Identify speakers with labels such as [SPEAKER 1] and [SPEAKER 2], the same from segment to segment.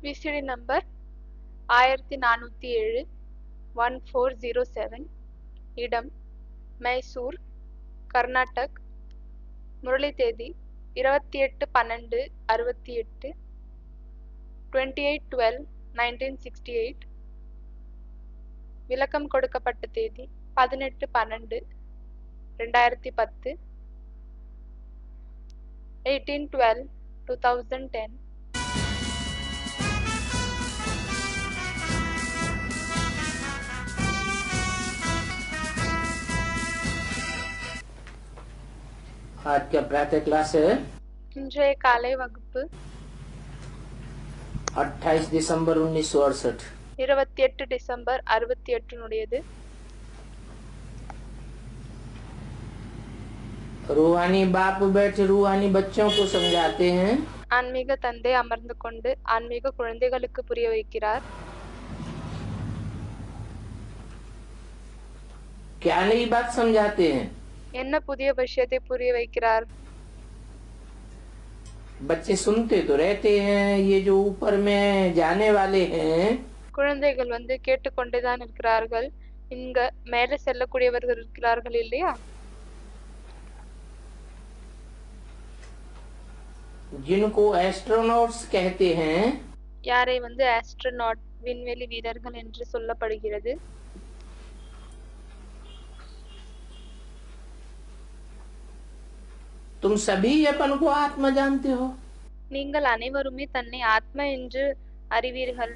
[SPEAKER 1] VCD number 1407 1407, இடம் மைசூர், கர்நாடக். முரளி தேதி 28/12/68, 28/12/1968. விளக்கம் கொடுக்கப்பட்ட தேதி 18/12/2010, 18/12/2010.
[SPEAKER 2] आज क्या प्रातः क्लास है?
[SPEAKER 1] இன்றைய காலை வகுப்பு
[SPEAKER 2] 28 दिसंबर 1968।
[SPEAKER 1] 28 டிசம்பர் 68
[SPEAKER 2] रूहानी बाप बैठे रूहानी बच्चों को समझाते हैं।
[SPEAKER 1] ஆன்மீக தந்தை அமர்ந்து கொண்டு ஆன்மீக குழந்தைகளுக்கு புரிய வைக்கிறார்.
[SPEAKER 2] क्या नई बात समझाते हैं?
[SPEAKER 1] என்ன புதிய விஷயத்தை புரிய வைக்கிறார்?
[SPEAKER 2] बच्चे सुनते तो रहते हैं, ये जो ऊपर में जाने वाले हैं
[SPEAKER 1] குழந்தைகள் கேட்டுக்கொண்டேதான் இருக்கிறார்கள். இங்க மேலே செல்லக்கூடியவர்கள் இருக்கிறார்கள் இல்லையா?
[SPEAKER 2] जिनको एस्ट्रोनॉट्स कहते हैं,
[SPEAKER 1] யாரை ஆஸ்ட்ரோநாட் விண்வெளி வீரர்கள் என்று சொல்லப்படுகிறது.
[SPEAKER 2] तुम सभी अपन को आत्मा जानते हो।
[SPEAKER 1] நீங்கள் அனைவருமே தன்னை ஆத்மா என்று அறிவீர்கள்.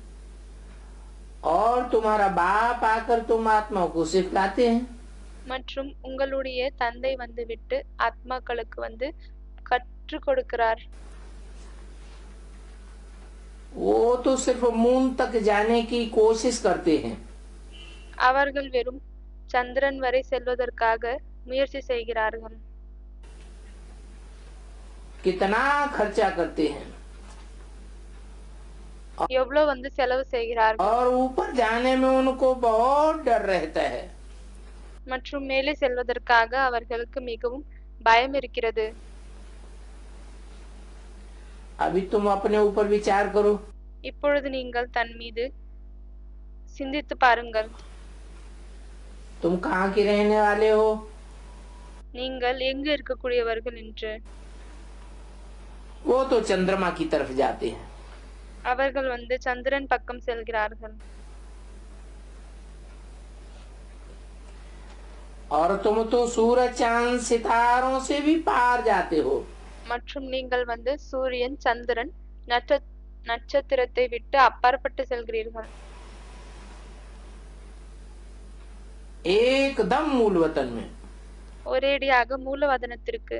[SPEAKER 2] और तुम्हारा बाप आकर तुम आत्मा को सिखाते हैं।
[SPEAKER 1] மற்றும் உங்களுடைய தந்தை விட்டு ஆத்மாக்களுக்கு கற்றுக் கொடுக்கிறார்.
[SPEAKER 2] वो तो सिर्फ मून तक जाने की कोशिश करते हैं।
[SPEAKER 1] அவர்கள் வெறும் சந்திரன் வரை செல்வதற்காக முயற்சி செய்கிறார்கள்.
[SPEAKER 2] कितना खर्चा करते हैं
[SPEAKER 1] எவ்வளவு செலவு செய்கிறார்கள்.
[SPEAKER 2] और ऊपर जाने में उनको बहुत डर रहता है।
[SPEAKER 1] மற்றும் மேலே செல்வதற்காக அவர்களுக்கு மிகவும் பயம் இருக்கிறது.
[SPEAKER 2] अभी तुम अपने ऊपर विचार करो।
[SPEAKER 1] இப்பொழுது நீங்கள் தன் மீது சிந்தித்து பாருங்கள்.
[SPEAKER 2] तुम कहाँ के रहने वाले हो?
[SPEAKER 1] நீங்கள் எங்கு இருக்கக்கூடியவர்கள் என்று.
[SPEAKER 2] वो तो चंद्रमा की तरफ जाते हैं।
[SPEAKER 1] அவர்கள் சந்திரன் பக்கம் செல்கிறார்கள்.
[SPEAKER 2] और तुम तो सूरज चांद सितारों से भी पार जाते हो।
[SPEAKER 1] மற்றும் நீங்கள் சூரியன் சந்திரன் நட்சத்திரத்தை விட்டு அப்பாற்பட்டு செல்கிறீர்கள்.
[SPEAKER 2] एकदम मूल वतन में।
[SPEAKER 1] ஒரேடியாக மூலவதனத்திற்கு.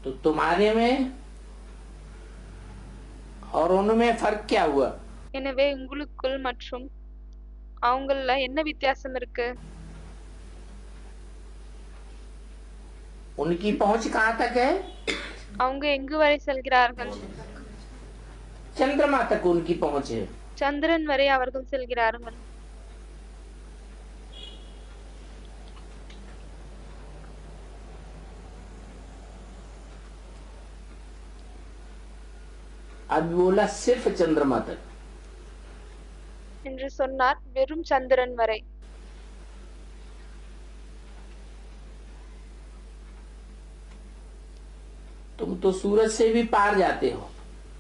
[SPEAKER 2] तो तुम्हारे में और उनमें फर्क क्या हुआ?
[SPEAKER 1] எனவே உங்களுக்குள் மற்றும் அவங்கள என்ன வித்தியாசம் இருக்கு?
[SPEAKER 2] उनकी पहुंच कहाँ तक है?
[SPEAKER 1] அவங்க எங்கு வரை செல்கிறார்கள்?
[SPEAKER 2] चंद्रमा तक उनकी पहुंच है।
[SPEAKER 1] சந்திரன் வரை அவர்கள் செல்கிறார்கள்.
[SPEAKER 2] अब बोला सिर्फ चंद्रमा तक।
[SPEAKER 1] என்று சொன்னார் வெறும் சந்திரன் வரை.
[SPEAKER 2] तुम तो सूरज से भी पार जाते हो।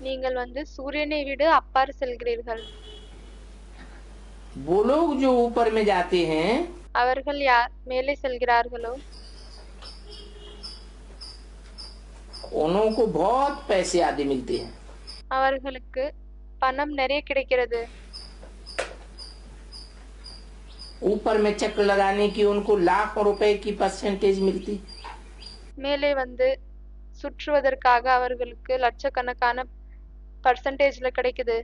[SPEAKER 1] நீங்கள் சூரியனை விட அப்பாறு செல்கிறீர்கள்.
[SPEAKER 2] वो लोग जो ऊपर में जाते हैं
[SPEAKER 1] அவர்கள் யார் மேலே செல்கிறார்களோ
[SPEAKER 2] उनको बहुत पैसे आदि मिलते हैं।
[SPEAKER 1] அவர்களுக்கு பணம் நிறைய கிடைக்கிறது.
[SPEAKER 2] ऊपर में चक्र लगाने की उनको लाखों रुपए की परसेंटेज मिलती।
[SPEAKER 1] மேலே சுற்றுவதற்காக அவர்களுக்கு லட்சக்கணக்கான பர்சன்டேஜ்ல கிடைக்குது.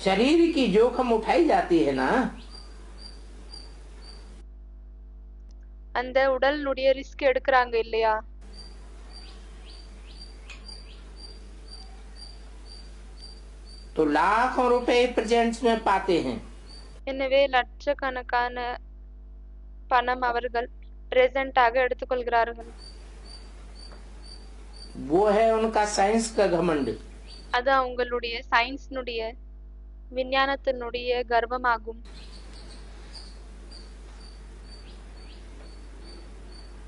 [SPEAKER 2] शरीर की जोखिम उठाई जाती है ना।
[SPEAKER 1] அந்த உடலுடைய ரிஸ்க் எடுக்கறாங்க இல்லையா?
[SPEAKER 2] तो लाखों रुपए प्रेजेंट्स में पाते हैं।
[SPEAKER 1] எனவே லட்சக்கணக்கான பணம் அவர்கள் பிரசன்ட்டாக எடுத்துக்கொள்கிறார்கள்.
[SPEAKER 2] वो है उनका साइंस का घमंड।
[SPEAKER 1] அது அவங்களுடைய சயின்ஸ்னுடைய விஞ்ஞானத்தினுடைய கர்வமாகும்.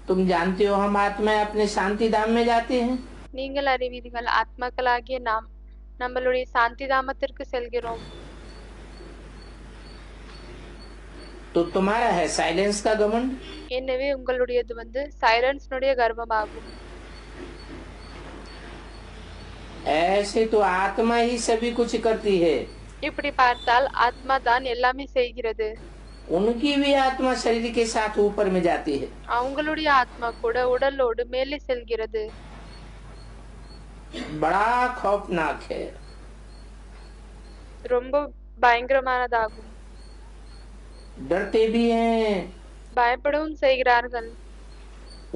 [SPEAKER 2] तुम जानते हो हम आत्माएं अपने शांति धाम में जाते हैं,
[SPEAKER 1] நீங்கள் அறிவீர்கள், ஆத்மாக்களாகிய நாம் நம்மளுடைய சாந்தி தாமத்திற்கு செல்கிறோம்.
[SPEAKER 2] तो तुम्हारा है साइलेंस का घमंड।
[SPEAKER 1] எனவே உங்களுடையது சைலன்ஸ்னுடைய கர்வமாகும்.
[SPEAKER 2] ऐसे तो आत्मा ही सभी कुछ करती है,
[SPEAKER 1] இப்படி பார்த்தால் ஆத்மா தான் எல்லாமே செய்கிறது.
[SPEAKER 2] उनकी भी आत्मा शरीर के साथ ऊपर में जाती है।
[SPEAKER 1] அவங்களுடைய ஆத்மா கூட உடலோடு மேலே செல்கிறது.
[SPEAKER 2] बड़ा खौफनाक है।
[SPEAKER 1] ரொம்ப பயங்கரமானதாகும்.
[SPEAKER 2] डरते भी हैं,
[SPEAKER 1] பயப்படவும் செய்கிறார்கள்.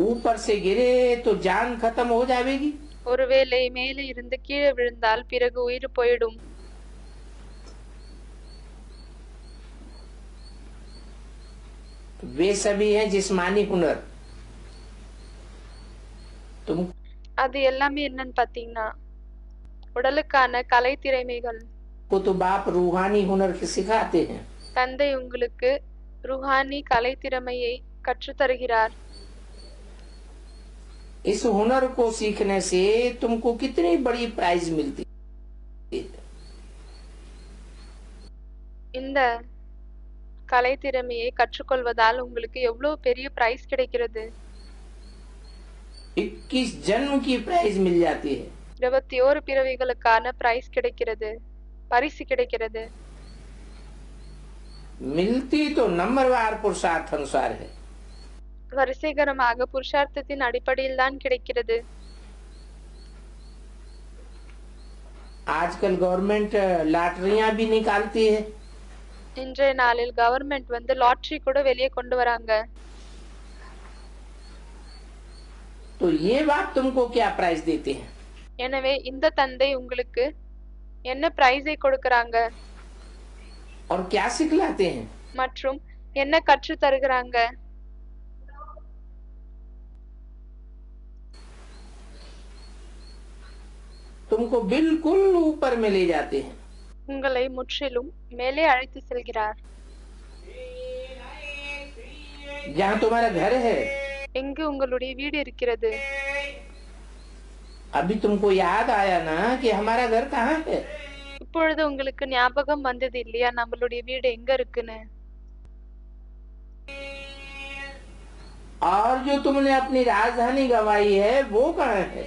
[SPEAKER 2] ऊपर से गिरे तो जान खत्म हो जाएगी।
[SPEAKER 1] ஒருவேளை மேலே இருந்து கீழே விழுந்தால் பிறகு உயிர் போயிடும்.
[SPEAKER 2] वे सभी हैं जिस्मानी हुनर। तुम
[SPEAKER 1] அது எல்லாமே என்னன்னு பாத்தீங்கன்னா உடலுக்கான கலை திறமைகள்.
[SPEAKER 2] को तो बाप रूहानी हुनर के सिखाते हैं।
[SPEAKER 1] தந்தை உங்களுக்கு ருஹானி கலை திறமையை கற்றுத் தருகிறார்.
[SPEAKER 2] इस हुनर को सीखने से तुमको कितनी बड़ी प्राइज मिलती है।
[SPEAKER 1] இந்த கலை திறமையை கற்றுக்கொள்வதால் உங்களுக்கு எவ்வளவு பெரிய பிரைஸ் கிடைக்கிறது.
[SPEAKER 2] 21 जन्म की प्राइज मिल जाती है।
[SPEAKER 1] 21 பிறவிகளுக்கான பிரைஸ் கிடைக்கிறது, பரிசு கிடைக்கிறது.
[SPEAKER 2] मिलती तो नंबरवार पुरुषार्थ अनुसार है।
[SPEAKER 1] வரிசைகரமாக புருஷார்த்தத்தின் அடிப்படையில் தான் கிடைக்கிறது.
[SPEAKER 2] आजकल गवर्नमेंट लॉटरियां भी निकालती है।
[SPEAKER 1] இன்றைய நாளில் கவர்மெண்ட் லாட்டரி கூட வெளியே கொண்டு வராங்க.
[SPEAKER 2] तो ये बात तुमको क्या प्राइज देते हैं?
[SPEAKER 1] எனவே இந்த தந்தை உங்களுக்கு என்ன பிரைஸை கொடுக்கறாங்க
[SPEAKER 2] और क्या सिखलाते हैं?
[SPEAKER 1] மற்றும் என்ன கற்று தருகிறாங்க?
[SPEAKER 2] तुमको बिल्कुल ऊपर में ले जाते हैं।
[SPEAKER 1] உங்களை முற்றிலும் மேலே அழைத்து செல்கிறார்.
[SPEAKER 2] जहाँ तुम्हारा घर है,
[SPEAKER 1] எங்கு உங்களுடைய வீடு இருக்கிறது?
[SPEAKER 2] अभी तुमको याद आया ना कि हमारा घर कहाँ है।
[SPEAKER 1] இப்பொழுது உங்களுக்கு ஞாபகம் வந்தது இல்லையா நம்மளுடைய வீடு எங்க இருக்குன்னு?
[SPEAKER 2] और जो तुमने अपनी राजधानी गंवाई है वो कहाँ है?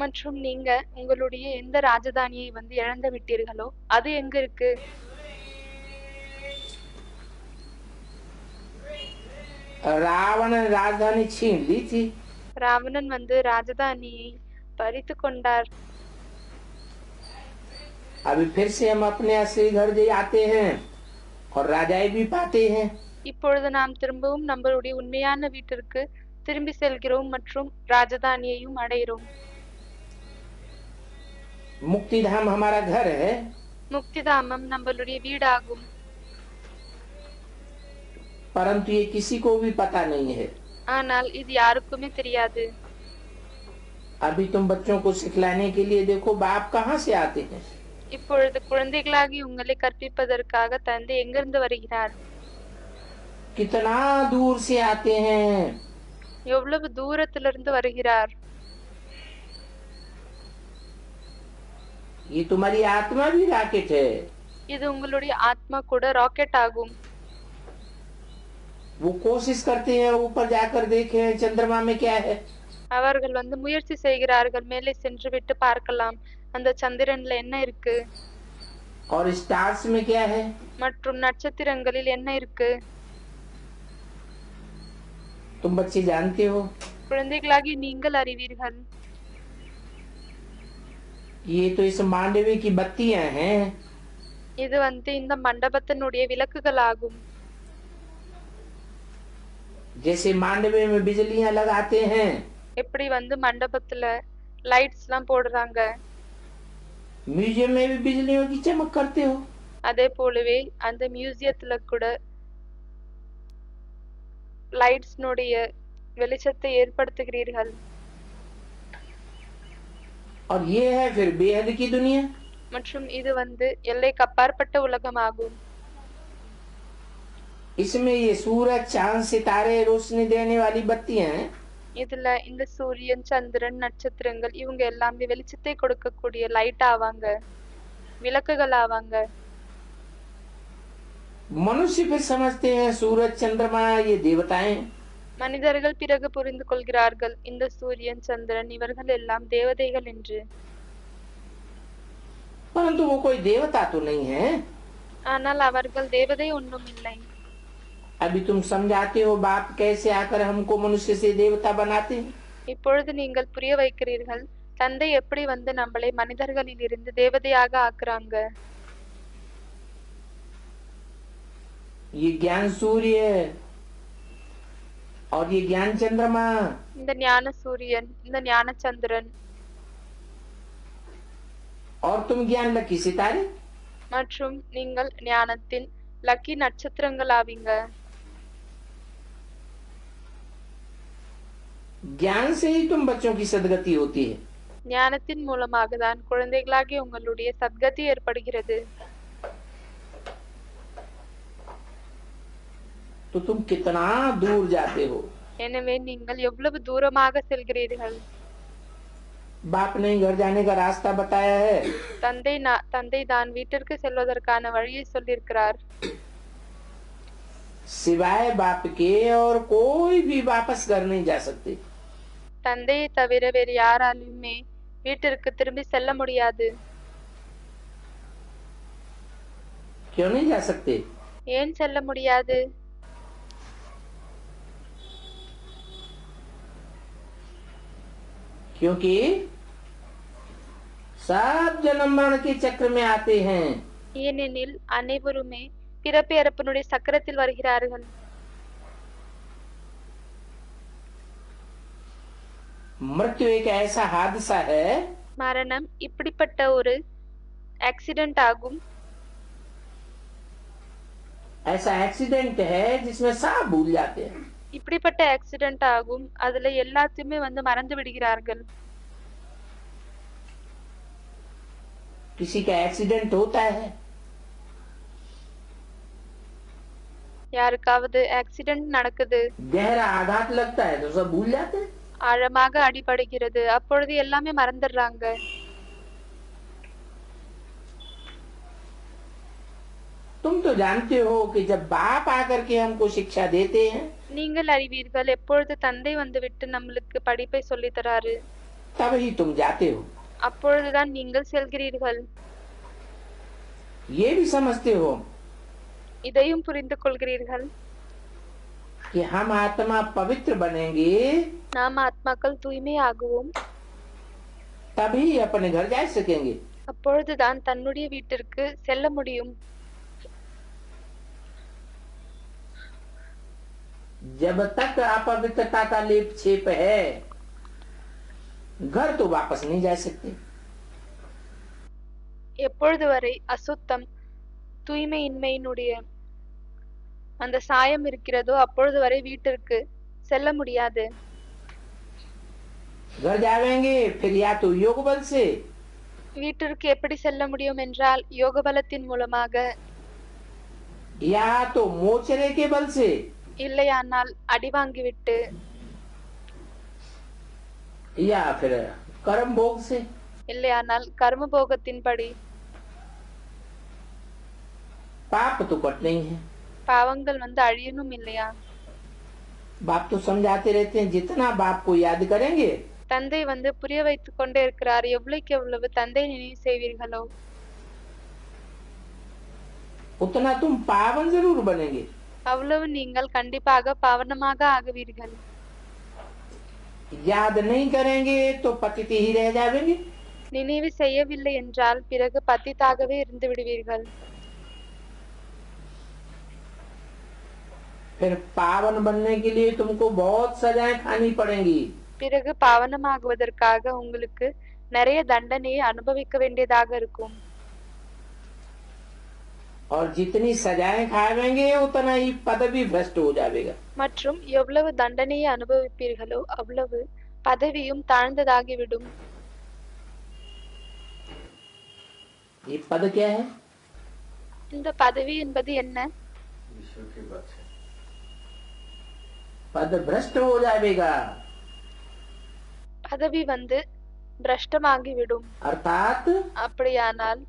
[SPEAKER 1] மற்றும் நீங்க உங்களுடைய எந்த ராஜதானியை இழந்து விட்டீர்களோ அது எங்க இருக்கு?
[SPEAKER 2] रावण ने राजधानी छीन ली थी।
[SPEAKER 1] ராவணன் ராஜதானியை பறித்து கொண்டார்.
[SPEAKER 2] अभी फिर से हम अपने असली घर आते हैं और राजाई भी पाते हैं।
[SPEAKER 1] இப்பொழுது நாம் திரும்பவும் நம்மளுடைய உண்மையான வீட்டிற்கு திரும்பி செல்கிறோம் மற்றும் ராஜதானியையும் அடைகிறோம்.
[SPEAKER 2] मुक्ति धाम हमारा घर है।
[SPEAKER 1] முக்திதாமம் நம்மளுடைய வீடாகும்.
[SPEAKER 2] परंतु ये किसी को भी पता नहीं है।
[SPEAKER 1] ஆனால் இது யாருக்குமே தெரியாது.
[SPEAKER 2] अभी तुम बच्चों को सिखलाने के लिए देखो बाप कहाँ से आते हैं।
[SPEAKER 1] இப்பொழுது குழந்தைகளாகி உங்களை கற்பிப்பதற்காக தந்தை எங்கிருந்து வருகிறார்?
[SPEAKER 2] कितना दूर से आते हैं।
[SPEAKER 1] எவ்வளவு தூரத்திலிருந்து வருகிறார்?
[SPEAKER 2] ये तुम्हारी आत्मा भी रॉकेट है।
[SPEAKER 1] இது உங்களுடைய ஆத்மா கூட ராக்கெட் ஆகும்.
[SPEAKER 2] वो कोशिश करते हैं ऊपर जाकर देखें चंद्रमा में क्या है।
[SPEAKER 1] அவர்கள் முயற்சி செய்கிறார்கள் மேலே சென்று விட்டு பார்க்கலாம் அந்த சந்திரன்ல என்ன இருக்கு
[SPEAKER 2] और स्टार्स में क्या है।
[SPEAKER 1] மற்றும் நட்சத்திரங்களில் என்ன இருக்கு.
[SPEAKER 2] तुम बच्चे जानते हो।
[SPEAKER 1] குழந்தைகளாகி நீங்கள் அறிவீர்கள்.
[SPEAKER 2] ये तो इस मांडवे की बत्तियां हैं।
[SPEAKER 1] இது இந்த மண்டபத்தினுடைய விளக்குகள் ஆகும்.
[SPEAKER 2] जैसे मांडवे में बिजलियां लगाते हैं,
[SPEAKER 1] எப்படி மண்டபத்துல லைட்ஸ் எல்லாம் போடுறாங்க,
[SPEAKER 2] म्यूजियम में भी बिजलियों की चमक करते हो।
[SPEAKER 1] அதே போலவே அந்த மியூசியத்துல கூட லைட்ஸ்னுடைய வெளிச்சத்தை ஏற்படுத்துகிறீர்கள்.
[SPEAKER 2] और ये है फिर बेहद की दुनिया।
[SPEAKER 1] மற்றும் இது எல்லைக்கு அப்பாற்பட்ட உலகமாகும்.
[SPEAKER 2] इसमें ये सूरज चांद सितारे रोशनी देने वाली बत्तियां हैं।
[SPEAKER 1] இதுல இந்த சூரியன், சந்திரன், நட்சத்திரங்கள் இவங்க எல்லாமே வெளிச்சத்தை கொடுக்கக்கூடிய லைட் ஆவாங்க, விளக்குகள் ஆவாங்க.
[SPEAKER 2] मनुष्य फिर समझते हैं सूरज चंद्रमा ये देवताएं।
[SPEAKER 1] மனிதர்கள் பிறகு புரிந்து கொள்கிறார்கள் இந்த சூரியன், சந்திரன் இவர்கள் எல்லாம் தேவதைகள் என்று.
[SPEAKER 2] परंतु वो कोई देवता तो नहीं है।
[SPEAKER 1] ஆனால் அவர்கள் தேவதை ஒன்றும் இல்லை.
[SPEAKER 2] अभी तुम समझाते हो बाप कैसे आकर हमको मनुष्य से देवता बनाते हैं।
[SPEAKER 1] இப்பொழுது நீங்கள் புரிய வைக்கிறீர்கள் தந்தை எப்படி நம்மளை மனிதர்களில் இருந்து தேவதையாக ஆக்குறாங்க.
[SPEAKER 2] ये ज्ञान सूर्य और ये ज्ञान चंद्रमा,
[SPEAKER 1] இந்த ஞான சூரியன், இந்த ஞான சந்திரன்
[SPEAKER 2] और तुम ज्ञान लकी सितारे।
[SPEAKER 1] மற்றும் நீங்கள் ஞானத்தின் லக்கி நட்சத்திரங்கள் ஆவீங்க.
[SPEAKER 2] ज्ञान से ही तुम बच्चों की सदगति होती है।
[SPEAKER 1] ஞானத்தின் மூலமாக தான் குழந்தைகளாகி உங்களுடைய சத்கதி ஏற்படுகிறது.
[SPEAKER 2] तो तुम कितना दूर जाते हो।
[SPEAKER 1] எனவே நீங்கள் எவ்வளவு தூரமாக செல்கிறீர்கள்.
[SPEAKER 2] बाप ने घर जाने का रास्ता बताया है।
[SPEAKER 1] தந்தை தான் வீட்டிற்கு செல்வதற்கான வழியை சொல்லியிருக்கிறார்.
[SPEAKER 2] सिवाय बाप के और कोई भी वापस घर नहीं जा सकते।
[SPEAKER 1] தந்தையை தவிர வேறு யாராலுமே வீட்டிற்கு திரும்பி செல்ல முடியாது.
[SPEAKER 2] क्यों नहीं जा सकते?
[SPEAKER 1] ஏன் செல்ல முடியாது?
[SPEAKER 2] क्योंकि सब जन्म मरण के चक्र में आते हैं।
[SPEAKER 1] ஏனெனில் அனைவருமே பிறப்பு இறப்பினுடைய சக்கரத்தில் வருகிறார்கள்.
[SPEAKER 2] मृत्यु एक ऐसा हादसा है,
[SPEAKER 1] மரணம் இப்படிப்பட்ட ஒரு ஆக்சிடென்ட் ஆகும்.
[SPEAKER 2] ऐसा एक्सीडेंट है जिसमें सब भूल जाते हैं।
[SPEAKER 1] இப்படிப்பட்ட ஆக்சிடென்ட் ஆகும், அதுல எல்லாத்தையுமே மறந்து விடுகிறார்கள்.
[SPEAKER 2] किसी का एक्सीडेंट होता है,
[SPEAKER 1] யாருக்காவது ஆக்சிடென்ட் நடக்குது,
[SPEAKER 2] गहरा आघात लगता है तो सब भूल जाते हैं।
[SPEAKER 1] ஆழமாக அடிபடுகிறது, அப்பொழுது எல்லாமே மறந்துடுறாங்க.
[SPEAKER 2] तुम तो जानते हो कि जब बाप आकर के हमको शिक्षा देते हैं,
[SPEAKER 1] நீங்கள் அறிவீர்கள் எப்பொழுது தந்தை விட்டு நம்மளுக்கு படிப்பை சொல்லி தராரு,
[SPEAKER 2] तभी तुम जाते हो।
[SPEAKER 1] அப்பொழுதுதான் நீங்கள் செல்கிறீர்கள்.
[SPEAKER 2] ये भी समझते हो
[SPEAKER 1] இதையும் புரிந்து கொள்கிறீர்கள்
[SPEAKER 2] कि हम आत्मा पवित्र बनेंगे,
[SPEAKER 1] நாம் ஆத்மாக்கள் தூய்மை ஆகுவோம்,
[SPEAKER 2] तभी अपने घर जा सकेंगे।
[SPEAKER 1] அப்பொழுதுதான் தன்னுடைய வீட்டிற்கு செல்ல முடியும்.
[SPEAKER 2] जब तक अपवित्रता का लेप छेप है, घर तो वापस नहीं जा सकते।
[SPEAKER 1] எப்பொழுது வரை அசுத்தம், தூய்மையின்மையினுடைய அந்த சாயம் இருக்கிறதோ அப்பொழுது வரை வீட்டிற்கு செல்ல முடியாது.
[SPEAKER 2] घर जावेंगे फिर या तो योग बल से,
[SPEAKER 1] வீட்டிற்கு எப்படி செல்ல முடியும் என்றால் யோக பலத்தின் மூலமாக,
[SPEAKER 2] या तो मोचरे के बल से,
[SPEAKER 1] இல்லையானால் அடி வாங்கிவிட்டு,
[SPEAKER 2] या फिर कर्म भोग से।
[SPEAKER 1] இல்லையானால் கர்ம போகத்தின்படி.
[SPEAKER 2] पाप तो कट नहीं है।
[SPEAKER 1] பாவங்கள் அழியணும் இல்லையா?
[SPEAKER 2] बाप तो समझाते रहते हैं, जितना बाप को याद करेंगे
[SPEAKER 1] தந்தை புரிய வைத்துக் கொண்டே இருக்கிறார், எவ்வளவுக்கு எவ்வளவு தந்தை நினைவு செய்வீர்களோ
[SPEAKER 2] उतना तुम पावन जरूर बनेंगे।
[SPEAKER 1] அவ்வளவு நீங்கள் கண்டிப்பாக பாவனமாக ஆகுவீர்கள்.
[SPEAKER 2] याद नहीं करेंगे तो पतित ही रह जाएंगे।
[SPEAKER 1] நினைவு செய்யவில்லை என்றால் பிறகு பத்தித்தாகவே இருந்து விடுவீர்கள்.
[SPEAKER 2] फिर पावन बनने के लिए तुमको बहुत सजाएं खानी पड़ेंगी।
[SPEAKER 1] பிறகு பாவனமாகுவதற்காக உங்களுக்கு நிறைய தண்டனையை அனுபவிக்க வேண்டியதாக இருக்கும்.
[SPEAKER 2] और जितनी सजाएं खावेंगे उतना ही पदवी भ्रष्ट हो जाएगा।
[SPEAKER 1] மற்றும் எவ்வளவு தண்டனையை அனுபவிப்பீர்களோ அவ்வளவு பதவியும் தாழ்ந்ததாகிவிடும்.
[SPEAKER 2] ये पद क्या है?
[SPEAKER 1] இந்த பதவி என்பது என்ன?
[SPEAKER 2] पद भ्रष्ट हो जाएगा,
[SPEAKER 1] பதவி வந்து பிரஷ்டமாகிவிடும்.
[SPEAKER 2] अर्थात
[SPEAKER 1] அப்படியானால்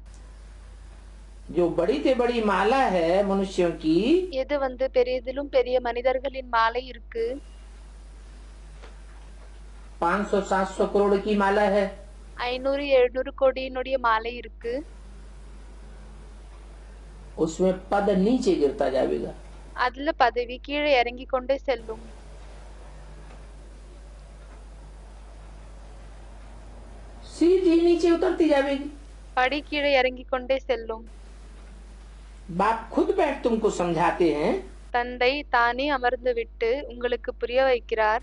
[SPEAKER 2] जो बड़ी से बड़ी माला है मनुष्यों की,
[SPEAKER 1] எது வந்து பெரியதிலும் பெரிய மனிதர்களின் மாலை இருக்கு,
[SPEAKER 2] 500-700 करोड़ की माला है,
[SPEAKER 1] 500-700 கோடியினுடைய மாலை இருக்கு.
[SPEAKER 2] उसमें पद नीचे गिरता जाएगा।
[SPEAKER 1] அதுல பதவி கீழே இறங்கி கொண்டே செல்லும்.
[SPEAKER 2] सीधी नीचे उतरती जाएगी।
[SPEAKER 1] படி கீழே இறங்கி கொண்டே செல்லும்.
[SPEAKER 2] बाप खुद बैठ तुमको समझाते हैं
[SPEAKER 1] தந்தை தானே அமர்ந்து விட்டு உங்களுக்கு புரிய வைக்கிறார்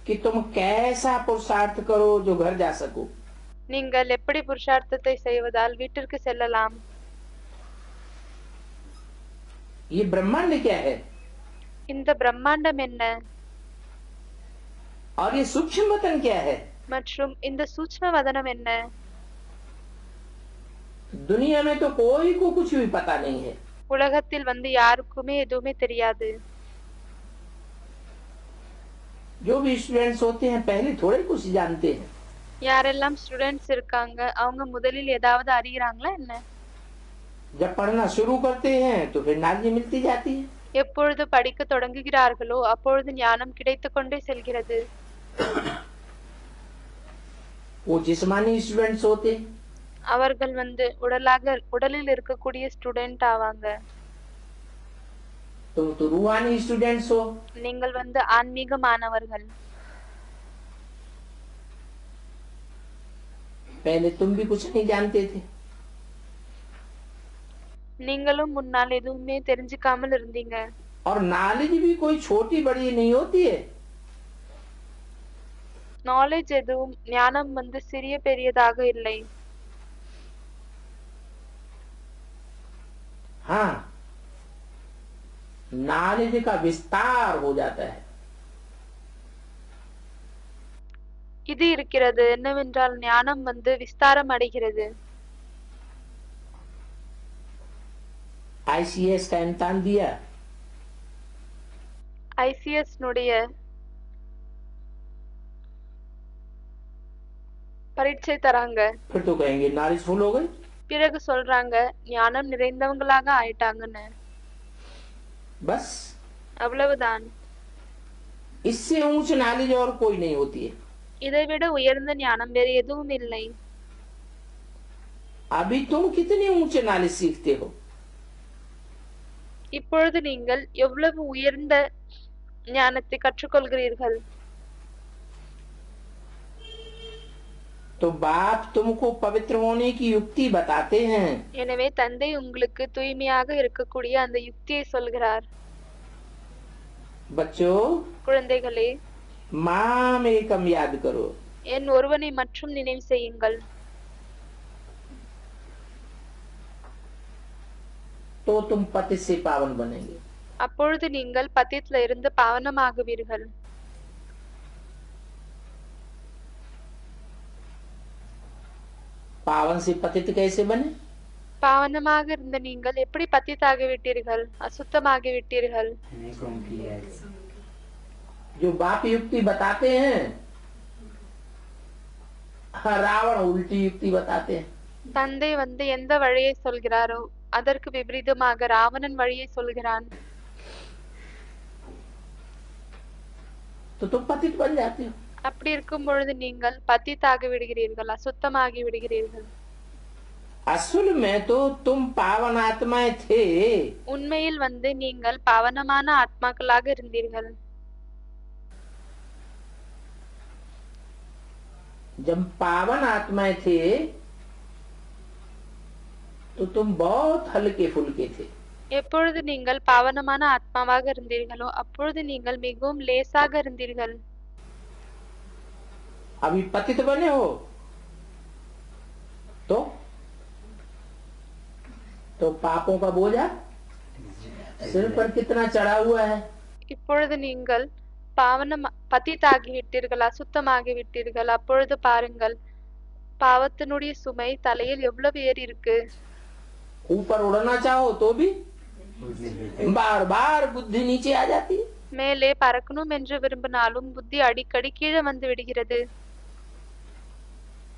[SPEAKER 2] कि तुम कैसा पुरुषार्थ करो जो घर जा सको।
[SPEAKER 1] நீங்கள் எப்படி புருஷார்த்தத்தை செய்வதால் வீட்டிற்கு செல்லலாம்.
[SPEAKER 2] ये ब्रह्मांड क्या है
[SPEAKER 1] இந்த பிரம்மாண்டம் என்ன
[SPEAKER 2] और ये सूक्ष्म वतन क्या है?
[SPEAKER 1] மற்றும் இந்த சூட்ச்ம வதனம் என்ன?
[SPEAKER 2] दुनिया में तो कोई को कुछ भी पता नहीं है।
[SPEAKER 1] உலகத்தில் வந்து யாருக்குமே எதுவுமே தெரியாது.
[SPEAKER 2] जो भी स्टूडेंट्स होते हैं पहले थोड़े कुछ जानते हैं,
[SPEAKER 1] யாரெல்லாம் ஸ்டூடெண்ட்ஸ் இருக்காங்க அவங்க முதலில் ஏதாவது அறியறாங்களா என்ன?
[SPEAKER 2] जब पढ़ना शुरू करते हैं तो फिर नॉलेज मिलती जाती है।
[SPEAKER 1] எப்பொழுது படிக்க தொடங்குகிறார்களோ அப்பொழுது ஞானம் கிடைத்து கொண்டே செல்கிறது.
[SPEAKER 2] वो जिस्मानी स्टूडेंट्स होते,
[SPEAKER 1] அவர்கள் வந்து உடலில் இருக்கக்கூடிய ஸ்டூடெண்ட் ஆவாங்க.
[SPEAKER 2] तुम तो रूहानी स्टूडेंट्स हो।
[SPEAKER 1] நீங்கள் வந்து ஆன்மீக மாணவர்கள்.
[SPEAKER 2] पहले तुम भी कुछ नहीं जानते थे,
[SPEAKER 1] நீங்களும் முன்னால் எதுவுமே தெரிஞ்சுக்காமல் இருந்தீங்க.
[SPEAKER 2] और नॉलेज भी कोई छोटी बड़ी नहीं होती है।
[SPEAKER 1] நாலேஜ் எதுவும் ஞானம் வந்து சிறிய பெரியதாக இல்லை.
[SPEAKER 2] हाँ, नॉलेज का विस्तार हो जाता है।
[SPEAKER 1] இது இருக்கிறது என்னவென்றால் ஞானம் வந்து விஸ்தாரம் அடைகிறது.
[SPEAKER 2] ICS का इम्तिहान दिया,
[SPEAKER 1] ஐசிஎஸ் னுடைய பரீட்சை தராங்க.
[SPEAKER 2] फिर तो कहेंगे नॉलेज फुल हो गई।
[SPEAKER 1] பிறகு சொல்றாங்க ஞானம் நிறைந்தவங்களாக ஆயிட்டாங்கன்னு.
[SPEAKER 2] बस
[SPEAKER 1] அவ்வளவுதான்.
[SPEAKER 2] इससे ऊंच नॉलेज और कोई नहीं होती है।
[SPEAKER 1] இதைவிட உயர்ந்த ஞானம் வேறு எதுவும் இல்லை.
[SPEAKER 2] अभी तुम कितने ऊंचे नॉलेज सीखते हो?
[SPEAKER 1] இப்பொழுது நீங்கள் எவ்வளவு உயர்ந்த ஞானத்தை கற்றுக்கொள்கிறீர்கள்.
[SPEAKER 2] तो बाप तुमको पवित्र होने की युक्ति बताते हैं।
[SPEAKER 1] எனவே தந்தை உங்களுக்கு தூய்மையாக இருக்கக்கூடிய அந்த யுக்தியை சொல்கிறார்.
[SPEAKER 2] बच्चों,
[SPEAKER 1] குழந்தைகளே,
[SPEAKER 2] माम एकम याद करो,
[SPEAKER 1] என் ஒருவனை மட்டும் நினைவு செய்யுங்கள்.
[SPEAKER 2] तो तुम पति से पावन बनेंगे।
[SPEAKER 1] அப்பொழுது நீங்கள் பத்தித்ல இருந்து பாவனமாகுவீர்கள்.
[SPEAKER 2] पावन से पतित कैसे बने?
[SPEAKER 1] பாவனமாக இருந்த நீங்கள் எப்படி பத்தித்தாகி விட்டீர்கள், அசுத்தமாகி விட்டீர்கள்?
[SPEAKER 2] जो बाप युक्ति बताते हैं, रावण उल्टी युक्ति बताते हैं।
[SPEAKER 1] தந்தை வந்து எந்த வழியை சொல்கிறாரோ அதற்கு விபரீதமாக ராவணன் வழியை சொல்கிறான்.
[SPEAKER 2] तो तुम पतित बन जाते हो।
[SPEAKER 1] அப்படி இருக்கும் பொழுது நீங்கள் பத்தித்தாகி விடுகிறீர்கள், அசுத்தமாகி விடுகிறீர்கள்.
[SPEAKER 2] असल में तो तुम पावन आत्माएं थे।
[SPEAKER 1] உண்மையில் வந்து நீங்கள் பாவனமான ஆத்மாக்களாக இருந்தீர்கள்.
[SPEAKER 2] जब पावन आत्माएं थे तो तुम बहुत हल्के फुल्के थे।
[SPEAKER 1] எப்பொழுது நீங்கள் பாவனமான ஆத்மாவாக இருந்தீர்களோ அப்பொழுது நீங்கள் மிகவும் லேசாக இருந்தீர்கள்.
[SPEAKER 2] अभी पतित बने हो तो तो पापों का बोझा सिर पर कितना चढ़ा हुआ है।
[SPEAKER 1] இப்பொழுது நீங்கள் பதித்தாகி விட்டீர்கள், அசுத்தமாகி விட்டீர்கள். அப்பொழுது பாருங்கள், பாவத்தினுடைய சுமை தலையில் எவ்வளவு ஏறி இருக்கு.
[SPEAKER 2] ऊपर उड़ना चाहो तो भी बार बार बुद्धि नीचे आ जाती है।
[SPEAKER 1] மேலே பறக்கணும் என்று விரும்பினாலும் புத்தி அடிக்கடி கீழே வந்து விடுகிறது.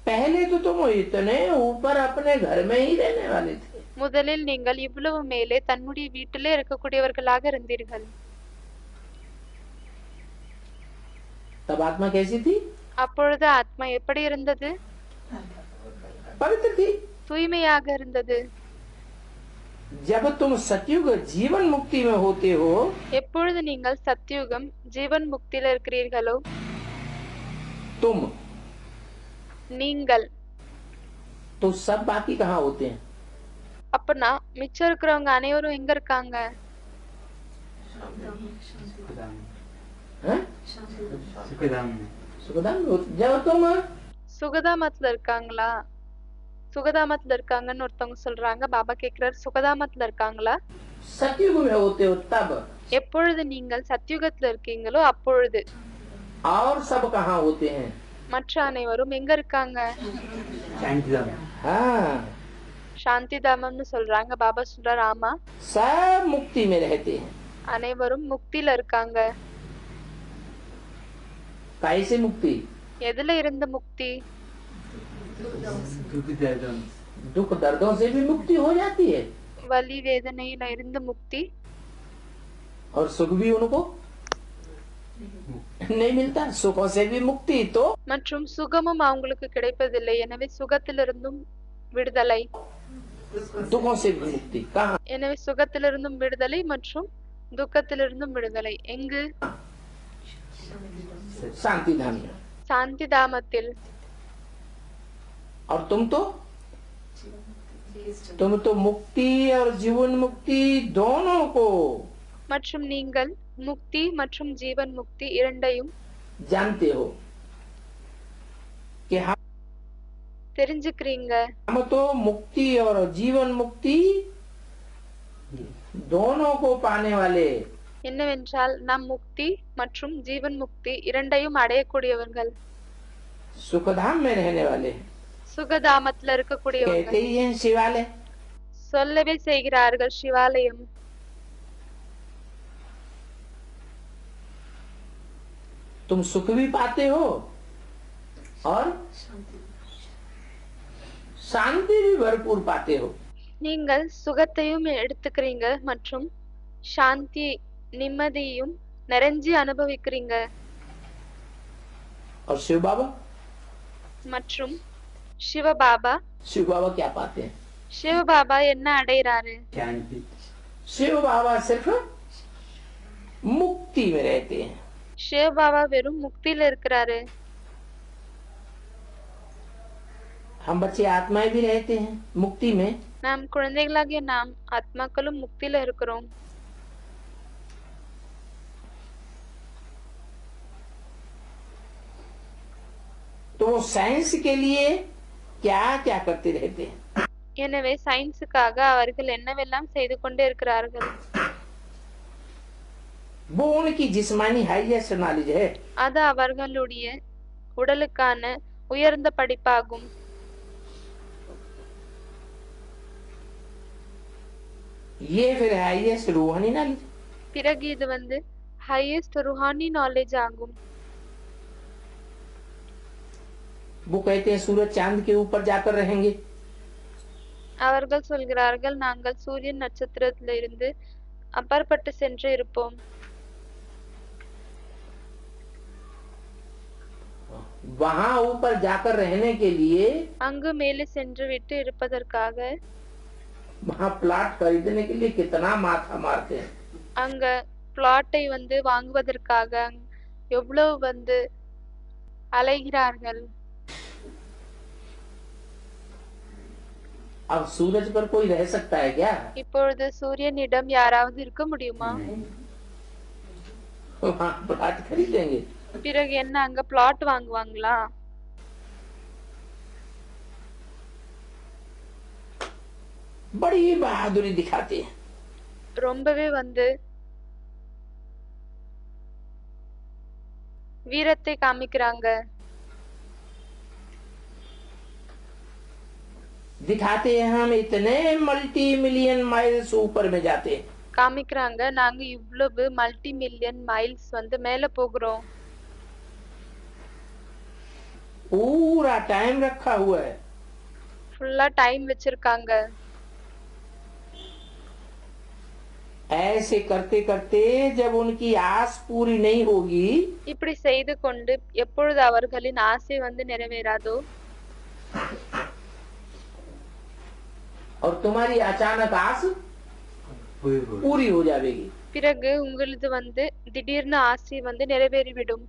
[SPEAKER 2] पहले तो तुम इतने ऊपर अपने घर में ही रहने वाले थे।
[SPEAKER 1] முதலில் நீங்கள் இவ்வளவு மேலே தன்னுடைய வீட்டிலே இருக்கக்கூடியவர்களாக இருந்தீர்கள்.
[SPEAKER 2] तब आत्मा कैसी थी?
[SPEAKER 1] அப்பொழுது ஆத்மா எப்படி இருந்தது?
[SPEAKER 2] पवित्र थी।
[SPEAKER 1] தூய்மையாக இருந்தது.
[SPEAKER 2] जब तुम सतयुग जीवन मुक्ति में होते हो,
[SPEAKER 1] எப்பொழுது நீங்கள் சத்யுகம் ஜீவன் முக்தியில இருக்கிறீர்களோ,
[SPEAKER 2] तुम
[SPEAKER 1] நீங்கள்,
[SPEAKER 2] तो सब बाकी कहाँ होते हैं?
[SPEAKER 1] அப்பனா மிச்சம் இருக்கிறவங்க அனைவரும் எங்க இருக்காங்க?
[SPEAKER 2] हैं? सुखधाम में होते। जब तुम
[SPEAKER 1] சுகதாமத்துல இருக்காங்களா? சுகதாமத்துல இருக்காங்கன்னு ஒருத்தவங்க சொல்றாங்க. பாபா கேக்குறாரு, சுகதாமத்துல இருக்காங்களா?
[SPEAKER 2] सतयुग में होते हो तब।
[SPEAKER 1] எப்பொழுது நீங்கள் சத்யுகத்துல இருக்கீங்களோ அப்பொழுது.
[SPEAKER 2] और सब कहाँ होते हैं?
[SPEAKER 1] மற்ற அனைவரும் எங்க இருக்காங்க?
[SPEAKER 2] हाँ,
[SPEAKER 1] சாந்தி தாமம்னு சொல்றாங்க. பாபா சொல்றாரு, ஆமா,
[SPEAKER 2] सब मुक्ति में रहते हैं।
[SPEAKER 1] அனைவரும் முக்தியில இருக்காங்க.
[SPEAKER 2] कैसे मुक्ति?
[SPEAKER 1] எதுல இருந்த முக்தி?
[SPEAKER 2] दुख दर्दों से भी मुक्ति हो जाती है
[SPEAKER 1] வலி வேதனையில இருந்த முக்தி.
[SPEAKER 2] और सुख भी उनको नहीं मिलता। सुखों से भी मुक्ति तो
[SPEAKER 1] மற்றும் சுகமும் அவங்களுக்கு கிடைப்பதில்லை. எனவே சுகத்திலிருந்தும் விடுதலை.
[SPEAKER 2] दुखों से भी मुक्ति कहाँ?
[SPEAKER 1] எனவே சுகத்திலிருந்தும் விடுதலை மற்றும் துக்கத்திலிருந்தும் விடுதலை எங்கு?
[SPEAKER 2] शांति धाम में।
[SPEAKER 1] சாந்தி தாமத்தில்.
[SPEAKER 2] और तुम तो मुक्ति और जीवन मुक्ति दोनों को
[SPEAKER 1] மற்றும் நீங்கள் முக்தி மற்றும் ஜீவன் முக்தி இரண்டையும்
[SPEAKER 2] जानते हो कि
[SPEAKER 1] தெரிஞ்சுக்கிறீங்க.
[SPEAKER 2] हम तो मुक्ति और जीवन मुक्ति दोनों को पाने वाले।
[SPEAKER 1] என்னவென்றால் நாம் முக்தி மற்றும் ஜீவன் முக்தி இரண்டையும் அடையக்கூடியவர்கள்.
[SPEAKER 2] सुखधाम में रहने वाले
[SPEAKER 1] சுகதாமத்துல
[SPEAKER 2] कहते
[SPEAKER 1] இருக்கக்கூடியவர்கள்.
[SPEAKER 2] ही हैं शिवालय।
[SPEAKER 1] சொல்லவே செய்கிறார்கள் சிவாலயம்.
[SPEAKER 2] तुम सुख भी पाते हो और शांति भी भरपूर पाते हो।
[SPEAKER 1] நீங்கள் சுகத்தையும் எடுத்துக்கிறீங்க மற்றும் சாந்தி நிம்மதியும் நிறைஞ்சி அனுபவிக்கிறீங்க.
[SPEAKER 2] और शिव बाबा
[SPEAKER 1] மற்றும் சிவபாபா,
[SPEAKER 2] शिव बाबा क्या पाते हैं?
[SPEAKER 1] சிவபாபா என்ன அடைகிறாரு?
[SPEAKER 2] शिव बाबा सिर्फ मुक्ति में रहते हैं।
[SPEAKER 1] சிவபாபா வெறும் முக்தியில இருக்கிறாரு.
[SPEAKER 2] हम बच्चे आत्माएं भी रहते हैं मुक्ति में।
[SPEAKER 1] நாம் குழந்தைகளாகிய நாம் ஆத்மாக்களும் முக்தியில இருக்கிறோம்.
[SPEAKER 2] तो वो साइंस के लिए क्या क्या करते रहते हैं?
[SPEAKER 1] எனவே சயின்ஸுக்காக அவர்கள் என்னவெல்லாம் செய்து கொண்டே இருக்கிறார்கள்.
[SPEAKER 2] वो उनकी जिस्मानी हाईएस्ट नॉलेज है।
[SPEAKER 1] அது அவர்களுடைய உடலுக்கான உயர்ந்த படிப்பாகும்.
[SPEAKER 2] ये फिर हाईएस्ट रूहानी नॉलेज।
[SPEAKER 1] பிறகு இது ஹையஸ்ட் ருஹானி நாலேஜ் ஆகும்.
[SPEAKER 2] वो कहते हैं सूरज चांद के ऊपर जाकर रहेंगे।
[SPEAKER 1] அவர்கள் சொல்கிறார்கள், நாங்கள் சூரியன் நட்சத்திரத்தில இருந்து அப்பாற்பட்டு சென்று இருப்போம்.
[SPEAKER 2] वहाँ ऊपर जाकर रहने के लिए
[SPEAKER 1] அங்கு மேலே சென்று விட்டு இருப்பதற்காக
[SPEAKER 2] वहाँ प्लाट खरीदने के लिए कितना माथा मारते हैं।
[SPEAKER 1] அங்க பிளாட்டை வாங்குவதற்காக எவ்வளவு அலைகிறார்கள்.
[SPEAKER 2] अब सूरज पर कोई रह सकता है क्या?
[SPEAKER 1] இப்பொழுது சூரியனிடம் யாராவது இருக்க முடியுமா?
[SPEAKER 2] वहाँ प्लाट खरीदेंगे।
[SPEAKER 1] பிறகு என்ன, அங்க பிளாட் வாங்குவாங்களா?
[SPEAKER 2] बड़ी बहादुरी दिखाते हैं।
[SPEAKER 1] ரொம்பவே வந்து வீரத்தை காமிக்கிறாங்க.
[SPEAKER 2] दिखाते हैं हम इतने मल्टी मिलियन माइल्स ऊपर में जाते हैं।
[SPEAKER 1] காமிக்கிறாங்க நாங்க இவ்வளவு மல்டி மில்லியன் மைல்ஸ் வந்து மேல போகிறோம்.
[SPEAKER 2] पूरा टाइम रखा हुआ है।
[SPEAKER 1] ஃபுல்லா டைம் வச்சிருக்காங்க.
[SPEAKER 2] ऐसे करते करते जब उनकी आस पूरी नहीं होगी,
[SPEAKER 1] இப்படி செய்து கொண்டு எப்பொழுது அவர்களின் ஆசை வந்து நிறைவேறாதோ,
[SPEAKER 2] और तुम्हारी अचानक आस पूरी हो जाएगी,
[SPEAKER 1] பிறகு உங்களது வந்து திடீர்னு ஆசை வந்து நிறைவேறிவிடும்.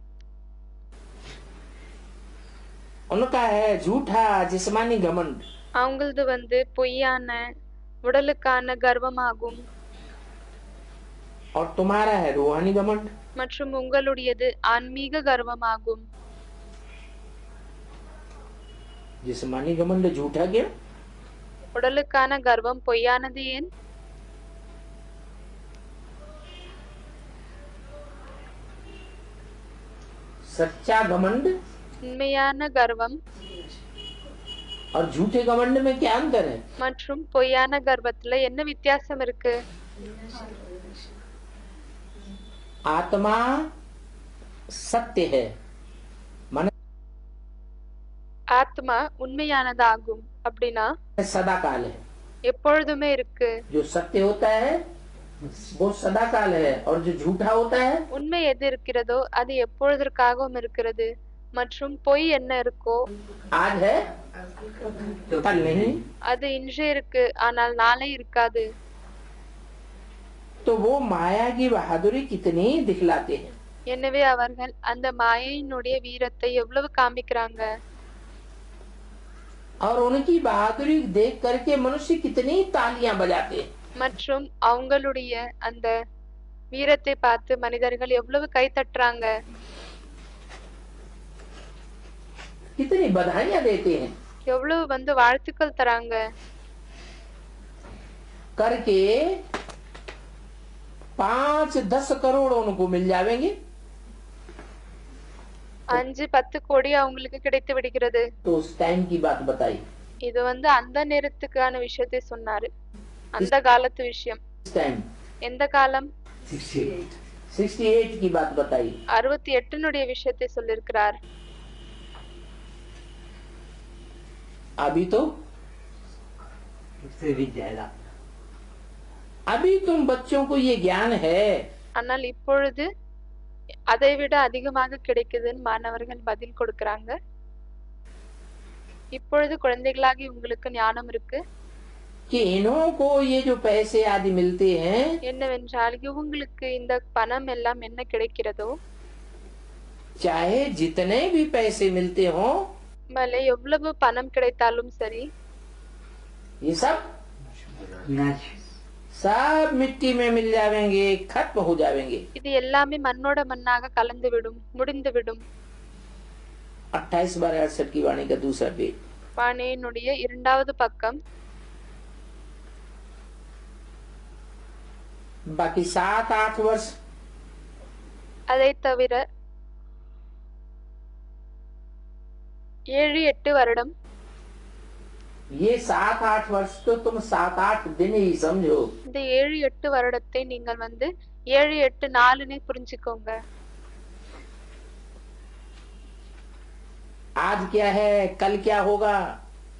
[SPEAKER 2] उनका है झूठा जिस्मानी घमंड,
[SPEAKER 1] அவங்களது வந்து பொய்யான உடலுக்கான கர்வமாகும்.
[SPEAKER 2] और तुम्हारा है रूहानी घमंड।
[SPEAKER 1] மற்றும் உங்களுடையது ஆன்மீக கர்வமாகும்.
[SPEAKER 2] जिस्मानी घमंड झूठा क्यों?
[SPEAKER 1] உடலுக்கான கர்வம் பொய்யானது ஏன்?
[SPEAKER 2] सच्चा घमंड
[SPEAKER 1] உண்மையான கர்வம்
[SPEAKER 2] और झूठे घमंड में क्या अंतर है?
[SPEAKER 1] மற்றும் பொய்யான கர்வத்துல என்ன வித்தியாசம் இருக்கு?
[SPEAKER 2] आत्मा सत्य है, मन
[SPEAKER 1] ஆத்மா உண்மையானதாகும். அப்படின்னா
[SPEAKER 2] सदा काल है।
[SPEAKER 1] எப்பொழுதுமே இருக்கு.
[SPEAKER 2] जो सत्य होता है वो सदा काल है, और जो झूठा होता है
[SPEAKER 1] உண்மை எது இருக்கிறதோ அது எப்பொழுதற்காகவும் இருக்கிறது. மற்றும் பொய் என்ன இருக்கோ
[SPEAKER 2] आज है कल नहीं।
[SPEAKER 1] அது இன்று இருக்கு, ஆனால் நாளை இருக்காது.
[SPEAKER 2] तो वो माया की बहादुरी कितनी दिखलाते हैं।
[SPEAKER 1] எனவே அவர்கள் அந்த மாயையினுடைய வீரத்தை எவ்வளவு காமிக்கிறாங்க.
[SPEAKER 2] और उनकी बहादुरी देख करके मनुष्य कितनी तालियां बजाते हैं।
[SPEAKER 1] மற்றும் அவங்களுடைய அந்த வீரத்தை பார்த்து மனிதர்கள் எவ்வளவு கை தட்டுறாங்க,
[SPEAKER 2] कितनी बधाइयां देते हैं।
[SPEAKER 1] எவ்வளவு வந்து வாழ்த்துக்கள் தராங்க.
[SPEAKER 2] करके 5-10 करोड़ उनको मिल जाएंगे।
[SPEAKER 1] 5-10 கோடி அவங்களுக்கு கிடைத்து விடுகிறது.
[SPEAKER 2] तो उस टाइम की बात बताई।
[SPEAKER 1] இது வந்து அந்த நேரத்துக்கான விஷயத்தை சொன்னாரு. அந்த காலத்து விஷயம்.
[SPEAKER 2] इस टाइम
[SPEAKER 1] எந்த காலம்?
[SPEAKER 2] 68 की बात बताई।
[SPEAKER 1] 68 விஷயத்தை சொல்லிருக்கிறார்.
[SPEAKER 2] अभी तो अभी तुम बच्चों को ये ज्ञान है,
[SPEAKER 1] ஆனால் இப்பொழுது அதை விட அதிகமாக கிடைக்குதுன்னு மாணவர்கள் பதில் கொடுக்கறாங்க. இப்பொழுது குழந்தைகளாகி உங்களுக்கு ஞானம் இருக்கு.
[SPEAKER 2] कि इन्हों को ये जो पैसे आदि मिलते हैं,
[SPEAKER 1] என்னவென்றால் இவங்களுக்கு இந்த பணம் எல்லாம் என்ன கிடைக்கிறதோ,
[SPEAKER 2] चाहे जितने भी पैसे मिलते हों,
[SPEAKER 1] மேலே எவ்வளவு பணம் கிடைத்தாலும் சரி,
[SPEAKER 2] ये सब मिट्टी में मिल जाएंगे, खत्म हो जाएंगे।
[SPEAKER 1] இது எல்லாமே மண்ணோட மண்ணாக கலந்து விடும், முடிந்து விடும்.
[SPEAKER 2] 28/68 की वाणी का दूसरा पेज।
[SPEAKER 1] வாணியினுடைய 2வது பக்கம்.
[SPEAKER 2] बाकी 7-8 वर्ष
[SPEAKER 1] அதை தவிர 7-8 வருடம்.
[SPEAKER 2] ये 7-8 वर्ष तो तुम 7-8 दिन ही समझो।
[SPEAKER 1] இந்த 7-8 வருடத்தை நீங்கள் வந்து 7-8 நாளுனே புரிஞ்சுக்கோங்க.
[SPEAKER 2] आज क्या है, कल क्या होगा।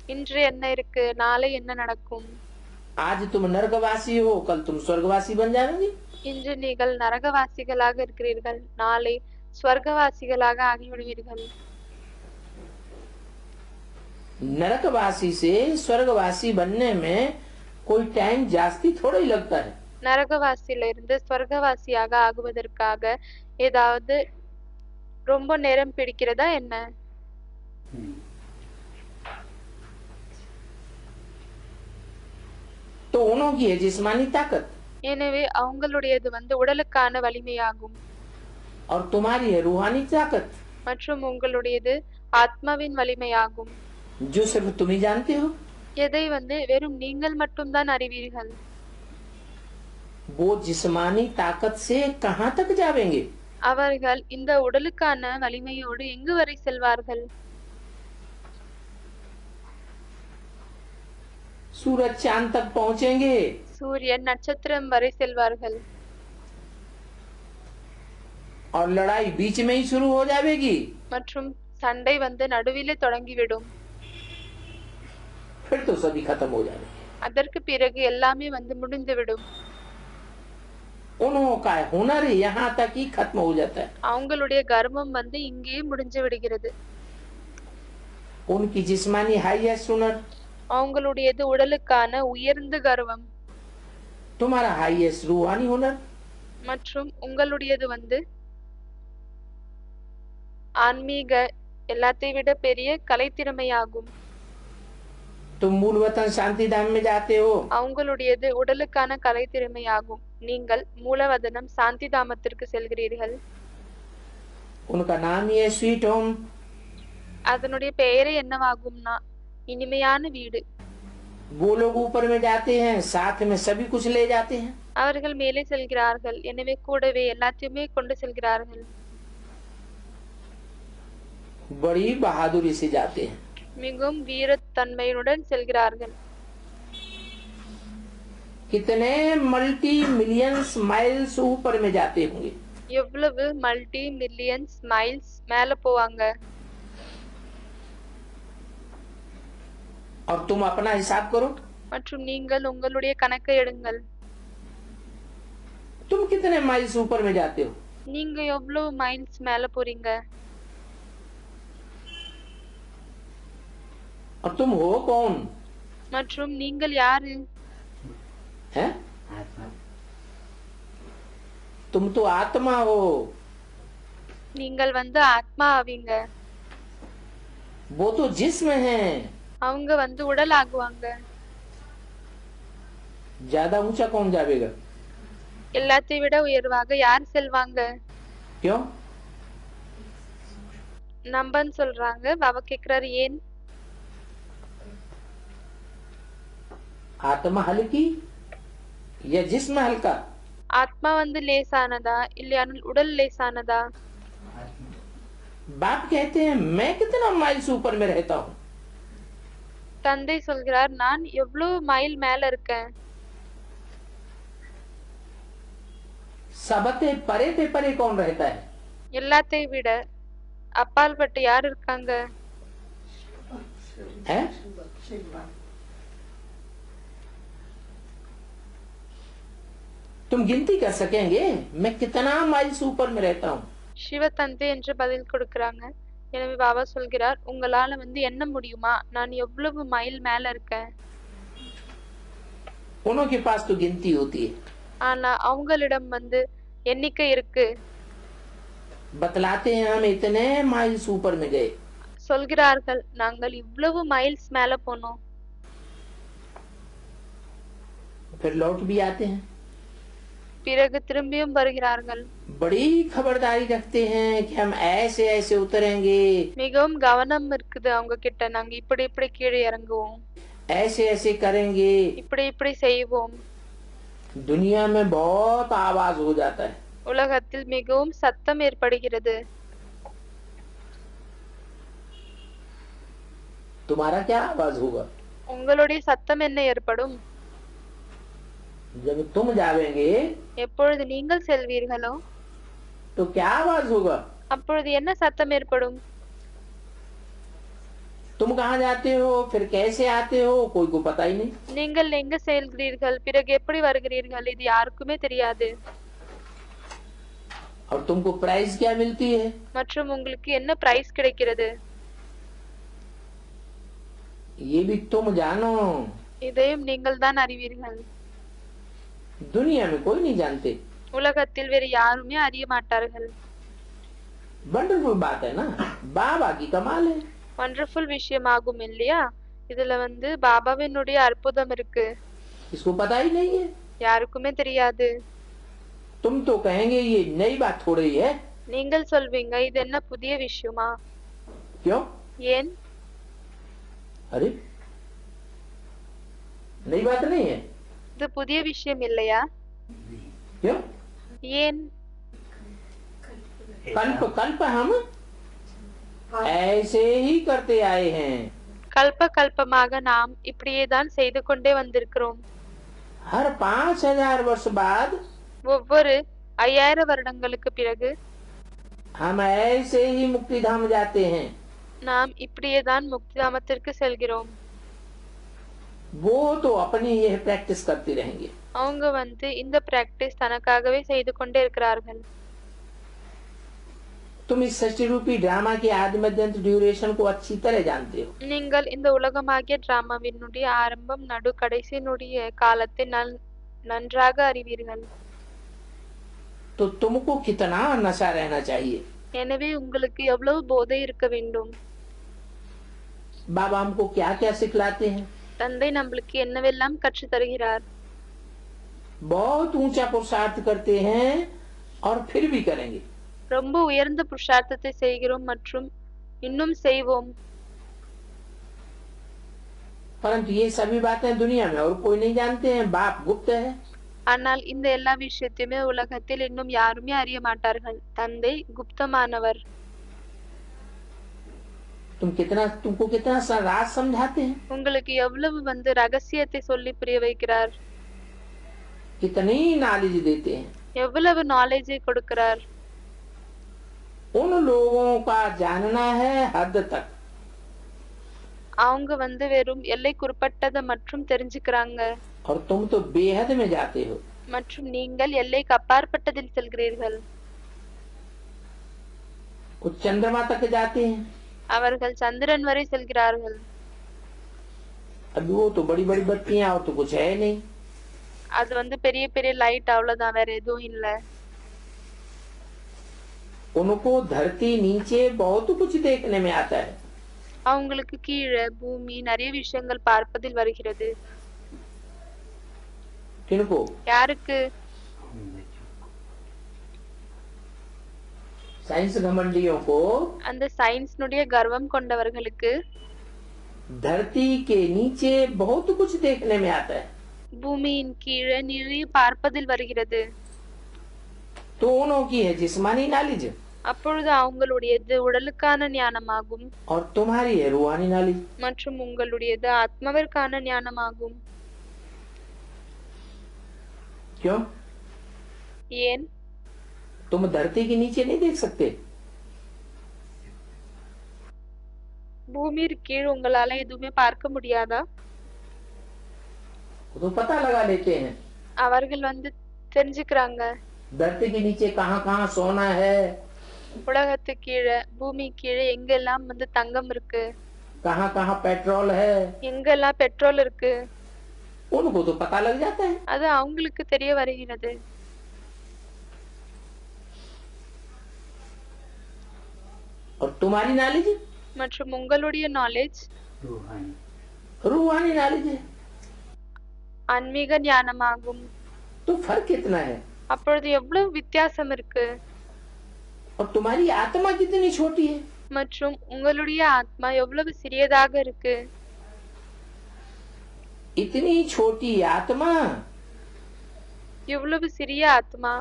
[SPEAKER 1] இன்று என்ன இருக்கு, நாளை என்ன நடக்கும்.
[SPEAKER 2] आज तुम नरकवासी हो, कल तुम स्वर्गवासी बन जाओगे।
[SPEAKER 1] இன்று நீங்கள் நரகவாசிகளாக இருக்கிறீர்கள், நாளை ஸ்வர்கவாசிகளாக ஆகிவிடுவீர்கள்.
[SPEAKER 2] नरकवासी से स्वर्गवासी बनने में कोई टाइम जास्ती थोड़ा ही लगता है।
[SPEAKER 1] நரகவாசியில இருந்து ஸ்வர்கவாசியாக ஆகுவதற்காக ஏதாவது ரொம்ப நேரம் பிடிக்கிறதா என்ன?
[SPEAKER 2] तो उन्होंने है जिस्मानी ताकत,
[SPEAKER 1] எனவே அவங்களுடையது வந்து உடலுக்கான வலிமையாகும்.
[SPEAKER 2] और तुम्हारी है रूहानी ताकत,
[SPEAKER 1] மற்றும் உங்களுடையது ஆத்மாவின் வலிமையாகும்.
[SPEAKER 2] जो सिर्फ तुम ही जानते हो।
[SPEAKER 1] எதை வந்து வெறும் நீங்கள் மட்டும்தான் அறிவீர்கள்.
[SPEAKER 2] वो जिस्मानी ताकत से कहाँ तक जावेंगे?
[SPEAKER 1] அவர்கள் இந்த உடலுக்கான வலிமையோடு எங்கு வரை செல்வார்கள்?
[SPEAKER 2] सूरज चांद तक पहुंचेंगे
[SPEAKER 1] சூரியன் நட்சத்திரம் வரை செல்வார்கள்.
[SPEAKER 2] और लड़ाई बीच में ही शुरू हो जाएगी,
[SPEAKER 1] மற்றும் சண்டை வந்து நடுவிலே தொடங்கிவிடும்.
[SPEAKER 2] फिर तो सभी खत्म हो जाएंगे।
[SPEAKER 1] அதற்கு பிறகு எல்லாமே வந்து முடிந்துவிடும்.
[SPEAKER 2] उनका हुनर यहाँ तक ही खत्म हो जाता है।
[SPEAKER 1] அவங்களுடைய கர்வம் வந்து இங்கேயே முடிஞ்சு விடுகிறது.
[SPEAKER 2] उनकी जिस्मानी हाईएस्ट हुनर,
[SPEAKER 1] அவங்களுடையது உடலுக்கான உயர்ந்த கர்வம்.
[SPEAKER 2] तुम्हारा हाईएस्ट रूहानी हुनर,
[SPEAKER 1] மற்றும் உங்களுடையது வந்து ஆன்மீக எல்லாத்தை விட பெரிய கலைத்திறமையாகும்.
[SPEAKER 2] तुम मूल वतन शांति धाम में जाते हो,
[SPEAKER 1] அவங்களுடையது உடலுக்கான கலைத்திறமையாகும். நீங்கள் மூலவதனம் சாந்தி தாமத்திற்கு செல்கிறீர்கள்.
[SPEAKER 2] उनका नाम ही है स्वीट होम।
[SPEAKER 1] அதனுடைய பெயரே என்னவாகும்னா இனிமையான வீடு.
[SPEAKER 2] वो लोग ऊपर में जाते हैं, साथ में सभी कुछ ले जाते हैं।
[SPEAKER 1] அவர்கள் மேலே செல்கிறார்கள், எனவே கூடவே எல்லாத்தையுமே கொண்டு செல்கிறார்கள்.
[SPEAKER 2] बड़ी बहादुरी से जाते हैं।
[SPEAKER 1] மிகவும் வீரத்தன்மையுடன் செல்கிறார்கள்.
[SPEAKER 2] कितने मल्टी मिलियंस माइल्स ऊपर में जाते होंगे।
[SPEAKER 1] எவ்வளவு மல்டி மில்லியன்ஸ் மைல்ஸ் மேல போவாங்க.
[SPEAKER 2] और तुम अपना हिसाब करो,
[SPEAKER 1] மற்றும் நீங்கள் உங்களுடைய கணக்கை எடுங்கள்.
[SPEAKER 2] तुम कितने माइल्स ऊपर में जाते हो।
[SPEAKER 1] நீங்க எவ்வளவு மைல்ஸ் மேல போறீங்க.
[SPEAKER 2] और तुम हो कौन
[SPEAKER 1] மற்றும் நீங்கள் யாரு.
[SPEAKER 2] है? तुम तो आत्मा हो।
[SPEAKER 1] நீங்கள் வந்து ஆத்மா ஆவீங்க.
[SPEAKER 2] वो तो जिस्म है।
[SPEAKER 1] அவங்க வந்து உடல் ஆகுவாங்க.
[SPEAKER 2] ज्यादा ऊंचा कौन जाएगा?
[SPEAKER 1] எல்லாத்தை விட உயர்வாக யார் செல்வாங்க.
[SPEAKER 2] क्यों?
[SPEAKER 1] நம்பன்னு சொல்றாங்க. பாபா கேக்குறாரு ஏன்.
[SPEAKER 2] आत्मा हल्की या जिस्म हल्का?
[SPEAKER 1] ஆத்மா வந்து லேசானதா இல்லையானால் உடல் லேசானதா.
[SPEAKER 2] बाप कहते हैं मैं कितना माइल्स ऊपर में रहता हूँ।
[SPEAKER 1] தந்தை சொல்கிறார் நான் எவ்வளவு மைல் மேல இருக்கேன்.
[SPEAKER 2] सबसे परे पे परे कौन रहता है?
[SPEAKER 1] எல்லாத்தை விட அப்பால் பட்டு யார் இருக்காங்க.
[SPEAKER 2] हैं? तुम गिनती कर सकेंगे मैं कितना माइल्स ऊपर में रहता हूँ?
[SPEAKER 1] சிவ தந்தை என்று பதில் கொடுக்கறாங்க. எனவே பாபா சொல்கிறார் உங்களால வந்து எண்ண முடியுமா நான் எவ்வளவு மைல் மேல இருக்கேன்.
[SPEAKER 2] उनके पास तो गिनती होती है।
[SPEAKER 1] ஆனா அவங்களிடம் வந்து எண்ணிக்கை இருக்கு.
[SPEAKER 2] बतलाते हैं हम इतने माइल्स ऊपर में गए।
[SPEAKER 1] சொல்கிறார்கள் நாங்கள் இவ்வளவு மைல்ஸ் மேல போனோம்.
[SPEAKER 2] फिर लौट भी आते हैं।
[SPEAKER 1] பிறகு திரும்பியும் வருகிறார்கள்.
[SPEAKER 2] बड़ी खबरदारी रखते हैं कि हम ऐसे ऐसे उतरेंगे,
[SPEAKER 1] மிகவும் கவனம் இருக்குது அவங்க கிட்ட. நாங்க இப்படி இப்படி கீழே இறங்குவோம்,
[SPEAKER 2] ऐसे ऐसे करेंगे।
[SPEAKER 1] இப்படி இப்படி செய்வோம்.
[SPEAKER 2] दुनिया में बहुत आवाज हो जाता है।
[SPEAKER 1] உலகத்தில் மிகவும் சத்தம் ஏற்படுகிறது.
[SPEAKER 2] तुम्हारा क्या आवाज होगा?
[SPEAKER 1] உங்களுடைய சத்தம் என்ன ஏற்படும்?
[SPEAKER 2] जब तुम जावेंगे
[SPEAKER 1] எப்பொழுது நீங்கள் செல்வீர்களோ
[SPEAKER 2] तो क्या आवाज होगा?
[SPEAKER 1] அப்பொழுது என்ன சத்தம் ஏற்படும்?
[SPEAKER 2] तुम कहाँ जाते हो, फिर कैसे आते हो, कोई को पता ही नहीं।
[SPEAKER 1] நீங்கள் எங்க செல்கிறீர்கள், பிறகு எப்படி வருகிறீர்கள், இது யாருக்குமே தெரியாது.
[SPEAKER 2] और तुमको प्राइज क्या मिलती है?
[SPEAKER 1] மற்றும் உங்களுக்கு என்ன பிரைஸ் கிடைக்கிறது?
[SPEAKER 2] ये भी तुम जानो।
[SPEAKER 1] இதையும் நீங்கள் தான் அறிவீர்கள்.
[SPEAKER 2] दुनिया में कोई नहीं जानते।
[SPEAKER 1] உலகத்தில் வேறு யாருமே அறிய மாட்டார்கள்.
[SPEAKER 2] वंडरफुल बात है ना, बाबा की कमाल है।
[SPEAKER 1] வண்டர்ஃபுல் விஷயமாகும் இல்லையா? இதுல வந்து பாபாவினுடைய அற்புதம் இருக்கு.
[SPEAKER 2] इसको पता ही नहीं है।
[SPEAKER 1] யாருக்குமே தெரியாது.
[SPEAKER 2] तुम तो कहेंगे ये नई बात हो रही है।
[SPEAKER 1] நீங்கள் சொல்வீங்க இது என்ன புதிய விஷயமா?
[SPEAKER 2] क्यों?
[SPEAKER 1] ஏன்?
[SPEAKER 2] अरे नई बात नहीं है।
[SPEAKER 1] இது புதிய விஷயம் இல்லையா?
[SPEAKER 2] क्यों?
[SPEAKER 1] ஏன்?
[SPEAKER 2] कल्प कल्प हम ऐसे ही करते आए हैं।
[SPEAKER 1] கல்ப கல்பமாக நாம் இப்படியே தான் செய்து கொண்டே வந்திருக்கிறோம்.
[SPEAKER 2] हर 5000 वर्ष बाद
[SPEAKER 1] ஒவ்வொரு 5000 வருடங்களுக்கு பிறகு
[SPEAKER 2] हम ऐसे ही मुक्ति धाम जाते हैं।
[SPEAKER 1] நாம் இப்படியே தான் முக்திதாமத்திற்கு செல்கிறோம்.
[SPEAKER 2] वो तो अपनी यह प्रैक्टिस करते रहेंगे।
[SPEAKER 1] அவங்க வந்து இந்த பிராக்டிஸ் தனக்காகவே செய்து கொண்டே இருக்கிறார்கள்.
[SPEAKER 2] तुम इस सृष्टि रूपी ड्रामा के आदि मध्य अंत ड्यूरेशन को अच्छी तरह जानते हो।
[SPEAKER 1] நீங்கள் இந்த உலகமாகிய டிராமாவினுடைய ஆரம்பம் நடு கடைசியினுடைய காலத்தை நன்றாக அறிவீர்கள்.
[SPEAKER 2] तो तुमको कितना नशा रहना चाहिए।
[SPEAKER 1] எனவே உங்களுக்கு எவ்வளவு போதை இருக்க வேண்டும்.
[SPEAKER 2] बाबा हमको क्या क्या सिखलाते हैं।
[SPEAKER 1] தந்தை நம்மளுக்கு என்னவெல்லாம் கற்று தருகிறார்.
[SPEAKER 2] बहुत ऊंचा पुरुषार्थ करते हैं और फिर भी करेंगे।
[SPEAKER 1] ரொம்ப உயர்ந்த புருஷார்த்தத்தை செய்கிறோம் மற்றும் இன்னும் செய்வோம்.
[SPEAKER 2] परंतु ये सभी बातें दुनिया में और कोई नहीं जानते हैं। बाप गुप्त है।
[SPEAKER 1] ஆனால் இந்த எல்லா விஷயத்தையுமே உலகத்தில் இன்னும் யாருமே அறிய மாட்டார்கள். தந்தை குப்தமானவர்.
[SPEAKER 2] तुमको कितना राज समझाते हैं।
[SPEAKER 1] உங்களுக்கு எவ்வளவு வந்து ரகசியத்தை சொல்லி புரிய வைக்கிறார்.
[SPEAKER 2] कितनी नॉलेज देते हैं।
[SPEAKER 1] எவ்வளவு நாலேஜை கொடுக்கிறார்.
[SPEAKER 2] उन लोगों का जानना है हद तक।
[SPEAKER 1] அவங்க வந்து வெறும் எல்லைக்குட்பட்டதை மற்றும் தெரிஞ்சுக்கிறாங்க.
[SPEAKER 2] और तुम तो बेहद में जाते हो।
[SPEAKER 1] மற்றும் நீங்கள் எல்லைக்கு அப்பாற்பட்டதில் செல்கிறீர்கள்.
[SPEAKER 2] कुछ चंद्रमा तक जाते हैं।
[SPEAKER 1] அவர்கள் சந்திரன் வரை செல்கிறார்கள்.
[SPEAKER 2] अभी वो तो बड़ी बड़ी बत्तियां और तो कुछ है नहीं।
[SPEAKER 1] அது வந்து பெரிய பெரிய லைட், அவ்வளவுதான், வேற எதுவும் இல்ல.
[SPEAKER 2] उनको धरती नीचे बहुत कुछ देखने में आता है।
[SPEAKER 1] அவங்களுக்கு கீழே பூமி நிறைய விஷயங்கள் பார்ப்பதில் வருகிறது.
[SPEAKER 2] किनको?
[SPEAKER 1] யாருக்கு?
[SPEAKER 2] साइंस घमंडियों को।
[SPEAKER 1] அந்த சயின்ஸ்னுடைய கர்வம் கொண்டவர்களுக்கு
[SPEAKER 2] धरती के नीचे बहुत कुछ देखने में आता है।
[SPEAKER 1] பூமியின் கீழே நிறைய பார்ப்பதில் வருகிறது.
[SPEAKER 2] तो उन्हों की है जिस्मानी नॉलेज।
[SPEAKER 1] அப்பொழுது அவங்களுடையது உடலுக்கான ஞானமாகும்.
[SPEAKER 2] और तुम्हारी है रूहानी नॉलेज।
[SPEAKER 1] மற்றும் உங்களுடையது ஆத்மாவிற்கான ஞானமாகும்.
[SPEAKER 2] क्यों?
[SPEAKER 1] ஏன்?
[SPEAKER 2] तुम धरती के नीचे नहीं देख सकते।
[SPEAKER 1] பூமியின் கீழ் உங்களால எதுவுமே பார்க்க முடியாதா?
[SPEAKER 2] तो पता लगा लेते हैं।
[SPEAKER 1] அவர்கள் வந்து தெரிஞ்சுக்கிறாங்க.
[SPEAKER 2] धरती के नीचे कहाँ कहाँ सोना है।
[SPEAKER 1] உலகத்து கீழே பூமி கீழே எங்கெல்லாம் வந்து தங்கம் இருக்கு,
[SPEAKER 2] कहाँ कहाँ पेट्रोल है।
[SPEAKER 1] எங்கெல்லாம் பெட்ரோல் இருக்கு,
[SPEAKER 2] उनको तो पता लग जाता है।
[SPEAKER 1] அது அவங்களுக்கு தெரிய வருகிறது.
[SPEAKER 2] और तुम्हारी नॉलेज?
[SPEAKER 1] மற்றும் உங்களுடைய நாலேஜ்
[SPEAKER 2] रूहानी नॉलेज है।
[SPEAKER 1] ஆன்மீக ஞானமாகும்.
[SPEAKER 2] तो फर्क कितना है।
[SPEAKER 1] அப்பொழுது எவ்வளவு வித்தியாசம் இருக்கு.
[SPEAKER 2] और तुम्हारी आत्मा कितनी छोटी है।
[SPEAKER 1] மற்றும் உங்களுடைய ஆத்மா எவ்வளவு சிறியதாக இருக்கு.
[SPEAKER 2] इतनी छोटी आत्मा,
[SPEAKER 1] இவ்வளவு சிறிய ஆத்மா,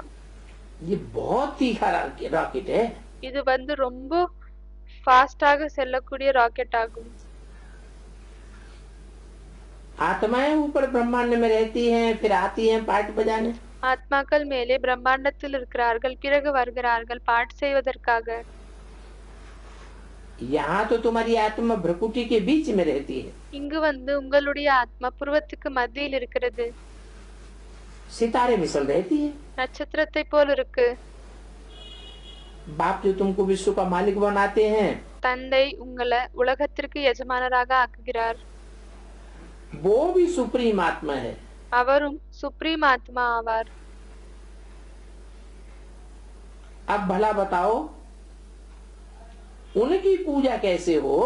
[SPEAKER 2] ये बहुत तीखा रॉकेट है।
[SPEAKER 1] இது வந்து ரொம்ப ஃபாஸ்டாக செல்லக்கூடிய ராக்கெட் ஆகும்.
[SPEAKER 2] आत्माएं ऊपर ब्रह्मांड में रहती हैं, फिर आती हैं पार्ट बजाने।
[SPEAKER 1] ஆத்மாக்கள் மேலே பிரம்மாண்டத்தில் இருக்கிறார்கள், பிறகு வருகிறார்கள் பாட் செய்வதற்காக.
[SPEAKER 2] यहाँ तो तुम्हारी आत्मा भ्रकुटी के बीच में रहती है।
[SPEAKER 1] இங்கு வந்து உங்களுடைய ஆத்மா புருவத்துக்கு மத்தியில் இருக்கிறது.
[SPEAKER 2] सितारे मिसल रहती है।
[SPEAKER 1] நட்சத்திரத்தை போல் இருக்கு.
[SPEAKER 2] बाप जो तुमको विश्व का मालिक बनाते हैं,
[SPEAKER 1] தந்தை உங்களை உலகத்திற்கு எஜமானராக ஆக்குகிறார்.
[SPEAKER 2] वो भी सुप्रीम आत्मा है।
[SPEAKER 1] அவரும் சுப்ரீம் ஆத்மா ஆவார்.
[SPEAKER 2] अब भला बताओ उनकी पूजा कैसे हो।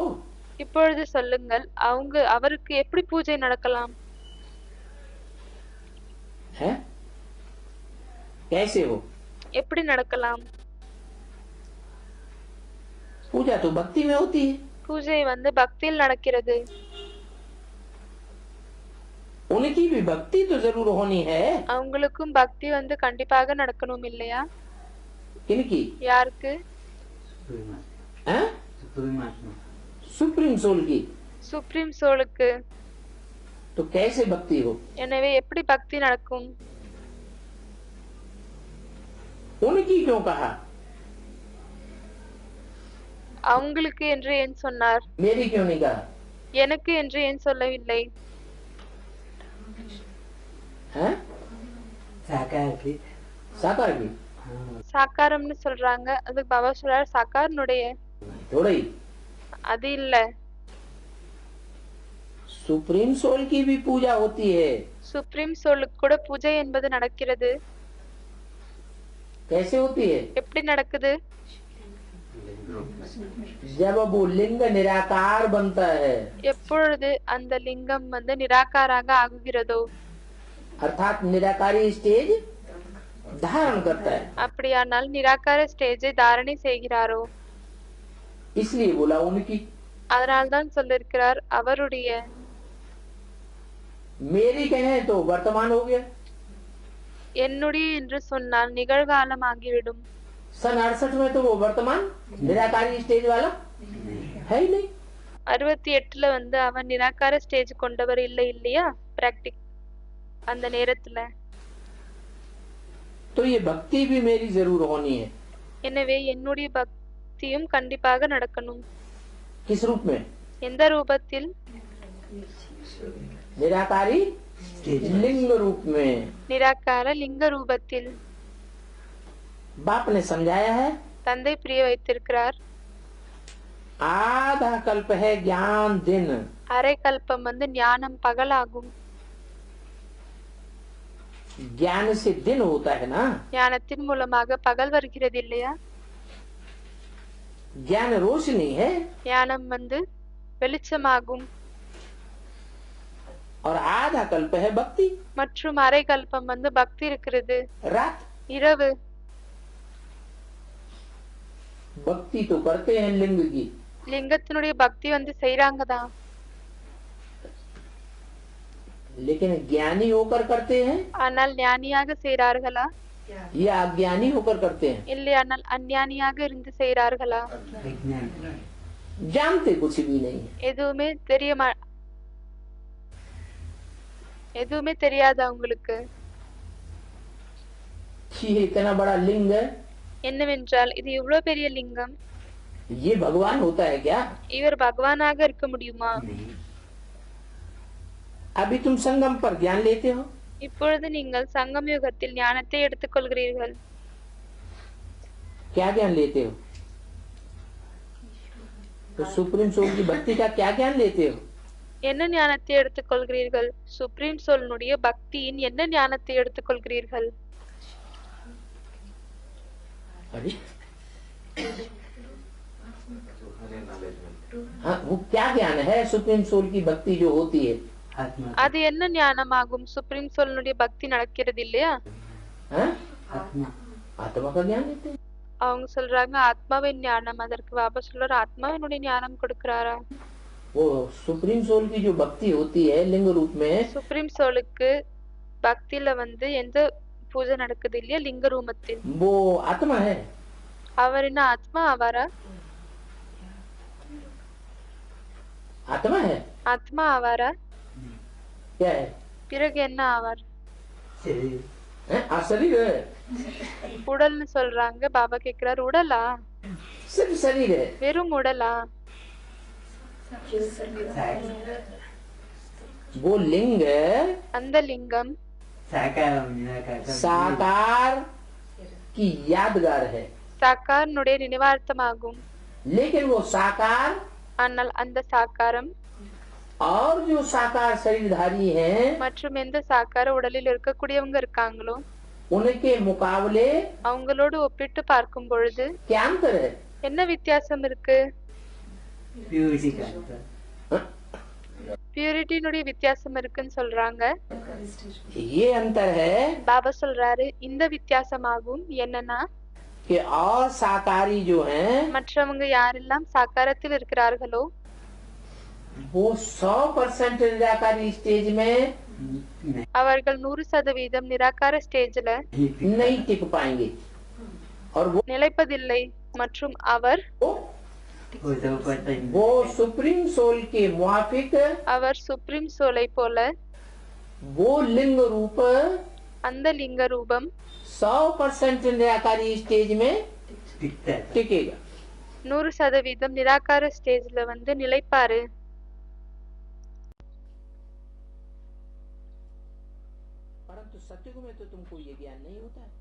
[SPEAKER 1] இப்பொழுது சொல்லுங்கள், அவருக்கு எப்படி பூஜை நடக்கலாம்?
[SPEAKER 2] है कैसे हो?
[SPEAKER 1] எப்படி நடக்கலாம்?
[SPEAKER 2] पूजा तो भक्ति में होती है।
[SPEAKER 1] பூஜை வந்து பக்தியில் நடக்கிறது.
[SPEAKER 2] उनकी भी भक्ति तो जरूर होनी है।
[SPEAKER 1] அவங்களுக்கும் பக்தி வந்து கண்டிப்பாக நடக்கணும் இல்லையா?
[SPEAKER 2] किनकी?
[SPEAKER 1] யாருக்கு?
[SPEAKER 2] हैं? सुप्रीम सोल की।
[SPEAKER 1] சுப்ரீம் சோலுக்கு.
[SPEAKER 2] तो कैसे भक्ति हो?
[SPEAKER 1] எனவே எப்படி பக்தி நடக்கும்?
[SPEAKER 2] उनकी क्यों कहा?
[SPEAKER 1] அவங்களுக்கு என்று ஏன் சொன்னார்?
[SPEAKER 2] मेरी क्यों नहीं कहा?
[SPEAKER 1] எனக்கு என்று ஏன் சொல்லவில்லை?
[SPEAKER 2] हैं? साकार की
[SPEAKER 1] சாக்காரம்னு சொல்றாங்க. அதுக்கு பாபா சொல்றாரு சாக்காரனுடைய.
[SPEAKER 2] थोड़ा ही
[SPEAKER 1] அது இல்ல.
[SPEAKER 2] सुप्रीम सोल की भी पूजा होती है।
[SPEAKER 1] சுப்ரீம் சோலுக்கு கூட பூஜை என்பது நடக்கிறது.
[SPEAKER 2] कैसे होती है?
[SPEAKER 1] எப்படி நடக்குது?
[SPEAKER 2] जब वो लिंग निराकार बनता है,
[SPEAKER 1] எப்பொழுது அந்த லிங்கம் வந்து நிராகாராக ஆகுகிறதோ,
[SPEAKER 2] अर्थात निराकारी स्टेज धारण करता है,
[SPEAKER 1] அப்படியானால் நிராகார ஸ்டேஜை தாரணை செய்கிறாரோ,
[SPEAKER 2] इसलिए बोला उनकी।
[SPEAKER 1] அதனால்தான் சொல்லிருக்கிறார் அவருடைய।
[SPEAKER 2] मेरी कहें तो वर्तमान हो गया।
[SPEAKER 1] என்னுடைய என்று சொன்னால் நிகழ்காலம் ஆகிவிடும்।
[SPEAKER 2] सन 68 में तो वो वर्तमान निराकारी स्टेज वाला है ही नहीं।
[SPEAKER 1] 68ல வந்து அவன் நிராகார ஸ்டேஜ் கொண்டவர் இல்லை இல்லையா? பிராக்டிக் அந்த நேரத்துல।
[SPEAKER 2] तो ये भक्ति भी मेरी जरूर होनी है।
[SPEAKER 1] எனவே என்னுடைய பக்தியும் கண்டிப்பாக நடக்கணும்।
[SPEAKER 2] किस रूप में?
[SPEAKER 1] எந்த ரூபத்தில்?
[SPEAKER 2] निराकारी लिंग रूप में।
[SPEAKER 1] நிராகார லிங்க ரூபத்தில்।
[SPEAKER 2] बाप ने समझाया है,
[SPEAKER 1] தந்தை புரிய வைத்திருக்கிறார்।
[SPEAKER 2] आधा कल्प है ज्ञान दिन।
[SPEAKER 1] அரை கல்பம் வந்து ஞானம் பகலாகும்।
[SPEAKER 2] ज्ञान से दिन होता है ना।
[SPEAKER 1] ஞானத்தின் மூலமாக பகல் வருகிறது இல்லையா?
[SPEAKER 2] ज्ञान रोशनी है
[SPEAKER 1] ஞானம் வந்து வெளிச்சமாகும்।
[SPEAKER 2] और आधा कल्प है भक्ति।
[SPEAKER 1] மற்றும் அரை கல்பம் வந்து பக்தி இருக்கிறது,
[SPEAKER 2] रात।
[SPEAKER 1] இரவு।
[SPEAKER 2] भक्ति तो करते हैं लिंग की,
[SPEAKER 1] லிங்கத்தினுடைய பக்தி வந்து செய்றாங்கதான்,
[SPEAKER 2] लेकिन ज्ञानी होकर करते हैं
[SPEAKER 1] ஆனால் ஞானியாக செய்றார்களா
[SPEAKER 2] या अज्ञानी होकर करते हैं?
[SPEAKER 1] இல்லையானால் அஞ்ஞானியாக இருந்து செய்றார்களா?
[SPEAKER 2] जानते कुछ भी नहीं है।
[SPEAKER 1] எதுவுமே தெரியாதா உங்களுக்கு?
[SPEAKER 2] ये इतना बड़ा लिंग है,
[SPEAKER 1] என்னவென்றால் இது இவ்வளவு பெரிய லிங்கம்,
[SPEAKER 2] ये भगवान होता है क्या?
[SPEAKER 1] இவர் பகவானாக இருக்க முடியுமா?
[SPEAKER 2] अभी तुम संगम पर ज्ञान लेते हो,
[SPEAKER 1] இப்பொழுது நீங்கள் சங்கம் யுகத்தில் ஞானத்தை எடுத்துக்கொள்கிறீர்கள்।
[SPEAKER 2] क्या ज्ञान लेते हो? तो सुप्रीम सोल की भक्ति का क्या ज्ञान लेते हो?
[SPEAKER 1] என்ன ஞானத்தை எடுத்துக்கொள்கிறீர்கள்? சுப்ரீம் சோலினுடைய பக்தியின் என்ன ஞானத்தை எடுத்துக்கொள்கிறீர்கள்?
[SPEAKER 2] अरे हाँ, वो क्या ज्ञान है? सुप्रीम सोल की भक्ति जो होती है,
[SPEAKER 1] அது என்ன ஞானமாகும்? சுப்ரீம் சோலினுடைய பக்தி நடக்கிறது இல்லையா?
[SPEAKER 2] हाँ? आत्मा का ज्ञान लेते हैं।
[SPEAKER 1] அவங்க சொல்றாங்க ஆத்மாவின் ஞானம்। அதற்கு பாபா சொல்றாரு ஆத்மாவினுடைய ஞானம் கொடுக்கிறாரா?
[SPEAKER 2] वो सुप्रीम सोल की जो भक्ति होती है लिंग रूप में,
[SPEAKER 1] சுப்ரீம் சோலுக்கு பக்தியில வந்து எந்த பூஜை நடக்குது இல்லையா லிங்க ரூபத்தில்,
[SPEAKER 2] वो आत्मा है।
[SPEAKER 1] அவர் என்ன ஆத்மா ஆவாரா?
[SPEAKER 2] आत्मा है,
[SPEAKER 1] ஆத்மா ஆவாரா?
[SPEAKER 2] क्या है?
[SPEAKER 1] பிறகு என்ன ஆவார்?
[SPEAKER 2] शरीर है,
[SPEAKER 1] உடல்னு சொல்றாங்க। பாபா கேக்குறாரு உடலா?
[SPEAKER 2] सिर्फ शरीर है।
[SPEAKER 1] வெறும் உடலா?
[SPEAKER 2] वो लिंग
[SPEAKER 1] அந்த லிங்கம்
[SPEAKER 2] साकार की यादगार है,
[SPEAKER 1] சாக்காரனுடைய நினைவார்த்தமாகும்।
[SPEAKER 2] लेकिन वो साकार
[SPEAKER 1] ஆனால் அந்த சாக்காரம்
[SPEAKER 2] और जो साकार शरीरधारी हैं,
[SPEAKER 1] மற்றும் எந்த சாக்கார உடலில் இருக்கக்கூடியவங்க இருக்காங்களோ
[SPEAKER 2] उनके मुकाबले
[SPEAKER 1] அவங்களோடு ஒப்பிட்டு பார்க்கும் பொழுது
[SPEAKER 2] क्या अंतर है?
[SPEAKER 1] என்ன வித்தியாசம் இருக்கு? பியூரிட்டினுடைய வித்தியாசம் இருக்குன்னு சொல்றாங்க।
[SPEAKER 2] ये अंतर है
[SPEAKER 1] பாபா சொல்றாரு இந்த வித்தியாசமாகும் என்னன்னா
[SPEAKER 2] कि और साकारी जो हैं
[SPEAKER 1] மற்றவங்க யாரெல்லாம் சாக்காரத்தில் இருக்கிறார்களோ
[SPEAKER 2] वो 100% निराकारी स्टेज में
[SPEAKER 1] அவர்கள் 100% நிராகார ஸ்டேஜ்ல
[SPEAKER 2] नहीं टिक पाएंगे और
[SPEAKER 1] நிலைப்பதில்லை மற்றும் அவர்
[SPEAKER 2] वो सुप्रीम सोल के मुआफिक
[SPEAKER 1] அவர் சுப்ரீம் சோலை போல
[SPEAKER 2] वो लिंग रूप
[SPEAKER 1] அந்த லிங்க ரூபம்
[SPEAKER 2] 100% निराकारी स्टेज में टिकेगा
[SPEAKER 1] 100% நிராகார ஸ்டேஜ்ல வந்து நிலைப்பாரு.
[SPEAKER 2] परंतु सतयुग में तो तुमको ये ज्ञान नहीं होता है.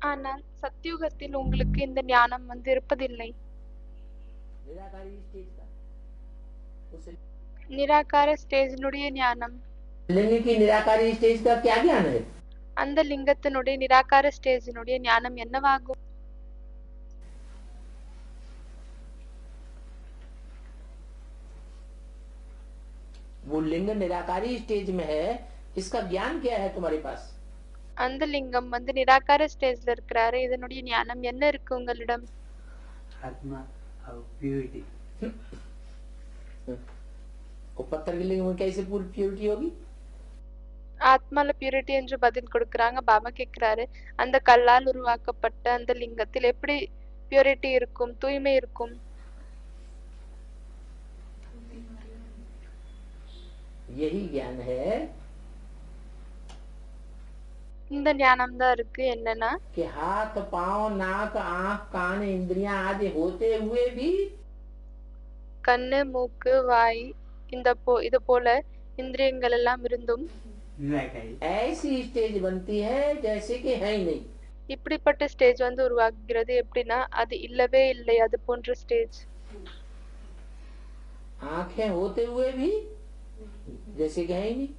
[SPEAKER 1] ஆனால் சத்தியுகத்தில் உங்களுக்கு இந்த ஞானம் வந்து இருப்பதில்லை.
[SPEAKER 2] निराकारी स्टेज का उस
[SPEAKER 1] நிராகார ஸ்டேஜினுடைய ஞானம்
[SPEAKER 2] लिंग की निराकारी स्टेज का क्या ज्ञान है?
[SPEAKER 1] அந்த லிங்கத்தினுடைய நிராகார ஸ்டேஜினுடைய ஞானம் என்னவாகும்?
[SPEAKER 2] वो लिंग निराकारी स्टेज में है, इसका ज्ञान क्या है तुम्हारे पास?
[SPEAKER 1] அந்த லிங்கம் வந்து நிராகார ஸ்டேஜ்ல இருக்கிறாரு, இதனுடைய ஞானம் என்ன இருக்கு உங்களிடம்?
[SPEAKER 3] आत्मा और प्योरिटी
[SPEAKER 2] वो पत्थर के लिंग में कैसे पूरी प्योरिटी होगी?
[SPEAKER 1] ஆத்மால பியூரிட்டி என்று பதில் கொடுக்கறாங்க. பாபா கேக்குறாரு, அந்த கல்லால் உருவாக்கப்பட்ட அந்த லிங்கத்தில் எப்படி பியூரிட்டி இருக்கும், தூய்மை இருக்கும்?
[SPEAKER 2] यही ज्ञान है
[SPEAKER 1] இந்த ஞானம் தான் இருக்கு. என்னன்னா
[SPEAKER 2] कि हाथ पांव नाक आंख कान इंद्रियां आदि होते हुए भी
[SPEAKER 1] கண்ணு மூக்கு வாய் இது போல இந்திரியங்கள் எல்லாம் இருந்தும்
[SPEAKER 3] निराकारी
[SPEAKER 2] ऐसी स्टेज बनती है जैसे कि है ही नहीं.
[SPEAKER 1] இப்படிப்பட்ட ஸ்டேஜ் வந்து உருவாகுகிறது. எப்படின்னா அது இல்லவே இல்லை, அது போன்ற ஸ்டேஜ்.
[SPEAKER 2] आंखें होते हुए भी जैसे कि है ही नहीं.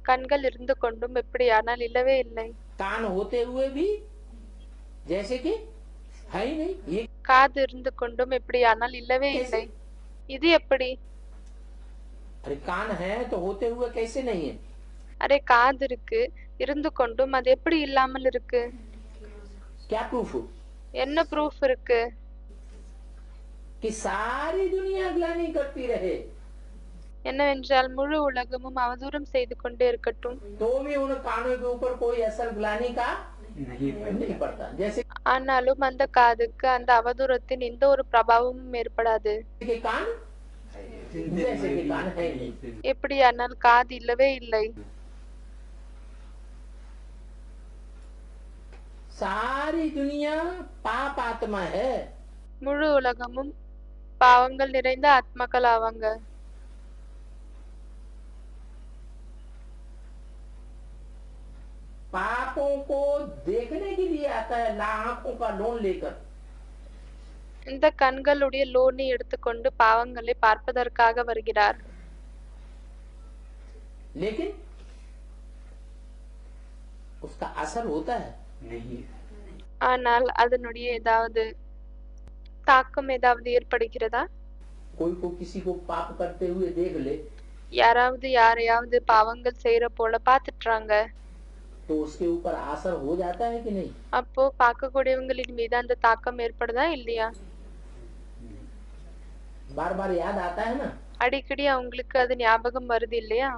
[SPEAKER 1] கண்கள் இருந்து கொண்டும் எப்படியானால் இல்லவே இல்லை.
[SPEAKER 2] कान होते हुए भी जैसे कि है ही नहीं. ये
[SPEAKER 1] காது இருந்து கொண்டும் எப்படியானால் இல்லவே இல்லை. இது எப்படி?
[SPEAKER 2] अरे कान है तो होते हुए कैसे नहीं है?
[SPEAKER 1] அரே காது இருக்கு, இருந்து கொண்டும் அது எப்படி இல்லாமல் இருக்கு?
[SPEAKER 2] क्या प्रूफ?
[SPEAKER 1] என்ன ப்ரூஃப் இருக்கு?
[SPEAKER 2] कि सारी दुनिया ग्लानि करती रहे
[SPEAKER 1] என்னவென்றால் முழு உலகமும் அவதூறம் செய்து கொண்டே இருக்கட்டும்,
[SPEAKER 2] तो भी उन कानों के ऊपर कोई असर ग्लानि का
[SPEAKER 3] नहीं
[SPEAKER 2] नहीं पड़ता. जैसे
[SPEAKER 1] ஆனாலும் அந்த காதுக்கு அந்த அவதூறத்தின் எந்த ஒரு பிரபாவமும் ஏற்படாது.
[SPEAKER 2] कि कान जैसे कि कान है ही नहीं.
[SPEAKER 1] எப்படியானால் காது இல்லவே இல்லை.
[SPEAKER 2] सारी दुनिया पाप आत्मा है.
[SPEAKER 1] முழு உலகமும் பாவங்கள் நிறைந்த ஆத்மாக்கள் ஆவாங்க.
[SPEAKER 2] पापों को देखने के लिए आता है आंखों का लोन लेकर.
[SPEAKER 1] இந்த கண்களுடைய லோனை எடுத்துக்கொண்டு பாவங்களை பார்ப்பதற்காக வருகிறார்.
[SPEAKER 2] लेकिन उसका असर होता है
[SPEAKER 3] नहीं
[SPEAKER 1] ஆனால் அதனுடைய ஏதாவது தாக்கம் ஏதாவது ஏற்படுகிறதா?
[SPEAKER 2] कोई को किसी को पाप करते हुए देख ले
[SPEAKER 1] யாராவது யாரையாவது பாவங்கள் செய்யற போல பாத்துட்டாங்க,
[SPEAKER 2] तो उसके ऊपर असर हो जाता है कि नहीं?
[SPEAKER 1] அப்போ பார்க்கக்கூடியவங்களின் மீது அந்த தாக்கம் ஏற்படுதா இல்லையா?
[SPEAKER 2] बार बार याद आता है ना,
[SPEAKER 1] அடிக்கடி அவங்களுக்கு அது ஞாபகம் வருது இல்லையா?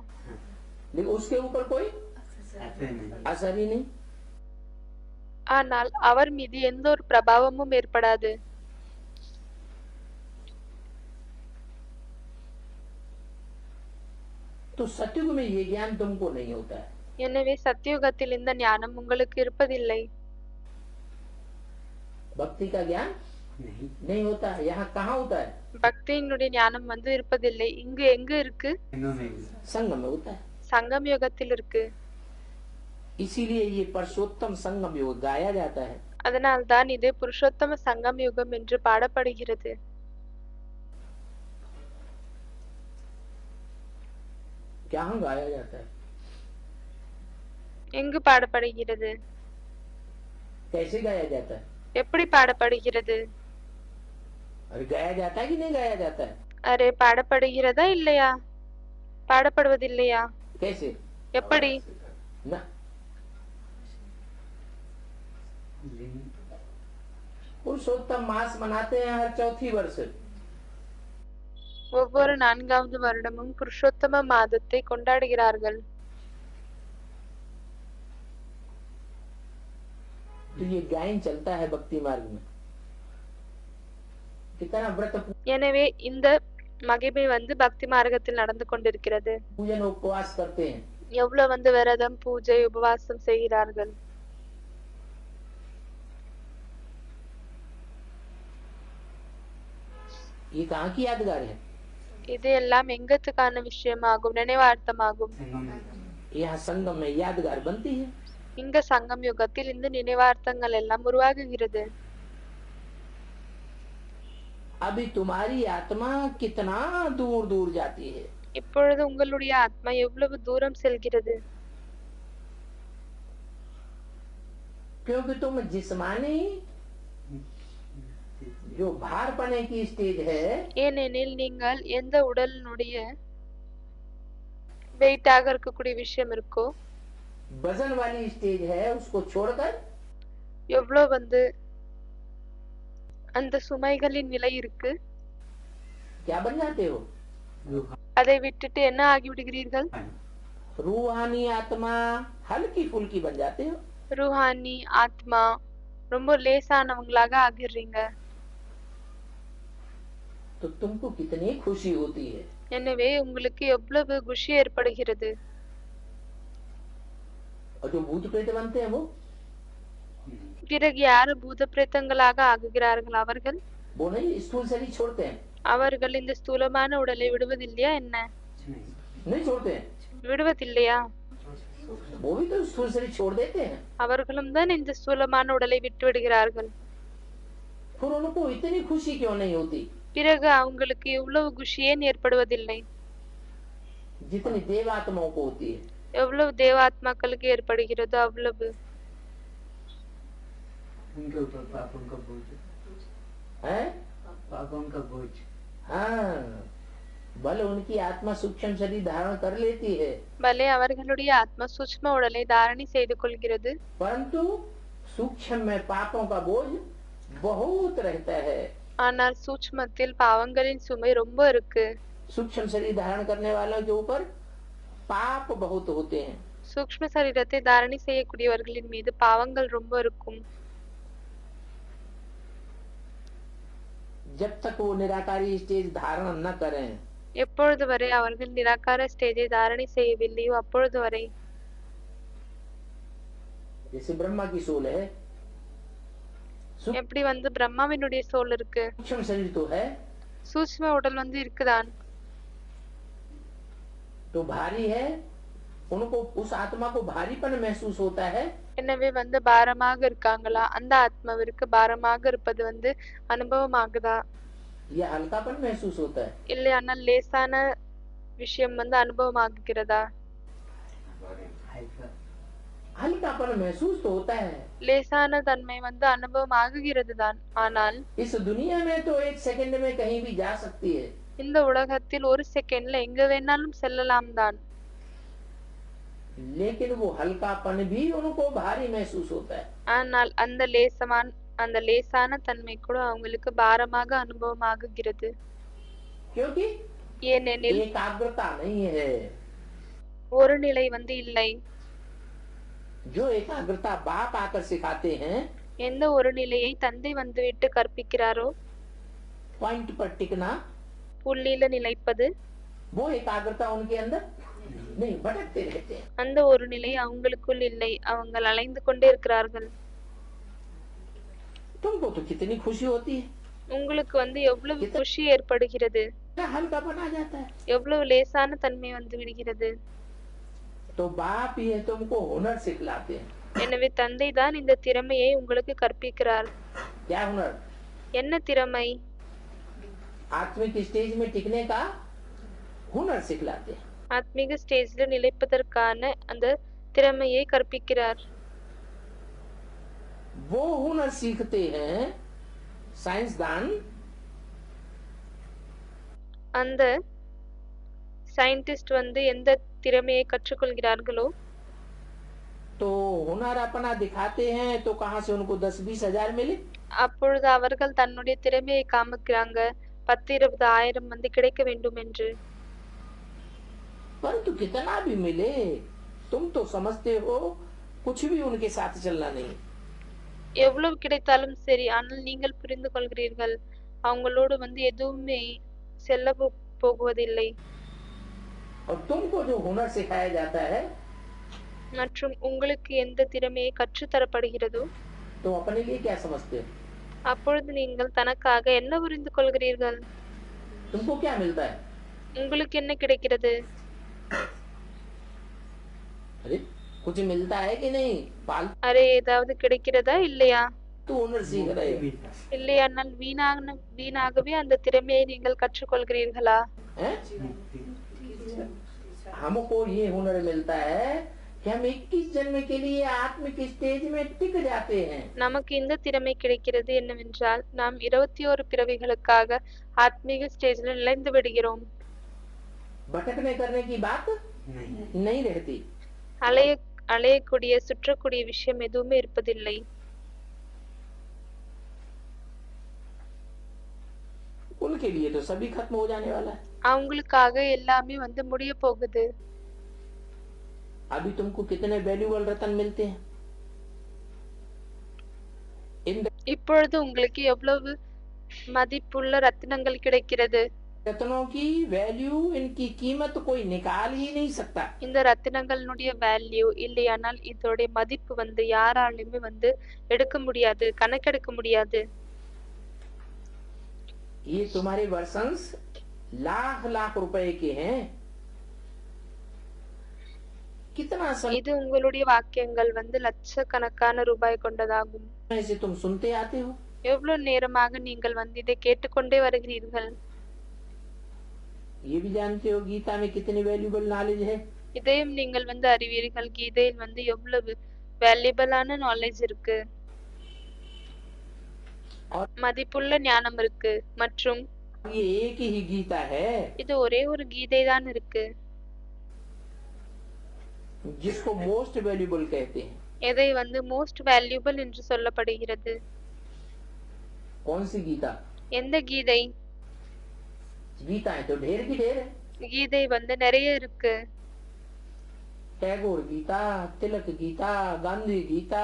[SPEAKER 2] लेकिन उसके ऊपर कोई
[SPEAKER 3] असर नहीं
[SPEAKER 2] असर ही नहीं.
[SPEAKER 1] ஆனால் அவர் மீது எந்த ஒரு பிரபாவமும் ஏற்படாது.
[SPEAKER 2] तो सतयुग में ये ज्ञान तुमको नहीं होता है.
[SPEAKER 1] எனவே சத்தியுகத்தில் இந்த ஞானம் உங்களுக்கு இருப்பதில்லை.
[SPEAKER 2] भक्ति का ज्ञान
[SPEAKER 3] नहीं
[SPEAKER 2] नहीं होता है. यहाँ कहाँ होता है?
[SPEAKER 1] பக்தியினுடைய ஞானம் வந்து இருப்பதில்லை. இங்கு எங்க இருக்கு?
[SPEAKER 3] तीनों में भी
[SPEAKER 2] संगम में होता है.
[SPEAKER 1] சங்கம் யுகத்தில் இருக்கு.
[SPEAKER 2] इसीलिए ये पुरुषोत्तम संगम योग गाया जाता है.
[SPEAKER 1] அதனால்தான் இது புருஷோத்தம சங்கம் யுகம் என்று பாடப்படுகிறது.
[SPEAKER 2] कहाँ गाया जाता है?
[SPEAKER 1] எங்கு பாடப்படுகிறது?
[SPEAKER 2] कैसे गाया जाता है?
[SPEAKER 1] எப்படி பாடப்படுகிறது?
[SPEAKER 2] अरे गाया जाता है कि नहीं गाया जाता है?
[SPEAKER 1] அரே பாடப்படுகிறதா இல்லையா? பாடப்படுவதில்லையா?
[SPEAKER 2] कैसे?
[SPEAKER 1] எப்படி?
[SPEAKER 2] ना
[SPEAKER 3] लिंग
[SPEAKER 2] पुरुषोत्तम मास मनाते हैं हर चौथी वर्ष.
[SPEAKER 1] ஒவ்வொரு 4வது வருடமும் புருஷோத்தம மாதத்தை கொண்டாடுகிறார்கள்.
[SPEAKER 2] तो ये गायन चलता है भक्ति मार्ग में। कितना व्रत
[SPEAKER 1] எனவே இந்த மகிமை வந்து பக்தி மார்க்கத்தில் நடந்து கொண்டிருக்கிறது.
[SPEAKER 2] पूजन उपवास करते हैं,
[SPEAKER 1] எவ்வளவு வந்து விரதம், பூஜை, உபவாசம் செய்கிறார்கள்.
[SPEAKER 2] ये कहाँ की यादगार है?
[SPEAKER 1] இது எல்லாம் எங்கத்துக்கான விஷயமாகும், நினைவார்த்தமாகும்.
[SPEAKER 2] यहाँ संगम में यादगार बनती है।
[SPEAKER 1] இங்க சங்கம் யுகத்தில் இந்த நினைவார்த்தங்கள் எல்லாம் உருவாகுகிறது.
[SPEAKER 2] अभी तुम्हारी आत्मा कितना दूर दूर जाती है।
[SPEAKER 1] இப்பொழுது உங்களுடைய ஆத்மா எவ்வளவு தூரம் செல்கிறது.
[SPEAKER 2] क्योंकि तुम जिस्मानी जो भार पने की स्टेज है,
[SPEAKER 1] ஏனெனில் நீங்கள் எந்த உடலினுடைய வெயிட்டாக இருக்கக்கூடிய விஷயம் இருக்கோ,
[SPEAKER 2] वजन वाली स्टेज है, उसको छोड़कर
[SPEAKER 1] எவ்வளவு வந்து அந்த சுமைகளின் நிலை இருக்கு,
[SPEAKER 2] क्या बन जाते हो?
[SPEAKER 1] அதை விட்டுட்டு என்ன ஆகிவிடுகிறீர்கள்?
[SPEAKER 2] रूहानी आत्मा हल्की फुल्की बन जाते हो।
[SPEAKER 1] ரூஹானி ஆத்மா ரொம்ப லேசானவங்களாக ஆகிடுறீங்க.
[SPEAKER 2] तो तुमको कितनी खुशी होती है।
[SPEAKER 1] எனவே உங்களுக்கு எவ்வளவு குஷி ஏற்படுகிறது.
[SPEAKER 2] और जो भूत प्रेत बनते हैं
[SPEAKER 1] பிறகு யாரு பூத பிரேத்தங்களாக ஆகுகிறார்கள்? அவர்கள்
[SPEAKER 2] वो नहीं स्थूल शरीर छोड़ते हैं,
[SPEAKER 1] அவர்கள் இந்த ஸ்தூலமான உடலை விடுவதில்லையா என்ன?
[SPEAKER 2] नहीं छोड़ते हैं,
[SPEAKER 1] விடுவதில்லையா?
[SPEAKER 2] वो भी तो स्थूल शरीर छोड़ देते हैं।
[SPEAKER 1] அவர்களும் தான் இந்த ஸ்தூலமான உடலை விட்டு விடுகிறார்கள்.
[SPEAKER 2] फिर उनको इतनी खुशी क्यों नहीं होती
[SPEAKER 1] பிறகு அவங்களுக்கு இவ்வளவு குஷி ஏன் ஏற்படுவதில்லை?
[SPEAKER 2] जितनी देवात्माओं को होती है।
[SPEAKER 1] எவ்வளவு தேவாத்மாக்களுக்கு ஏற்படுகிறதோ அவ்வளவு.
[SPEAKER 3] उनके ऊपर पापों का बोझ
[SPEAKER 2] हैं?
[SPEAKER 3] पापों का बोझ
[SPEAKER 2] हाँ, भले उनकी आत्मा सूक्ष्म शरीर धारण कर लेती है,
[SPEAKER 1] பலே அவர்களுடைய ஆத்மா சூட்ச்ம உடலை தாரணை செய்து கொள்கிறது.
[SPEAKER 2] परंतु सूक्ष्म में पापों का बोझ बहुत रहता है।
[SPEAKER 1] ஆனால் சூட்ச்மத்தில் பாவங்களின் சுமை ரொம்ப இருக்கு.
[SPEAKER 2] सूक्ष्म शरीर धारण करने वालों के ऊपर पाप बहुत होते हैं।
[SPEAKER 1] சூக்ஷ்ம சரீரத்தை தாரணை செய்யக்கூடியவர்களின் மீது பாவங்கள் ரொம்ப இருக்கும்.
[SPEAKER 2] जब तक वो निराकारी स्टेज धारण न करें,
[SPEAKER 1] எப்பொழுது வரை அவர்கள் நிராகார ஸ்டேஜை தாரணை செய்யவில்லையோ அப்பொழுது வரை.
[SPEAKER 2] जैसे ब्रह्मा की सोल है,
[SPEAKER 1] எப்படி வந்து பிரம்மாவினுடைய சோல் இருக்கு,
[SPEAKER 2] सूक्ष्म शरीर तो है,
[SPEAKER 1] சூட்ச்ம உடல் வந்து இருக்குதான்,
[SPEAKER 2] तो भारी है, उनको उस आत्मा को भारीपन महसूस होता है।
[SPEAKER 1] எனவே வந்து பாரமாக இருக்காங்களா? அந்த ஆத்மாவிற்கு பாரமாக இருப்பது வந்து அனுபவமாகுதா?
[SPEAKER 2] या हल्कापन महसूस होता है।
[SPEAKER 1] இல்லை ஆனால் லேசான விஷயம் வந்து அனுபவமாகுகிறதா?
[SPEAKER 2] हल्कापन महसूस तो होता है।
[SPEAKER 1] லேசான தன்மை வந்து அனுபவம் ஆகுகிறது தான். ஆனால்
[SPEAKER 2] इस दुनिया में तो एक सेकंड में कहीं भी जा सकती है,
[SPEAKER 1] இந்த உலகத்தில் ஒரு செகண்ட்ல எங்க வேணாலும் செல்லலாம் தான்.
[SPEAKER 2] लेकिन वो हल्कापन भी उनको भारी महसूस होता है।
[SPEAKER 1] ஆனால் அந்த லேசான தன்மை கூட அவங்களுக்கு பாரமாக அனுபவம் ஆகுகிறது.
[SPEAKER 2] क्योंकि
[SPEAKER 1] ஏனெனில்
[SPEAKER 2] एकाग्रता नहीं है।
[SPEAKER 1] ஒரு நிலை வந்து இல்லை.
[SPEAKER 2] जो एकाग्रता बाप आकर सिखाते हैं,
[SPEAKER 1] எந்த ஒரு நிலையை தந்தை வந்துவிட்டு கற்பிக்கிறாரோ,
[SPEAKER 2] पॉइंट पर टिकना,
[SPEAKER 1] புள்ளியில நிலைப்பது,
[SPEAKER 2] वो एकाग्रता उनके अंदर नहीं, भटकते रहते हैं।
[SPEAKER 1] அந்த ஒரு நிலை அவங்களுக்குள் இல்லை, அவங்க அலைந்து கொண்டே இருக்கிறார்கள்.
[SPEAKER 2] तुमको तो कितनी खुशी होती है,
[SPEAKER 1] உங்களுக்கு வந்து எவ்வளவு குஷி ஏற்படுகிறது,
[SPEAKER 2] हल्कापन आ जाता है।
[SPEAKER 1] எவ்வளவு லேசான தன்மை வந்து விடுகிறது.
[SPEAKER 2] तो बाप ये तुमको हुनर सिखलाते हैं।
[SPEAKER 1] எனவே தந்தை தான் இந்த திறமையை உங்களுக்கு கற்பிக்கிறார்.
[SPEAKER 2] क्या हुनर?
[SPEAKER 1] என்ன திறமை?
[SPEAKER 2] आत्मिक स्टेज में टिकने का हुनर सिखलाते हैं।
[SPEAKER 1] ஆத்மீக ஸ்டேஜ்ல நிலைப்பதற்கான அந்த திறமையை கற்பிக்கிறார்.
[SPEAKER 2] वो हुनर सीखते हैं साइंसदान,
[SPEAKER 1] அந்த சயின்டிஸ்ட் வந்து எந்த திறமையை கற்றுக்கொள்கிறார்களோ,
[SPEAKER 2] तो हुनर अपना दिखाते हैं, तो कहाँ से उनको 10-20 हजार मिले?
[SPEAKER 1] அப்பொழுது அவர்கள் தன்னுடைய திறமையை காமிக்கிறாங்க, 10-20,000 வந்து கிடைக்க வேண்டும் என்று.
[SPEAKER 2] परंतु कितना भी मिले, तुम तो समझते हो कुछ भी उनके साथ चलना नहीं।
[SPEAKER 1] எவ்வளவு கிடைத்தாலும் சரி, ஆனால் நீங்கள் புரிந்து கொள்கிறீர்கள், அவங்களோடு வந்து எதுவுமே செல்ல போகுவதில்லை.
[SPEAKER 2] और तुमको जो हुनर सिखाया जाता है
[SPEAKER 1] மற்றும் உங்களுக்கு எந்த திறமையை கற்றுத்தரப்படுகிறதோ
[SPEAKER 2] तुम अपने लिए क्या समझते हो?
[SPEAKER 1] அப்பொழுது நீங்கள் தனக்காக என்ன புரிந்து கொள்கிறீர்கள்?
[SPEAKER 2] तुमको क्या मिलता है?
[SPEAKER 1] உங்களுக்கு என்ன கிடைக்கிறது?
[SPEAKER 2] अरे कुछ मिलता है कि नहीं? पाल
[SPEAKER 1] அரே, ஏதாவது கிடைக்கிறதா இல்லையா?
[SPEAKER 2] तू हुनर सीख रहे हो
[SPEAKER 3] मिलता है।
[SPEAKER 1] இல்லையானால் வீணாகவே அந்த திறமையை நீங்கள் கற்றுக்கொள்கிறீர்களா?
[SPEAKER 2] हैं? हमको ये हुनर मिलता है कि हम 21 जन्म के लिए आत्मिक स्टेज में टिक जाते हैं।
[SPEAKER 1] நமக்கு இந்த திறமை கிடைக்கிறது என்னவென்றால், நாம் 21 பிறவிகளுக்காக ஆத்மீக ஸ்டேஜில் நிலைந்து விடுகிறோம்.
[SPEAKER 2] भटकने करने की बात
[SPEAKER 3] नहीं
[SPEAKER 2] नहीं रहती।
[SPEAKER 1] அலையக்கூடிய சுற்றக்கூடிய விஷயம் எதுவுமே இருப்பதில்லை.
[SPEAKER 2] उनके लिए तो सभी खत्म हो जाने वाला है।
[SPEAKER 1] அவங்களுக்காக எல்லாமே வந்து முடிய போகுது.
[SPEAKER 2] अभी तुमको कितने वैल्यूबल रतन मिलते हैं? इन
[SPEAKER 1] இப்பொழுது உங்களுக்கு எவ்வளவு மதிப்புள்ள ரத்தினங்கள் கிடைக்கிறது?
[SPEAKER 2] रत्नों की वैल्यू, इनकी कीमत कोई निकाल ही नहीं सकता।
[SPEAKER 1] இந்த ரத்தினங்களுடைய வேல்யூ இல்லையானால் இதோடைய மதிப்பு வந்து யாராலுமே வந்து எடுக்க முடியாது, கணக்கெடுக்க முடியாது.
[SPEAKER 2] ये तुम्हारे वर्षंस लाख लाख रुपए के हैं। कितना समय
[SPEAKER 1] இது உங்களுடைய வாக்கியங்கள் வந்து லட்சக்கணக்கான ரூபாய் கொண்டதாகும்.
[SPEAKER 2] से तुम सुनते आते हो?
[SPEAKER 1] எவ்வளவு நேரமாக நீங்கள் வந்து இதை கேட்டுக்கொண்டே வருகிறீர்கள்?
[SPEAKER 2] ये भी जानते हो गीता में कितनी वैल्यूबल नॉलेज है?
[SPEAKER 1] இதையும் நீங்கள் வந்து அறிவீர்கள், கீதையில் வந்து எவ்வளவு வேல்யூபிளான நாலேஜ் இருக்கு,
[SPEAKER 2] और
[SPEAKER 1] மதிப்புள்ள ஞானம் இருக்கு. மற்றும்
[SPEAKER 2] ये एक ही गीता है
[SPEAKER 1] இது ஒரே ஒரு கீதை தான் இருக்கு,
[SPEAKER 2] जिसको मोस्ट वैल्यूबल कहते हैं।
[SPEAKER 1] எதை வந்து மோஸ்ட் வேல்யூபிள் என்று சொல்லப்படுகிறது.
[SPEAKER 2] कौन सी गीता?
[SPEAKER 1] எந்த கீதை?
[SPEAKER 2] गीताएं तो ढेर की ढेर है।
[SPEAKER 1] கீதை வந்து நிறைய இருக்கு.
[SPEAKER 2] टैगोर गीता, तिलक गीता, गांधी गीता,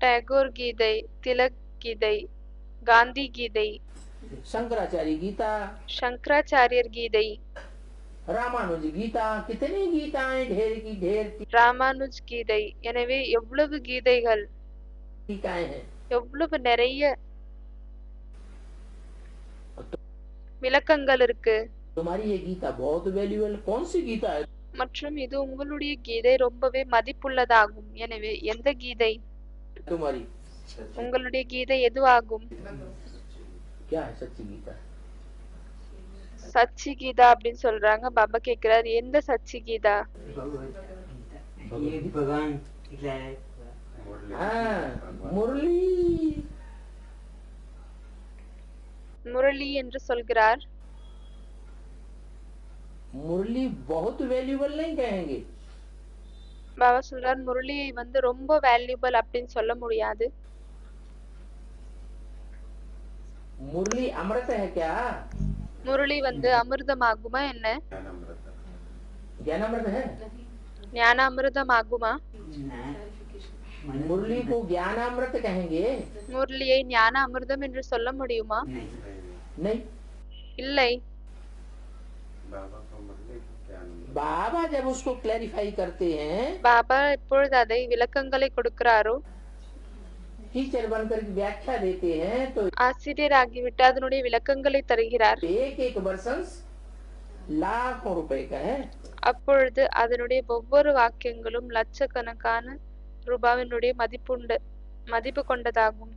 [SPEAKER 1] டேகோர் கீதை, திலக் கீதை, காந்தி கீதை,
[SPEAKER 2] शंकराचार्य गीता,
[SPEAKER 1] சங்கராச்சாரியர் கீதை,
[SPEAKER 2] रामानुज गीता, कितनी गीताएं ढेर की ढेर
[SPEAKER 1] ராமானுஜ் கீதை. எனவே எவ்வளவு கீதைகள்,
[SPEAKER 2] टीकाएं हैं।
[SPEAKER 1] எவ்வளவு நிறைய விளக்கங்கள் இருக்கு.
[SPEAKER 2] तुम्हारी ये गीता बहुत वैल्यूबल कौन सी गीता है?
[SPEAKER 1] மற்றும் இது உங்களுடைய கீதை ரொம்பவே மதிப்புள்ளதாகும். எனவே எந்த கீதை?
[SPEAKER 2] तुम्हारी
[SPEAKER 1] உங்களுடைய கீதை எதுவாகும்?
[SPEAKER 2] क्या है सच्ची गीता?
[SPEAKER 1] சச்சி கீதா அப்படின்னு சொல்றாங்க. பாபா கேக்குறாரு, எந்த சச்சி கீதா?
[SPEAKER 3] भगवत गीता ये भगवान खिलाया है।
[SPEAKER 2] हाँ, मुरली।
[SPEAKER 1] முரளி என்று சொல்கிறார்.
[SPEAKER 2] मुरली बहुत वैल्यूबल नहीं कहेंगे।
[SPEAKER 1] பாபா சொல்றார், முரளியை வந்து ரொம்ப வேல்யூபிள் அப்படின்னு சொல்ல முடியாது.
[SPEAKER 2] मुरली अमृत है क्या?
[SPEAKER 1] முரளி வந்து அமிர்தமாகுமா என்ன?
[SPEAKER 2] ज्ञान अमृत है।
[SPEAKER 1] ஞான அமிர்தமாகுமா?
[SPEAKER 3] नहीं
[SPEAKER 2] मुरली को ज्ञान अमृत कहेंगे?
[SPEAKER 1] முரளியை ஞான அமிர்தம் என்று சொல்ல முடியுமா?
[SPEAKER 2] नहीं।
[SPEAKER 1] இல்லை.
[SPEAKER 2] बाबा जब उसको क्लैरिफाई करते हैं,
[SPEAKER 1] பாபா எப்பொழுது அதை விளக்கங்களை கொடுக்கிறாரோ,
[SPEAKER 2] टीचर बनकर के व्याख्या देते हैं, तो
[SPEAKER 1] ஆசிரியர் ஆகிவிட்டு அதனுடைய விளக்கங்களை தருகிறார்.
[SPEAKER 2] एक एक वर्षन लाखों रुपए का है।
[SPEAKER 1] அப்பொழுது அதனுடைய ஒவ்வொரு வாக்கியங்களும் லட்சக்கணக்கான ரூபாவினுடைய மதிப்பு கொண்டதாகும்.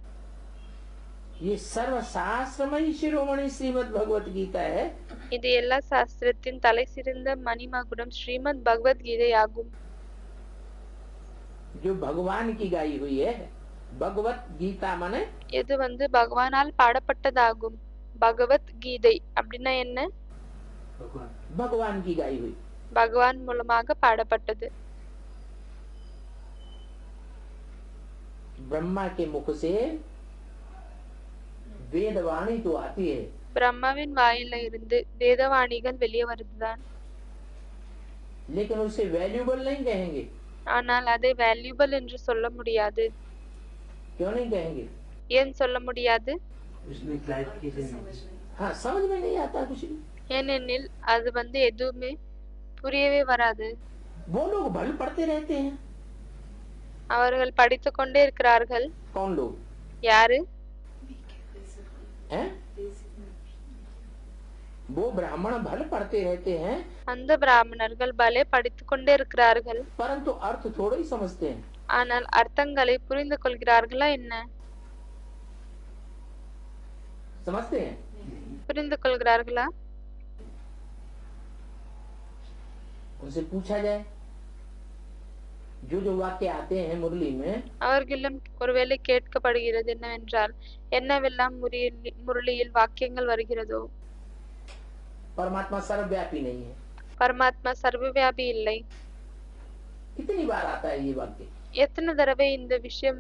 [SPEAKER 2] ये सर्वशास्त्रमयी शिरोमणि श्रीमद् भगवत गीता है।
[SPEAKER 1] இது எல்லா சாஸ்திரத்தின் தலை சிறந்த மணிமகுடம் ஸ்ரீமத் பகவத்கீதை ஆகும்.
[SPEAKER 2] जो भगवान की गाई हुई है। भगवत गीता माने
[SPEAKER 1] இது வந்து பகவானால் பாடப்பட்டதாகும். பகவத் கீதை அப்படின்னா என்ன?
[SPEAKER 3] भगवान
[SPEAKER 2] भगवान की गाई हुई।
[SPEAKER 1] பகவான் மூலமாக பாடப்பட்டது.
[SPEAKER 2] ब्रह्मा के मुख से वेदवाणी तो आती है,
[SPEAKER 1] பிரம்மாவின் வாயில இருந்து வேதவாணிகள் வெளியே வருதுதான்.
[SPEAKER 2] लेकिन उसे वैल्यूबल नहीं कहेंगे।
[SPEAKER 1] ஆனால் அதை வேல்யூபிள் என்று சொல்ல முடியாது.
[SPEAKER 2] क्यों नहीं कहेंगे?
[SPEAKER 1] ஏன் சொல்ல முடியாது?
[SPEAKER 3] उसमें क्लैरिफिकेशन है।
[SPEAKER 2] हाँ, समझ में नहीं आता कुछ भी।
[SPEAKER 1] ஏனெனில் அது எதுவுமே புரியவே வராது.
[SPEAKER 2] वो लोग भल पढ़ते रहते हैं।
[SPEAKER 1] அவர்கள் படித்துக் கொண்டே இருக்கிறார்கள்.
[SPEAKER 2] कौन लोग?
[SPEAKER 1] யாரு?
[SPEAKER 2] हैं? वो ब्राह्मण भल पढ़ते रहते हैं,
[SPEAKER 1] அந்த பிராமணர்கள் பலே படித்துக் கொண்டே இருக்கிறார்கள்.
[SPEAKER 2] परंतु अर्थ थोड़ा ही समझते हैं।
[SPEAKER 1] ஆனால் அர்த்தங்களை புரிந்து கொள்கிறார்களா என்ன?
[SPEAKER 2] समझते हैं?
[SPEAKER 1] புரிந்து கொள்கிறார்களா?
[SPEAKER 2] उनसे पूछा जाए, जो जो वाक्य आते हैं मुरली में,
[SPEAKER 1] அவர்களிடம் ஒருவேளை கேட்கப்படுகிறது என்னவென்றால், என்னவெல்லாம் முரளியில் வாக்கியங்கள் வருகிறதோ,
[SPEAKER 2] परमात्मा सर्वव्यापी नहीं है।
[SPEAKER 1] பரமாத்மா சர்வவியாபி இல்லை.
[SPEAKER 2] कितनी बार आता है ये वाक्य?
[SPEAKER 1] எத்தனை தடவை இந்த விஷயம்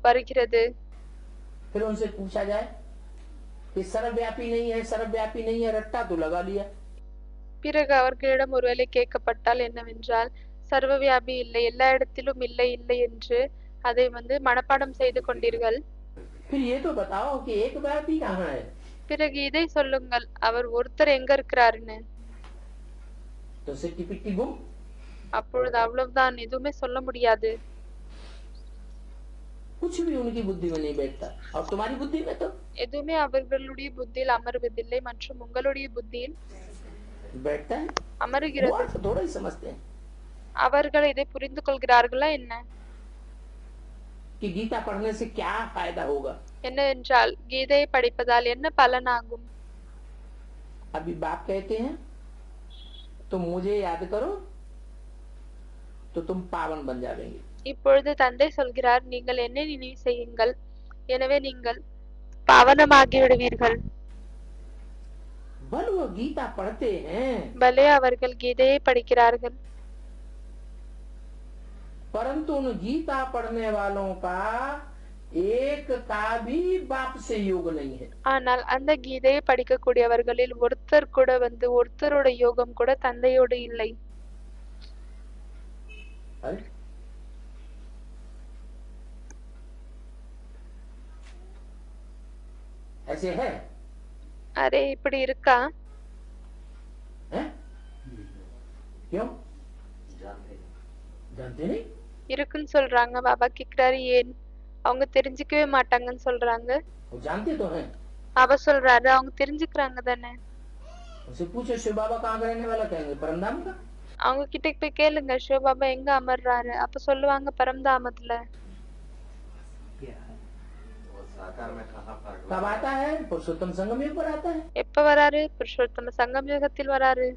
[SPEAKER 1] வருகிறது?
[SPEAKER 2] फिर उनसे पूछा जाए कि सर्वव्यापी नहीं है, सर्वव्यापी नहीं है, रट्टा तो लगा लिया।
[SPEAKER 1] பிறகு அவர்களிடம் ஒருவேளை கேட்கப்பட்டால் என்னவென்றால், சர்வவியாபி இல்லை, எல்லா இடத்திலும் இல்லை இல்லை என்று அதை மனப்பாடம் செய்து கொண்டீர்கள்.
[SPEAKER 2] फिर ये तो बताओ कि एक व्यापी कहाँ है?
[SPEAKER 1] பிறகு இதை சொல்லுங்கள், அவர் ஒருத்தர் எங்க இருக்கிறாருன்னு.
[SPEAKER 2] तो सिट्टी पिट्टी गुम।
[SPEAKER 1] அப்பொழுது அவ்வளவுதான், எதுவுமே சொல்ல முடியாது.
[SPEAKER 2] कुछ भी उनकी बुद्धि में नहीं बैठता, और तुम्हारी बुद्धि में तो
[SPEAKER 1] எதுவுமே அவர்களுடைய புத்தியில் அமர்வதில்லை, மற்றும் உங்களுடைய புத்தியில்
[SPEAKER 2] बैठता है। वो
[SPEAKER 1] அமருகிறது.
[SPEAKER 2] अर्थ थोड़ा ही समझते हैं
[SPEAKER 1] அவர்கள் இதை புரிந்து கொள்கிறார்களா என்ன?
[SPEAKER 2] कि गीता पढ़ने से क्या फायदा होगा।
[SPEAKER 1] என்னவென்றால், கீதையை படிப்பதால் என்ன பலனாகும்?
[SPEAKER 2] अभी बाप कहते हैं तुम मुझे याद करो तो तुम पावन बन जाओगे।
[SPEAKER 1] இப்பொழுது தந்தை சொல்கிறார், நீங்கள் என்னை நினைவு செய்யுங்கள், எனவே நீங்கள் பாவனமாகி விடுவீர்கள்.
[SPEAKER 2] भल वो गीता पढ़ते हैं,
[SPEAKER 1] பலே அவர்கள் கீதையை படிக்கிறார்கள்.
[SPEAKER 2] परंतु उन गीता पढ़ने वालों का एक का भी बाप से योग नहीं है।
[SPEAKER 1] ஆனால் அந்த கீதையை படிக்கக்கூடியவர்களில் ஒருத்தர் கூட ஒருத்தரோட யோகம் கூட தந்தையோடு இல்லை.
[SPEAKER 2] अरे ऐसे है?
[SPEAKER 1] அரே, இப்படி இருக்கா?
[SPEAKER 2] हैं? क्यों? जानते नहीं?
[SPEAKER 1] இருக்குன்னு சொல்றாங்க. பாபா கேக்குறாரு, ஏன்? அவங்க தெரிஞ்சுக்கவே மாட்டாங்கன்னு சொல்றாங்க.
[SPEAKER 2] वो जानते तो हैं।
[SPEAKER 1] பாபா சொல்றாரு, அவங்க தெரிஞ்சுக்கிறாங்க தானே.
[SPEAKER 2] उनसे पूछो शिव बाबा कहाँ का रहने वाला, कहेंगे परमधाम का।
[SPEAKER 1] அவங்க கிட்ட போய் கேளுங்க, சிவ பாபா எங்க அமர்றாரு, அப்ப சொல்லுவாங்க பரம்தாமத்துல.
[SPEAKER 2] कब आता है? पुरुषोत्तम संगम युग पर आता है।
[SPEAKER 1] எப்ப வராரு? புருஷோத்தம சங்கம் யுகத்தில் வராரு.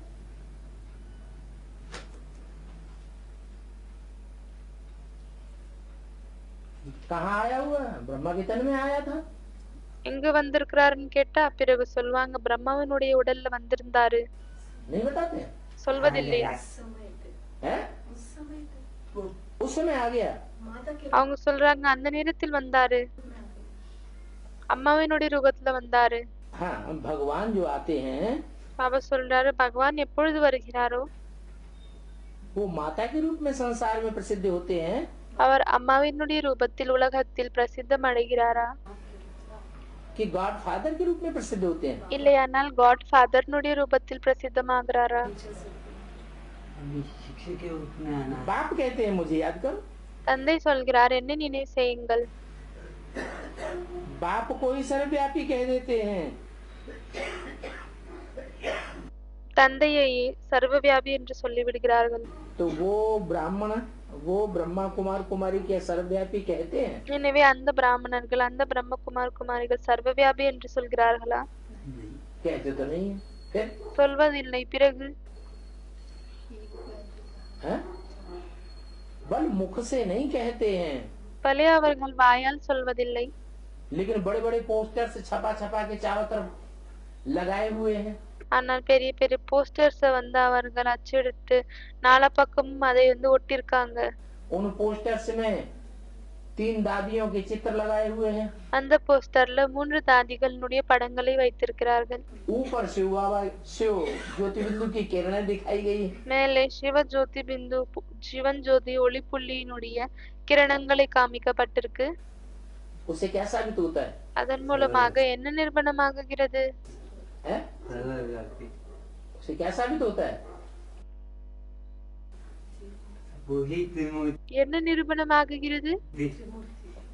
[SPEAKER 2] कहाँ आया हुआ है? ब्रह्मा के तन में आया था।
[SPEAKER 1] எங்க வந்திருக்கிறாருன்னு கேட்டா பிறகு சொல்லுவாங்க, பிரம்மாவினுடைய உடல்ல வந்திருந்தாரு.
[SPEAKER 2] नहीं बताते हैं?
[SPEAKER 1] சொல்வதில்லையா?
[SPEAKER 2] हैं? उस समय आ गया।
[SPEAKER 1] அவங்க சொல்றாங்க, அந்த நேரத்தில் வந்தாரு, அம்மாவினுடைய ரூபத்துல வந்தாரு.
[SPEAKER 2] हाँ, भगवान जो आते हैं
[SPEAKER 1] பாபா சொல்றாரு, பகவான் எப்பொழுது வருகிறாரோ
[SPEAKER 2] वो माता के रूप में संसार में प्रसिद्ध होते हैं,
[SPEAKER 1] அவர் அம்மாவினுடைய ரூபத்தில் உலகத்தில் பிரசித்தம் அடைகிறாரா,
[SPEAKER 2] कि गॉड फादर के रूप में प्रसिद्ध होते हैं।
[SPEAKER 1] இல்லையானால் காட் ஃபாதர்னுடைய ரூபத்தில் பிரசித்தமாகிறாரா?
[SPEAKER 3] अभी शिक्षक के रूप में आना है।
[SPEAKER 2] बाप कहते हैं मुझे याद करो।
[SPEAKER 1] தந்தை சொல்கிறார், என்ன நினைவு செய்யுங்கள்.
[SPEAKER 2] बाप को ही सर्वव्यापी कह देते हैं।
[SPEAKER 1] தந்தையை சர்வவியாபி என்று சொல்லிவிடுகிறார்கள்.
[SPEAKER 2] तो वो ब्राह्मण, वो ब्रह्मा कुमार कुमारी क्या सर्वव्यापी कहते हैं?
[SPEAKER 1] எனவே அந்த பிராமணர்கள், அந்த பிரம்மகுமார் குமாரிகள் சர்வவியாபி என்று சொல்கிறார்களா?
[SPEAKER 2] कहते तो नहीं है। फिर
[SPEAKER 1] சொல்வதில்லை. பிறகு
[SPEAKER 2] हैं? बल मुख से नहीं कहते हैं,
[SPEAKER 1] பலே அவர்கள் வாயால் சொல்வதில்லை,
[SPEAKER 2] लेकिन बड़े बड़े पोस्टर से छपा छपा के चारों तरफ लगाए हुए हैं।
[SPEAKER 1] ஆனால் பெரிய பெரிய போஸ்டர்ஸ் அவர்கள் அச்செடுத்து நாலா பக்கமும் அதை ஒட்டிருக்காங்க.
[SPEAKER 2] उन पोस्टर्स में 3 दादियों के चित्र लगाए हुए हैं।
[SPEAKER 1] அந்த போஸ்டர்ல 3 தாதிகளுடைய படங்களை வைத்திருக்கிறார்கள்.
[SPEAKER 2] ऊपर शिव बाबा, शिव ज्योति बिंदु की किरणें दिखाई गई।
[SPEAKER 1] மேலே சிவ ஜோதி பிந்து, ஜீவன் ஜோதி ஒளி புள்ளியினுடைய கிரணங்களை காமிக்கப்பட்டிருக்கு.
[SPEAKER 2] उससे क्या साबित होता है?
[SPEAKER 1] அதன் மூலமாக என்ன நிரூபணமாகுகிறது?
[SPEAKER 2] है?
[SPEAKER 3] सर्वव्यापी
[SPEAKER 2] उससे क्या साबित होता है?
[SPEAKER 3] वही त्रिमूर्ति
[SPEAKER 1] என்ன நிரூபணமாகுகிறது?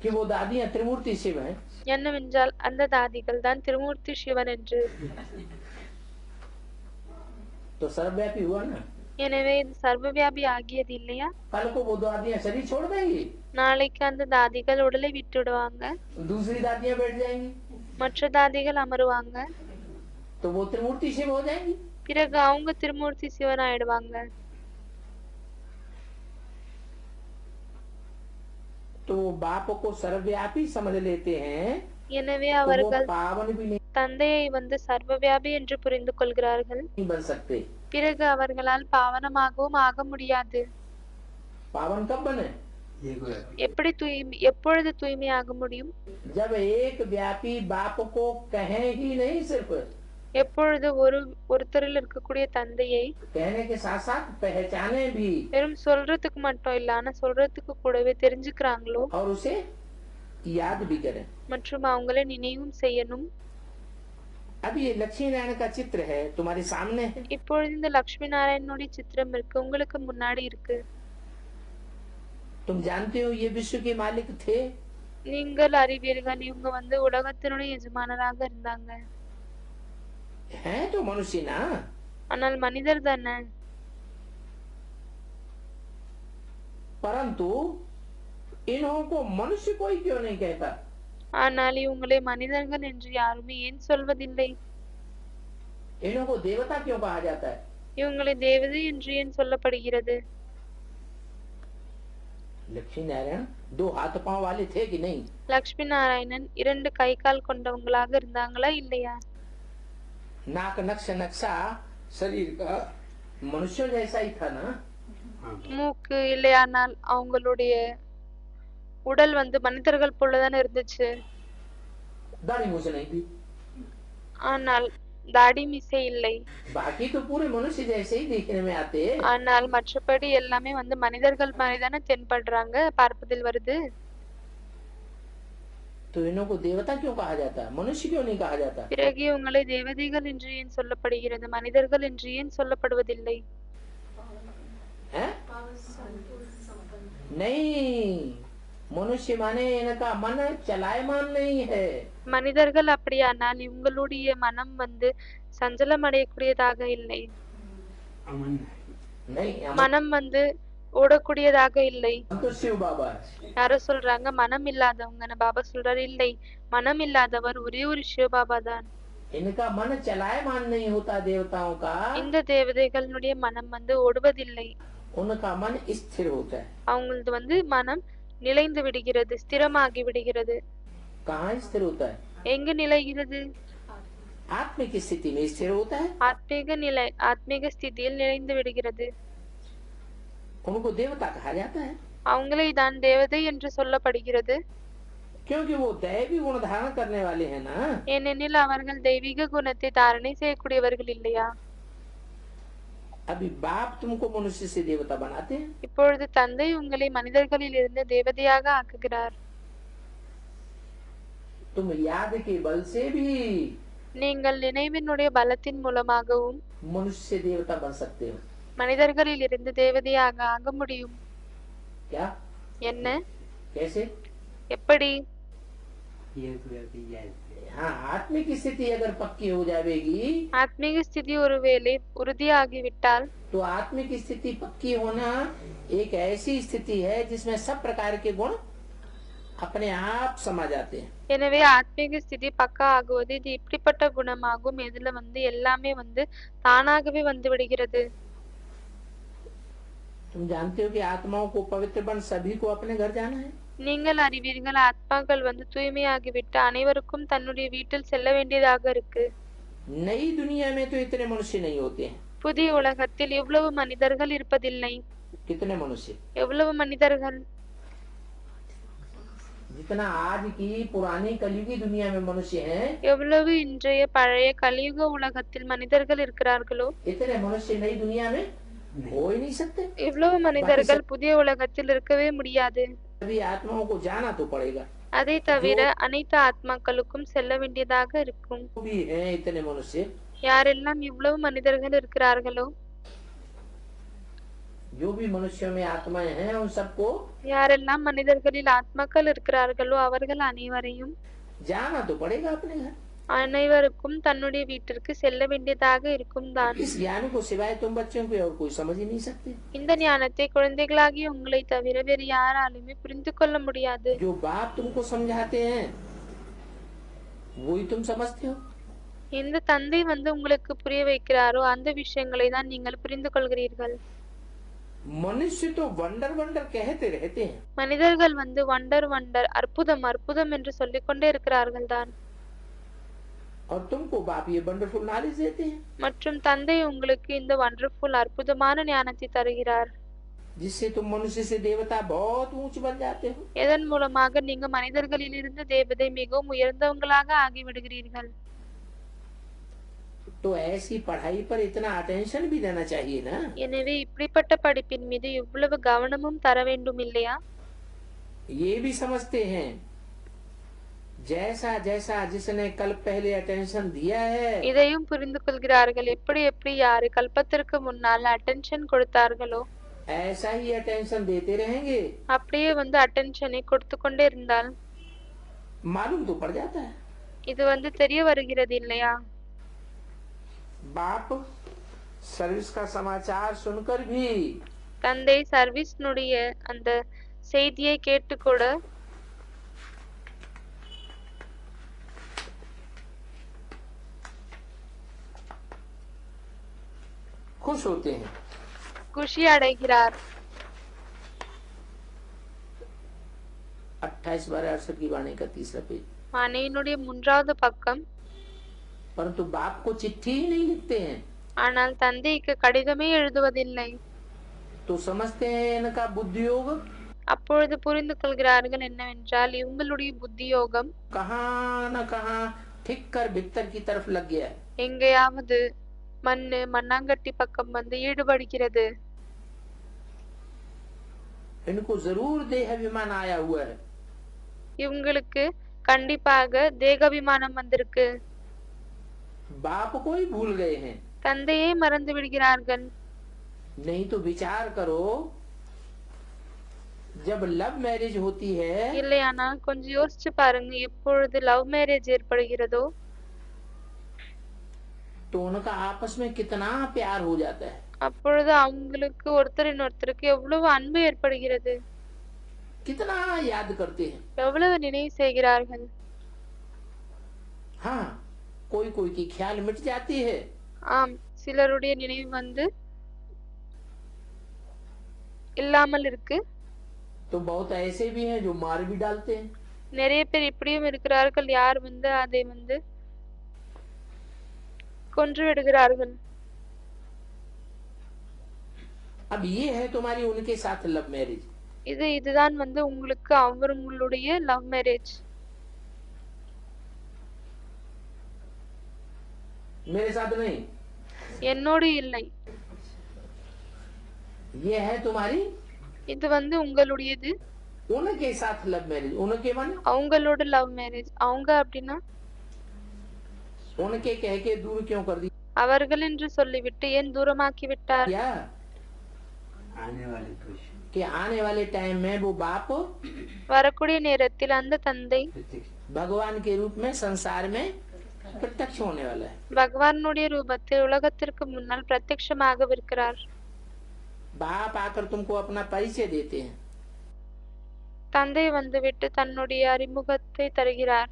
[SPEAKER 2] कि वो दादियां त्रिमूर्ति शिव हैं।
[SPEAKER 1] என்னவென்றால் அந்த தாதிகள் தான் திருமூர்த்தி சிவன் என்று.
[SPEAKER 2] तो सर्वव्यापी हुआ ना।
[SPEAKER 1] எனவே இது சர்வவியாபி ஆகியது இல்லையா?
[SPEAKER 2] कल को वो दादियां शरीर छोड़ देंगी,
[SPEAKER 1] நாளைக்கு அந்த தாதிகள் உடலை விட்டுடுவாங்க,
[SPEAKER 2] दूसरी दादियां बैठ जाएंगी,
[SPEAKER 1] மற்ற தாதிகள் அமருவாங்க,
[SPEAKER 2] तो वो त्रिमूर्ति शिव हो जाएंगी।
[SPEAKER 1] பிறகு அவங்க திருமூர்த்தி சிவன் ஆயிடுவாங்க.
[SPEAKER 2] तो वो बाप को सर्वव्यापी समझ लेते हैं,
[SPEAKER 1] எனவே
[SPEAKER 2] तो वो
[SPEAKER 1] அவர்கள்
[SPEAKER 2] पावन भी
[SPEAKER 1] தந்தையை வந்து சர்வவியாபி என்று புரிந்து கொள்கிறார்கள்.
[SPEAKER 2] नहीं बन सकते।
[SPEAKER 1] பிறகு அவர்களால் பாவனமாகவும் ஆக முடியாது.
[SPEAKER 2] पावन कब बने?
[SPEAKER 1] எப்பொழுது தூய்மையாக முடியும்?
[SPEAKER 2] जब एक व्यापी बाप को कहें ही नहीं, सिर्फ
[SPEAKER 1] எப்பொழுது ஒருத்தரில் இருக்கக்கூடிய தந்தையை
[SPEAKER 2] कहने के साथ साथ पहचाने भी
[SPEAKER 1] வெறும் சொல்றதுக்கு மட்டும் இல்ல, ஆனா சொல்றதுக்கு கூடவே தெரிஞ்சுக்கிறாங்களோ
[SPEAKER 2] और उसे याद भी करें।
[SPEAKER 1] மற்றும் அவங்களை நினைவும் செய்யணும்.
[SPEAKER 2] अब ये लक्ष्मी नारायण का चित्र है, तुम्हारे सामने है।
[SPEAKER 1] இப்பொழுது இந்த லட்சுமி நாராயணனுடைய சித்திரம் இருக்கு, உங்களுக்கு முன்னாடி இருக்கு.
[SPEAKER 2] तुम जानते हो ये विश्व के मालिक थे,
[SPEAKER 1] நீங்கள் அறிவீர்கள் இவங்க வந்து உலகத்தினுடைய எஜமானராக இருந்தாங்க.
[SPEAKER 2] हैं तो मनुष्य ना,
[SPEAKER 1] ஆனால் மனிதர் தானே.
[SPEAKER 2] परंतु इन्हों को मनुष्य कोई क्यों नहीं कहता?
[SPEAKER 1] ஆனால் இவங்களை மனிதர்கள் என்று யாருமே ஏன் சொல்வதில்லை?
[SPEAKER 2] इन्हों को देवता क्यों कहा जाता है?
[SPEAKER 1] இவங்களை தேவதை என்று ஏன் சொல்லப்படுகிறது?
[SPEAKER 2] लक्ष्मी नारायण दो हाथ पांव वाले थे कि नहीं?
[SPEAKER 1] லட்சுமி நாராயணன் 2 கை கால் கொண்டவங்களாக இருந்தாங்களா இல்லையா?
[SPEAKER 2] नाक नक्श नक्शा शरीर का मनुष्य जैसा ही था ना।
[SPEAKER 1] மூக்கு இல்லையானால் அவங்களுடைய உடல் வந்து மனிதர்கள் போலதான் இருந்துச்சு.
[SPEAKER 2] दाढ़ी मूछ नहीं थी,
[SPEAKER 1] ஆனால் தாடி மீசை இல்லை.
[SPEAKER 2] बाकी तो पूरे मनुष्य जैसे ही देखने में आते।
[SPEAKER 1] ஆனால் மற்றபடி எல்லாமே வந்து மனிதர்கள் மாதிரி தானே தென்படுறாங்க, பார்ப்பதில் வருது.
[SPEAKER 2] तो इन्हों को देवता क्यों कहा जाता है, मनुष्य क्यों नहीं कहा जाता?
[SPEAKER 1] பிறகு இவங்களை தேவதைகள் என்று ஏன் சொல்லப்படுகிறது, மனிதர்கள் என்று ஏன் சொல்லப்படுவதில்லை?
[SPEAKER 2] हैं? नहीं, मनुष्य माने इनका मन चलायमान नहीं है।
[SPEAKER 1] மனிதர்கள் அப்படியானால் இவங்களுடைய மனம் வந்து சஞ்சலம் அடையக்கூடியதாக இல்லை,
[SPEAKER 3] अमन
[SPEAKER 2] नहीं,
[SPEAKER 1] மனம் வந்து ஓடக்கூடியதாக இல்லை.
[SPEAKER 2] हम तो शिव बाबा है।
[SPEAKER 1] யாரோ சொல்றாங்க மனம் இல்லாதவங்க, பாபா சொல்றாரு இல்லை, மனம் இல்லாதவர் ஒரே ஒரு சிவபாபா தான்.
[SPEAKER 2] इनका मन चलायमान नहीं होता देवताओं का,
[SPEAKER 1] இந்த தேவதைகளுடைய மனம் வந்து ஓடுவதில்லை,
[SPEAKER 2] उनका मन स्थिर होता है।
[SPEAKER 1] அவங்களது வந்து மனம் நிலைந்து விடுகிறது, ஸ்திரமாகி விடுகிறது.
[SPEAKER 2] कहाँ स्थिर होता है?
[SPEAKER 1] எங்க நிலைகிறது?
[SPEAKER 2] आत्मिक स्थिति में स्थिर होता है।
[SPEAKER 1] ஆத்மீக ஸ்திதியில் நிலைந்து விடுகிறது.
[SPEAKER 2] उनको देवता कहा जाता है
[SPEAKER 1] அவங்களை தான் தேவதை என்று சொல்லப்படுகிறது.
[SPEAKER 2] क्योंकि वो दैवी गुण धारण करने वाले हैं ना।
[SPEAKER 1] ஏனெனில் அவர்கள் தெய்வீக குணத்தை தாரணை செய்யக்கூடியவர்கள் இல்லையா?
[SPEAKER 2] अभी बाप तुमको मनुष्य से देवता बनाते हैं,
[SPEAKER 1] இப்பொழுது தந்தை உங்களை மனிதர்களில் இருந்து தேவதையாக ஆக்குகிறார்.
[SPEAKER 2] तुम याद के बल से भी
[SPEAKER 1] நீங்கள் நினைவினுடைய பலத்தின் மூலமாகவும்
[SPEAKER 2] मनुष्य से देवता बन सकते हो।
[SPEAKER 1] மனிதர்களில் இருந்து தேவதையாக ஆக முடியும்.
[SPEAKER 2] क्या?
[SPEAKER 1] என்ன?
[SPEAKER 2] कैसे?
[SPEAKER 1] எப்படி?
[SPEAKER 3] ये व्यापी जाते
[SPEAKER 2] हाँ, आत्मिक स्थिति अगर पक्की हो जाएगी,
[SPEAKER 1] ஆத்மீக ஸ்திதி ஒருவேளை உறுதியாகிவிட்டால்,
[SPEAKER 2] तो आत्मिक स्थिति पक्की होना एक ऐसी स्थिति है जिसमें सब प्रकार के गुण अपने आप समा जाते हैं।
[SPEAKER 1] எனவே ஆத்மீக ஸ்திதி பக்கா ஆகுவது இது இப்படிப்பட்ட குணமாகும், இதுல வந்து எல்லாமே வந்து தானாகவே வந்து விடுகிறது.
[SPEAKER 2] तुम जानते हो कि आत्माओं को पवित्र बन सभी को अपने घर जाना है।
[SPEAKER 1] நீங்கள் அறிவீர்கள் ஆத்மாக்கள் வந்து தூய்மையாகிவிட்டு அனைவருக்கும் தன்னுடைய வீட்டில் செல்ல வேண்டியதாக இருக்கு.
[SPEAKER 2] नई दुनिया में तो इतने मनुष्य नहीं होते हैं।
[SPEAKER 1] புதிய உலகத்தில் எவ்வளவு மனிதர்கள் இருப்பதில்லை.
[SPEAKER 2] कितने मनुष्य?
[SPEAKER 1] எவ்வளவு மனிதர்கள்?
[SPEAKER 2] जितना आज की पुरानी कलयुगी दुनिया में मनुष्य हैं,
[SPEAKER 1] எவ்வளவு இன்றைய பழைய கலியுக உலகத்தில் மனிதர்கள் இருக்கிறார்களோ
[SPEAKER 2] इतने मनुष्य नई दुनिया में हो ही नहीं सकते।
[SPEAKER 1] இவ்வளவு மனிதர்கள் புதிய உலகத்தில் இருக்கவே முடியாது.
[SPEAKER 2] सभी आत्माओं को जाना तो पड़ेगा।
[SPEAKER 1] அதை தவிர அனைத்து ஆத்மாக்களுக்கும் செல்ல வேண்டியதாக இருக்கும்.
[SPEAKER 2] भी हैं इतने मनुष्य,
[SPEAKER 1] யாரெல்லாம் இவ்வளவு மனிதர்கள் இருக்கிறார்களோ,
[SPEAKER 2] जो भी मनुष्यों में आत्माएं हैं उन सबको
[SPEAKER 1] யாரெல்லாம் மனிதர்களில் ஆத்மாக்கள் இருக்கிறார்களோ அவர்கள் அனைவரையும்
[SPEAKER 2] जाना तो पड़ेगा अपने घर।
[SPEAKER 1] அனைவருக்கும் தன்னுடைய வீட்டிற்கு செல்ல வேண்டியதாக இருக்கும் தான்.
[SPEAKER 2] इस ज्ञान को सिवाय तुम बच्चों को और कोई समझ ही नहीं सकते।
[SPEAKER 1] இந்த ஞானத்தை குழந்தைகளாகிய உங்களை தவிர வேறு யாராலுமே புரிந்து கொள்ள முடியாது.
[SPEAKER 2] जो बाप तुमको समझाते हैं वही तुम समझते हो।
[SPEAKER 1] எந்த தந்தை உங்களுக்கு புரிய வைக்கிறாரோ அந்த விஷயங்களை தான் நீங்கள் புரிந்து கொள்கிறீர்கள்.
[SPEAKER 2] मनुष्य तो वंडर वंडर कहते रहते हैं,
[SPEAKER 1] மனிதர்கள் வண்டர் வண்டர் அற்புதம் அற்புதம் என்று சொல்லிக் கொண்டே இருக்கிறார்கள் தான்.
[SPEAKER 2] और तुमको बाप ये वंडरफुल नॉलेज देते हैं,
[SPEAKER 1] மற்றும் தந்தை உங்களுக்கு இந்த வண்டர்ஃபுல் அற்புதமான ஞானத்தை தருகிறார்.
[SPEAKER 2] जिससे तुम मनुष्य से देवता बहुत ऊंच बन जाते हो।
[SPEAKER 1] எதன் மூலமாக நீங்க மனிதர்களிலிருந்து தேவதை மிகவும் உயர்ந்தவங்களாக ஆகிவிடுகிறீர்கள்.
[SPEAKER 2] तो ऐसी पढ़ाई पर इतना अटेंशन भी देना चाहिए ना।
[SPEAKER 1] எனவே இப்படிப்பட்ட படிப்பின் மீது இவ்வளவு கவனமும் தர வேண்டும் இல்லையா?
[SPEAKER 2] ये भी समझते हैं जैसा जैसा जिसने कल पहले अटेंशन दिया है
[SPEAKER 1] இதையும் புரிந்து கொள்கிறார்கள். எப்படி எப்படி யாரு கல்பத்திற்கு முன்னால் அட்டென்ஷன் கொடுத்தார்களோ
[SPEAKER 2] ऐसा ही अटेंशन देते रहेंगे,
[SPEAKER 1] அப்படியே அட்டென்ஷனை கொடுத்து கொண்டே இருந்தால்
[SPEAKER 2] मालूम तो पड़ जाता है।
[SPEAKER 1] இது தெரிய வருகிறது இல்லையா?
[SPEAKER 2] बाप सर्विस का समाचार सुनकर भी
[SPEAKER 1] தந்தை சர்வீஸ்னுடைய அந்த செய்தியை கேட்டு கூட
[SPEAKER 2] खुश होते हैं।
[SPEAKER 1] குஷி அடைகிறார்.
[SPEAKER 2] 28/68 की वाणी का 3रा पेज।
[SPEAKER 1] வாணியினுடைய 3வது பக்கம்.
[SPEAKER 2] परंतु बाप को चिट्ठी ही नहीं लिखते हैं,
[SPEAKER 1] ஆனால் தந்தைக்கு கடிதமே எழுதுவதில்லை.
[SPEAKER 2] तो समझते हैं इनका बुद्धि योग
[SPEAKER 1] அப்பொழுது புரிந்து கொள்கிறார்கள் என்னவென்றால் இவங்களுடைய புத்தி யோகம்
[SPEAKER 2] कहाँ न कहाँ ठीक कर भीतर की तरफ लग गया है।
[SPEAKER 1] எங்கேயாவது மண்ணாங்கட்டி பக்கம் ஈடுபடுகிறது.
[SPEAKER 2] इनको जरूर देह अभिमान आया हुआ है।
[SPEAKER 1] இவங்களுக்கு கண்டிப்பாக தேகாபிமானம் வந்திருக்கு.
[SPEAKER 2] बाप को ही भूल गए हैं।
[SPEAKER 1] தந்தையே மறந்து விடுகிறார்கள்.
[SPEAKER 2] नहीं तो विचार करो, जब लव मैरिज होती है
[SPEAKER 1] இல்லையானால் கொஞ்சம் யோசிச்சு பாருங்க, எப்பொழுது லவ் மேரேஜ் ஏற்படுகிறதோ
[SPEAKER 2] तो उनका आपस में कितना प्यार हो जाता है,
[SPEAKER 1] அப்பொழுது அவங்களுக்கு ஒருத்தரின் ஒருத்தருக்கு எவ்வளவு அன்பு ஏற்படுகிறது,
[SPEAKER 2] कितना याद करते हैं।
[SPEAKER 1] எவ்வளவு நினைவு செய்கிறார்கள்.
[SPEAKER 2] हाँ, कोई कोई की ख्याल मिट जाती है,
[SPEAKER 1] ஆம், சிலருடைய நினைவு இல்லாமல் இருக்கு.
[SPEAKER 2] तो बहुत ऐसे भी हैं जो मार भी डालते हैं।
[SPEAKER 1] நிறைய பேர் இப்படியும் இருக்கிறார்கள், யார் அதை கொன்று விடுகிறார்கள்.
[SPEAKER 2] अब ये है तुम्हारी उनके साथ लव मैरिज।
[SPEAKER 1] இதுதான் உங்களுக்கு அவங்களுடைய லவ் மேரேஜ்.
[SPEAKER 2] मेरे साथ नहीं,
[SPEAKER 1] என்னோடு இல்லை.
[SPEAKER 2] ये है तुम्हारी
[SPEAKER 1] இது உங்களுடையது.
[SPEAKER 2] उनके साथ लव मैरिज। उनके माने
[SPEAKER 1] அவங்களோட லவ் மேரேஜ். அவங்க அப்படின்னா
[SPEAKER 2] उनके कह के दूर क्यों कर दी?
[SPEAKER 1] அவர்கள் என்று சொல்லிவிட்டு ஏன் தூரமாக்கி விட்டார்?
[SPEAKER 2] क्या
[SPEAKER 3] आने वाले पुरुष
[SPEAKER 2] कि आने वाले टाइम में वो बाप
[SPEAKER 1] வரக்கூடிய நேரத்தில் அந்த தந்தை
[SPEAKER 2] भगवान के रूप में संसार में प्रत्यक्ष होने वाला है।
[SPEAKER 1] பகவானுடைய ரூபத்தில் உலகத்திற்கு முன்னால் பிரத்யட்சமாகவிருக்கிறார்.
[SPEAKER 2] बाप आकर तुमको अपना परिचय देते हैं,
[SPEAKER 1] தந்தை வந்துவிட்டு தன்னுடைய அறிமுகத்தை தருகிறார்.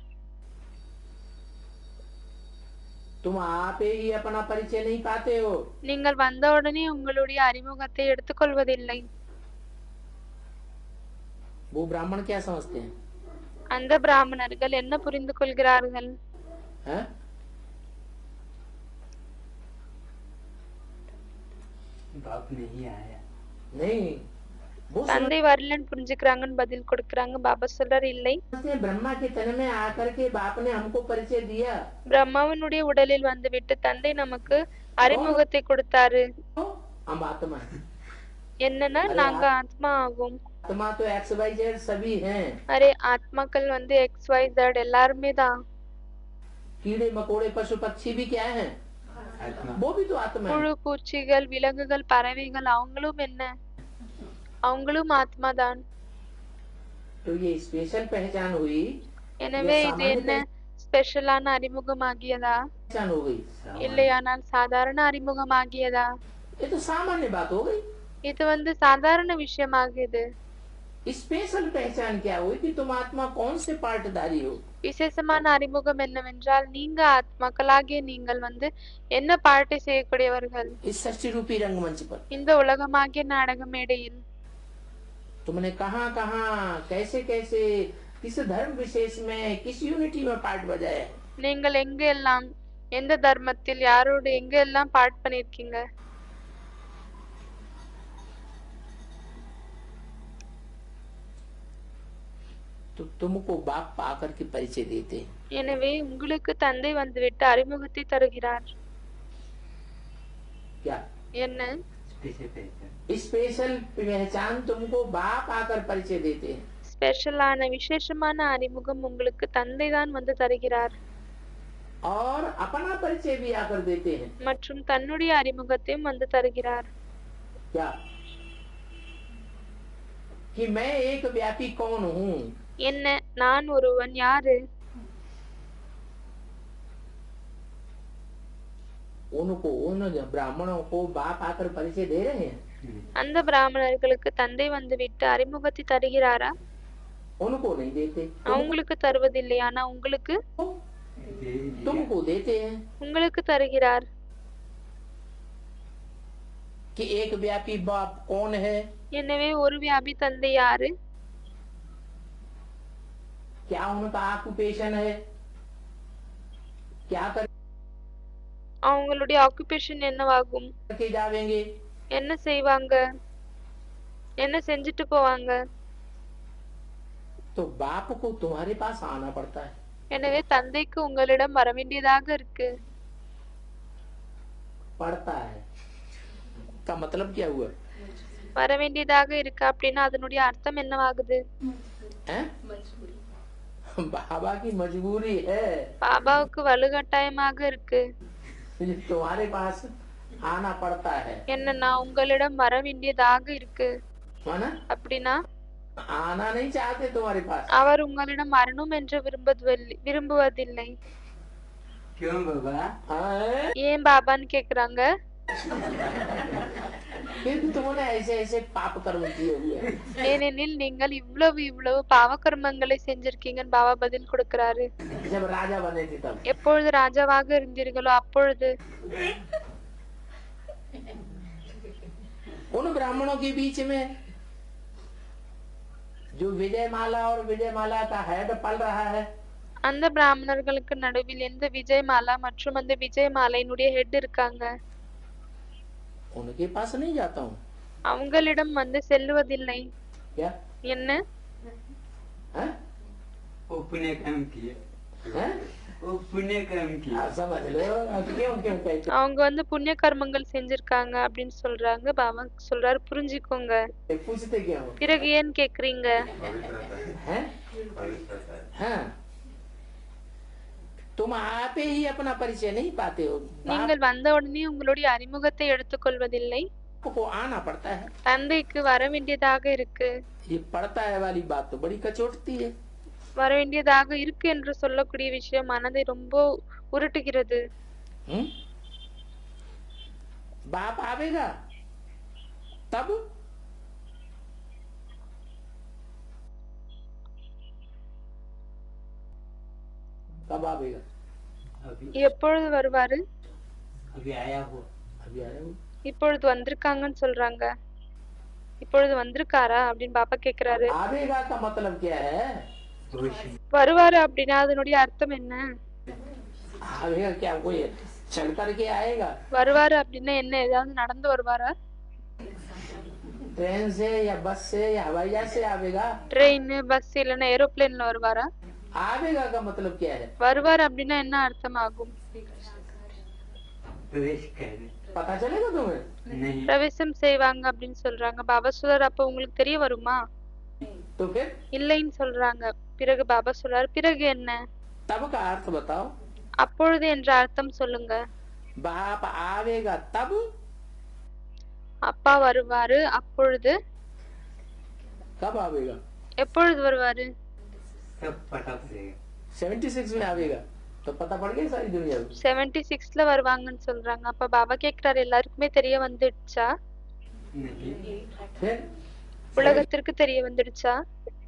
[SPEAKER 2] तुम आप ही अपना परिचय नहीं पाते हो।
[SPEAKER 1] நீங்கள் வந்தவுடனே உங்களுடைய அறிமுகத்தை எடுத்துக்கொள்வதில்லை.
[SPEAKER 2] वो ब्राह्मण क्या समझते हैं?
[SPEAKER 1] அந்த பிராமணர்கள் என்ன புரிந்து கொள்கிறார்கள்?
[SPEAKER 2] हैं?
[SPEAKER 3] बाप नहीं आया।
[SPEAKER 2] नहीं, वो
[SPEAKER 1] தந்தை வரலன்னு புரிஞ்சுக்கிறாங்கன்னு பதில் கொடுக்கறாங்க. பாபா சொல்றாரு இல்லை,
[SPEAKER 2] समझते हैं ब्रह्मा के तन में आकर के बाप ने हमको परिचय दिया।
[SPEAKER 1] பிரம்மாவினுடைய உடலில் வந்துவிட்டு தந்தை நமக்கு அறிமுகத்தை கொடுத்தாரு.
[SPEAKER 2] हम आत्मा है।
[SPEAKER 1] என்னன்னா நாங்க ஆத்மா ஆகும்.
[SPEAKER 2] आत्मा तो XYZ सभी हैं,
[SPEAKER 1] அரே ஆத்மாக்கள் வந்து XYZ எல்லாருமே தான்.
[SPEAKER 2] कीड़े मकोड़े पशु पक्षी भी क्या हैं,
[SPEAKER 3] आत्मा
[SPEAKER 2] वो भी तो आत्मा है।
[SPEAKER 1] புழு பூச்சிகள் விலங்குகள் பறவைகள் அவங்களும் என்ன, அவங்களும் ஆத்மா தான்.
[SPEAKER 2] तो ये स्पेशल पहचान हुई,
[SPEAKER 1] எனவே
[SPEAKER 2] ये
[SPEAKER 1] இது
[SPEAKER 2] सामान्य
[SPEAKER 1] என்ன ஸ்பெஷலான அறிமுகமாகியதா
[SPEAKER 2] पहचान हो गई,
[SPEAKER 1] இல்லையானால் சாதாரண அறிமுகமாகியதா?
[SPEAKER 2] ये तो सामान्य बात हो गई।
[SPEAKER 1] இது வந்து சாதாரண விஷயமாகியது.
[SPEAKER 2] स्पेशल पहचान क्या हुई कि तुम आत्मा कौन से पार्टधारी हो।
[SPEAKER 1] விசேஷமான அறிமுகம் என்னவென்றால் நீங்க ஆத்மாக்களாகிய நீங்கள் வந்து என்ன பாட்டை செய்யக்கூடியவர்கள்
[SPEAKER 2] इस सृष्टि रूपी रंगमंच पर
[SPEAKER 1] இந்த உலகமாகிய நாடக மேடையில்.
[SPEAKER 2] तुमने कहाँ कहाँ कैसे कैसे किस धर्म विशेष में किस यूनिटी में पार्ट बजाया है।
[SPEAKER 1] நீங்கள் எங்க எல்லாம் எந்த தர்மத்தில் யாரோடு எங்க எல்லாம் பாட் பண்ணிருக்கீங்க.
[SPEAKER 2] तो तुमको बाप पाकर के परिचय देते हैं।
[SPEAKER 1] எனவே உங்களுக்கு தந்தை வந்துவிட்டு அறிமுகத்தை தருகிறார்.
[SPEAKER 2] क्या
[SPEAKER 1] என்ன
[SPEAKER 3] स्पेशल पहचान
[SPEAKER 2] स्पेशल पहचान तुमको बाप आकर परिचय देते हैं।
[SPEAKER 1] ஸ்பெஷலான விசேஷமான அறிமுகம் உங்களுக்கு தந்தை தான் வந்து தருகிறார்.
[SPEAKER 2] और अपना परिचय भी आकर देते हैं।
[SPEAKER 1] மற்றும் தன்னுடைய அறிமுகத்தையும் வந்து தருகிறார்.
[SPEAKER 2] क्या कि मैं एक व्यापी कौन हूँ।
[SPEAKER 1] என்ன நான் ஒருவன் யாரு.
[SPEAKER 2] उनको उन ब्राह्मणों को बाप आकर परिचय दे रहे हैं।
[SPEAKER 1] அந்த பிராமணர்களுக்கு தந்தை வந்துவிட்டு அறிமுகத்தை தருகிறாரா?
[SPEAKER 2] उनको नहीं देते,
[SPEAKER 1] அவங்களுக்கு தருவதில்லை. ஆனா உங்களுக்கு
[SPEAKER 2] तुमको देते हैं।
[SPEAKER 1] உங்களுக்கு தருகிறார்.
[SPEAKER 2] कि एक व्यापी बाप कौन है,
[SPEAKER 1] எனவே ஒரு வியாபி தந்தை யாரு,
[SPEAKER 2] क्या उनका ऑक्यूपेशन है, क्या
[SPEAKER 1] அவங்களுடைய ஆக்குபேஷன் என்னவாகும்,
[SPEAKER 2] करके जावेंगे।
[SPEAKER 1] என்ன செய்வாங்க, என்ன செஞ்சுட்டு போவாங்க.
[SPEAKER 2] तो बाप को तुम्हारे पास आना पड़ता है।
[SPEAKER 1] எனவே தந்தைக்கு உங்களிடம் வர வேண்டியதாக இருக்கு.
[SPEAKER 2] पड़ता है का मतलब क्या हुआ
[SPEAKER 1] வர வேண்டியதாக இருக்கு அப்படின்னா அதனுடைய அர்த்தம் என்னவாகுது?
[SPEAKER 2] हैं? बाबा की मजबूरी है,
[SPEAKER 1] பாபாவுக்கு வலுக்கட்டாயமாக இருக்கு.
[SPEAKER 2] ये तुम्हारे पास आना पड़ता है।
[SPEAKER 1] என்னன்னா உங்களிடம் வர வேண்டியதாக இருக்கு.
[SPEAKER 2] माना
[SPEAKER 1] அப்படின்னா
[SPEAKER 2] आना नहीं चाहते तुम्हारे पास।
[SPEAKER 1] அவர் உங்களிடம் வரணும் என்று விரும்புவதில்லை.
[SPEAKER 3] क्यों बाबा
[SPEAKER 2] हाँ,
[SPEAKER 1] ஏன் பாபான்னு கேக்குறாங்க.
[SPEAKER 2] फिर तुमने ऐसे ऐसे पाप कर्म किए हुए हैं।
[SPEAKER 1] ஏனெனில் நீங்கள் இவ்வளவு பாவ கர்மங்களை செஞ்சிருக்கீங்கன்னு பாபா பதில் கொடுக்கிறாரு.
[SPEAKER 2] जब राजा बने थे तब
[SPEAKER 1] எப்பொழுது ராஜாவாக இருந்தீர்களோ அப்பொழுது
[SPEAKER 2] उन ब्राह्मणों के बीच में जो विजय माला और विजय माला का हेड पल रहा है,
[SPEAKER 1] அந்த பிராமணர்களுக்கு நடுவில் எந்த விஜய் மாலா மற்றும் அந்த விஜய் மாலையினுடைய ஹெட் இருக்காங்க.
[SPEAKER 2] उनके पास नहीं जाता हूँ।
[SPEAKER 1] அவங்களிடம் வந்து செல்லுவதில்லை.
[SPEAKER 2] क्या
[SPEAKER 1] என்ன
[SPEAKER 2] है?
[SPEAKER 3] वो पुण्य काम किए,
[SPEAKER 2] हैं?
[SPEAKER 3] वो पुण्य काम किए।
[SPEAKER 2] आप समझ लो अब क्यों क्यों कहते
[SPEAKER 1] அவங்க வந்து புண்ணிய கர்மங்கள் செஞ்சிருக்காங்க அப்படின்னு சொல்றாங்க. பாபா சொல்றாரு புரிஞ்சுக்கோங்க.
[SPEAKER 2] पूछते क्यों
[SPEAKER 1] பிறகு ஏன் கேக்குறீங்க?
[SPEAKER 2] हैं? हाँ, तुम आपे ही अपना परिचय नहीं पाते हो।
[SPEAKER 1] நீங்கள் வந்த உடனே உங்களுடைய அறிமுகத்தை எடுத்துக்கொள்வதில்லை.
[SPEAKER 2] बाप को आना पड़ता है।
[SPEAKER 1] தந்தைக்கு வர வேண்டியதாக இருக்கு.
[SPEAKER 2] ये पड़ता है वाली बात तो बड़ी कचोटती है।
[SPEAKER 1] வர வேண்டியதாக இருக்கு என்று சொல்லக்கூடிய விஷயம் மனதை ரொம்ப உருட்டுகிறது.
[SPEAKER 2] बाप आवेगा तब कब आवेगा?
[SPEAKER 3] अभी
[SPEAKER 1] எப்பொழுது வருவாரு?
[SPEAKER 3] अभी आया हो,
[SPEAKER 2] अभी आया हूँ।
[SPEAKER 1] இப்பொழுது வந்திருக்காங்கன்னு சொல்றாங்க. இப்பொழுது வந்திருக்காரா அப்படின்னு பாப்பா கேக்குறாரு.
[SPEAKER 2] आवेगा का मतलब क्या है?
[SPEAKER 3] भविष्य
[SPEAKER 1] வருவாரு அப்படின்னா அதனுடைய அர்த்தம் என்ன?
[SPEAKER 2] आवेगा क्या कोई चल करके आएगा?
[SPEAKER 1] வருவாரு அப்படின்னா என்ன, ஏதாவது நடந்து வருவாரா?
[SPEAKER 2] ट्रेन से या बस से या हवाई जहाज से आवेगा?
[SPEAKER 1] ட்ரெயின், பஸ் இல்லைன்னா ஏரோப்ளேன்ல வருவாரா?
[SPEAKER 2] आवेगा का मतलब क्या है?
[SPEAKER 1] வருவார் அப்படின்னா என்ன அர்த்தம் ஆகும்?
[SPEAKER 3] प्रवेश करने
[SPEAKER 2] पता चलेगा तुम्हें?
[SPEAKER 3] नहीं,
[SPEAKER 1] பிரவேசம் செய்வாங்க அப்படின்னு சொல்றாங்க. பாபா சொல்றாரு அப்ப உங்களுக்கு தெரிய வருமா?
[SPEAKER 2] तो फिर
[SPEAKER 1] இல்லைன்னு சொல்றாங்க. பிறகு பாபா சொல்றாரு, பிறகு என்ன?
[SPEAKER 2] तब का अर्थ बताओ।
[SPEAKER 1] அப்பொழுது என்ற அர்த்தம் சொல்லுங்க.
[SPEAKER 2] बाप आवेगा तब,
[SPEAKER 1] அப்பா வருவாரு அப்பொழுது.
[SPEAKER 2] कब आवेगा?
[SPEAKER 1] எப்பொழுது வருவாரு?
[SPEAKER 3] सब पटक से
[SPEAKER 2] 76 में आवेगा, तो पता पड़ गया सारी दुनिया को।
[SPEAKER 1] 76ல வருவாங்கன்னு சொல்றாங்க. அப்ப பாபா கேக்குறாரு, எல்லாருக்குமே தெரிய வந்துடுச்சா?
[SPEAKER 3] नहीं
[SPEAKER 2] फिर
[SPEAKER 1] உலகத்திற்கு தெரிய வந்துடுச்சா?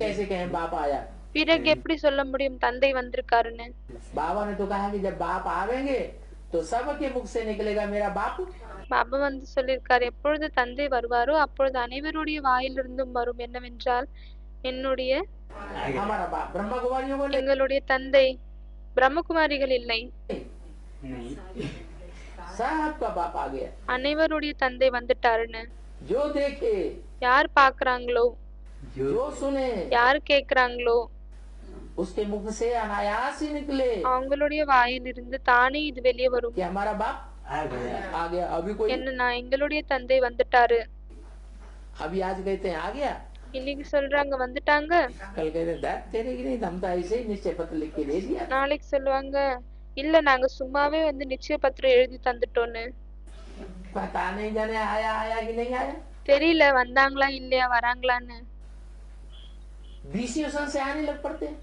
[SPEAKER 2] कैसे कहें बाप आया?
[SPEAKER 1] பிறகு எப்படி சொல்ல முடியும் தந்தை வந்திருக்காருன்னு?
[SPEAKER 2] बाबा ने तो कहा कि जब बाप आवेंगे तो सबके मुख से निकलेगा मेरा बाप।
[SPEAKER 1] பாபா வந்து சொல்லியிருக்காரு, எப்பொழுது தந்தை வருவாரோ அப்பொழுது அனைவருடைய வாயிலிருந்தும் வரும் என்னவென்றால், என்னுடைய
[SPEAKER 2] हमारा बाप ब्रह्मा कुमारियों को
[SPEAKER 1] எங்களுடைய தந்தை பிரம்மகுமாரிகள் இல்லை,
[SPEAKER 3] नहीं
[SPEAKER 2] सबका बाप आ गया।
[SPEAKER 1] அனைவருடைய தந்தை வந்துட்டாருன்னு.
[SPEAKER 2] जो देखे,
[SPEAKER 1] யார் பாக்குறாங்களோ,
[SPEAKER 2] जो सुने,
[SPEAKER 1] யார் கேக்குறாங்களோ
[SPEAKER 2] उसके मुख से अनायास ही निकले
[SPEAKER 1] அவங்களுடைய வாயிலிருந்து தானே இது வெளியே வரும்.
[SPEAKER 2] कि हमारा बाप
[SPEAKER 3] आ गया
[SPEAKER 2] आ गया। अभी कोई
[SPEAKER 1] என்னன்னா எங்களுடைய தந்தை வந்துட்டாரு.
[SPEAKER 2] अभी आज कहते हैं आ गया,
[SPEAKER 1] இன்னைக்கு சொல்றாங்க வந்துட்டாங்க,
[SPEAKER 2] कल कहते हैं "दैट तेरे की नहीं, हम तो ऐसे ही निश्चय पत्र लिख के दे दिया।
[SPEAKER 1] நாளைக்கு சொல்லுவாங்க இல்ல நாங்க சும்மாவே வந்து நிச்சய பத்திரம் எழுதி தந்துட்டோன்னு.
[SPEAKER 2] पता नहीं जाने आया आया कि नहीं आया।
[SPEAKER 1] தெரியல வந்தாங்களா இல்லையா வராங்களான்னு.
[SPEAKER 2] 20 सन से आने लग पड़ते हैं।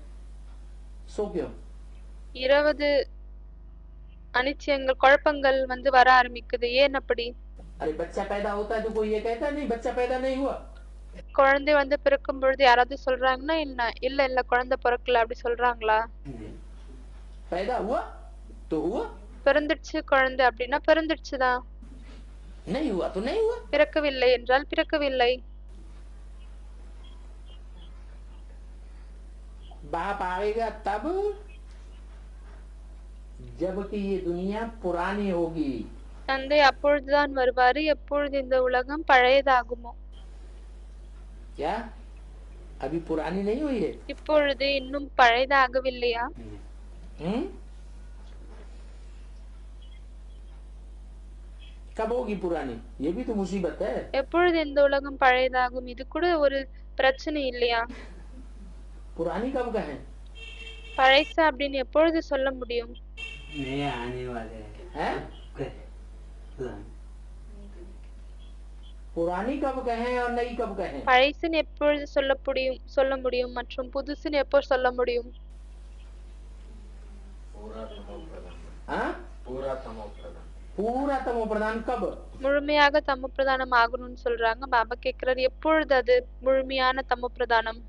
[SPEAKER 2] सो क्यों?
[SPEAKER 1] 20 அனிச்சயங்கள் குழப்பங்கள் வந்து வர ஆரம்பிக்குது. ஏன் அப்படி?
[SPEAKER 2] अरे बच्चा पैदा होता है तो कोई ये कहता नहीं बच्चा पैदा नहीं हुआ।
[SPEAKER 1] குழந்தை வந்து பிறக்கும் பொழுது யாராவது சொல்றாங்கன்னா இல்ல இல்ல இல்ல குழந்தை பிறக்கல அப்படி சொல்றாங்களா?
[SPEAKER 3] नहीं
[SPEAKER 2] पैदा हुआ तो हुआ,
[SPEAKER 1] பிறந்துடுச்சு குழந்தை அப்படின்னா பிறந்துடுச்சுதான்,
[SPEAKER 2] नहीं हुआ तो नहीं हुआ।
[SPEAKER 1] பிறக்கவில்லை என்றால் பிறக்கவில்லை.
[SPEAKER 2] बाप आएगा तब जबकि ये दुनिया पुरानी होगी।
[SPEAKER 1] தந்தை அப்பொழுதுதான் வருவாரு எப்பொழுது இந்த உலகம் பழையதாகுமோ.
[SPEAKER 2] क्या अभी पुरानी नहीं हुई है?
[SPEAKER 1] இப்பொழுது இன்னும் பழையதாகவில்லையா?
[SPEAKER 2] हम्म? कब होगी पुरानी? ये भी तो मुसीबत है।
[SPEAKER 1] எப்பொழுது இந்த உலகம் பழையதாகும்? இது கூட ஒரு பிரச்சனை இல்லையா?
[SPEAKER 2] पुरानी कब कहें?
[SPEAKER 1] பழைசா அப்படின்னு எப்பொழுது சொல்ல முடியும்?
[SPEAKER 3] नए आने वाले
[SPEAKER 2] हैं?
[SPEAKER 3] पुराने
[SPEAKER 2] पुरानी कब कहें और नई कब कहें?
[SPEAKER 1] பழைசுன்னு எப்பொழுது சொல்ல முடியும் மற்றும் புதுசுன்னு எப்போ சொல்ல முடியும்?
[SPEAKER 2] हाँ? पूरा तमो प्रधान कब?
[SPEAKER 1] முழுமையாக தமோ பிரதானம் ஆகணும்னு சொல்றாங்க. பாபா கேக்குறாரு, எப்பொழுது அது முழுமையான தமோ பிரதானம்?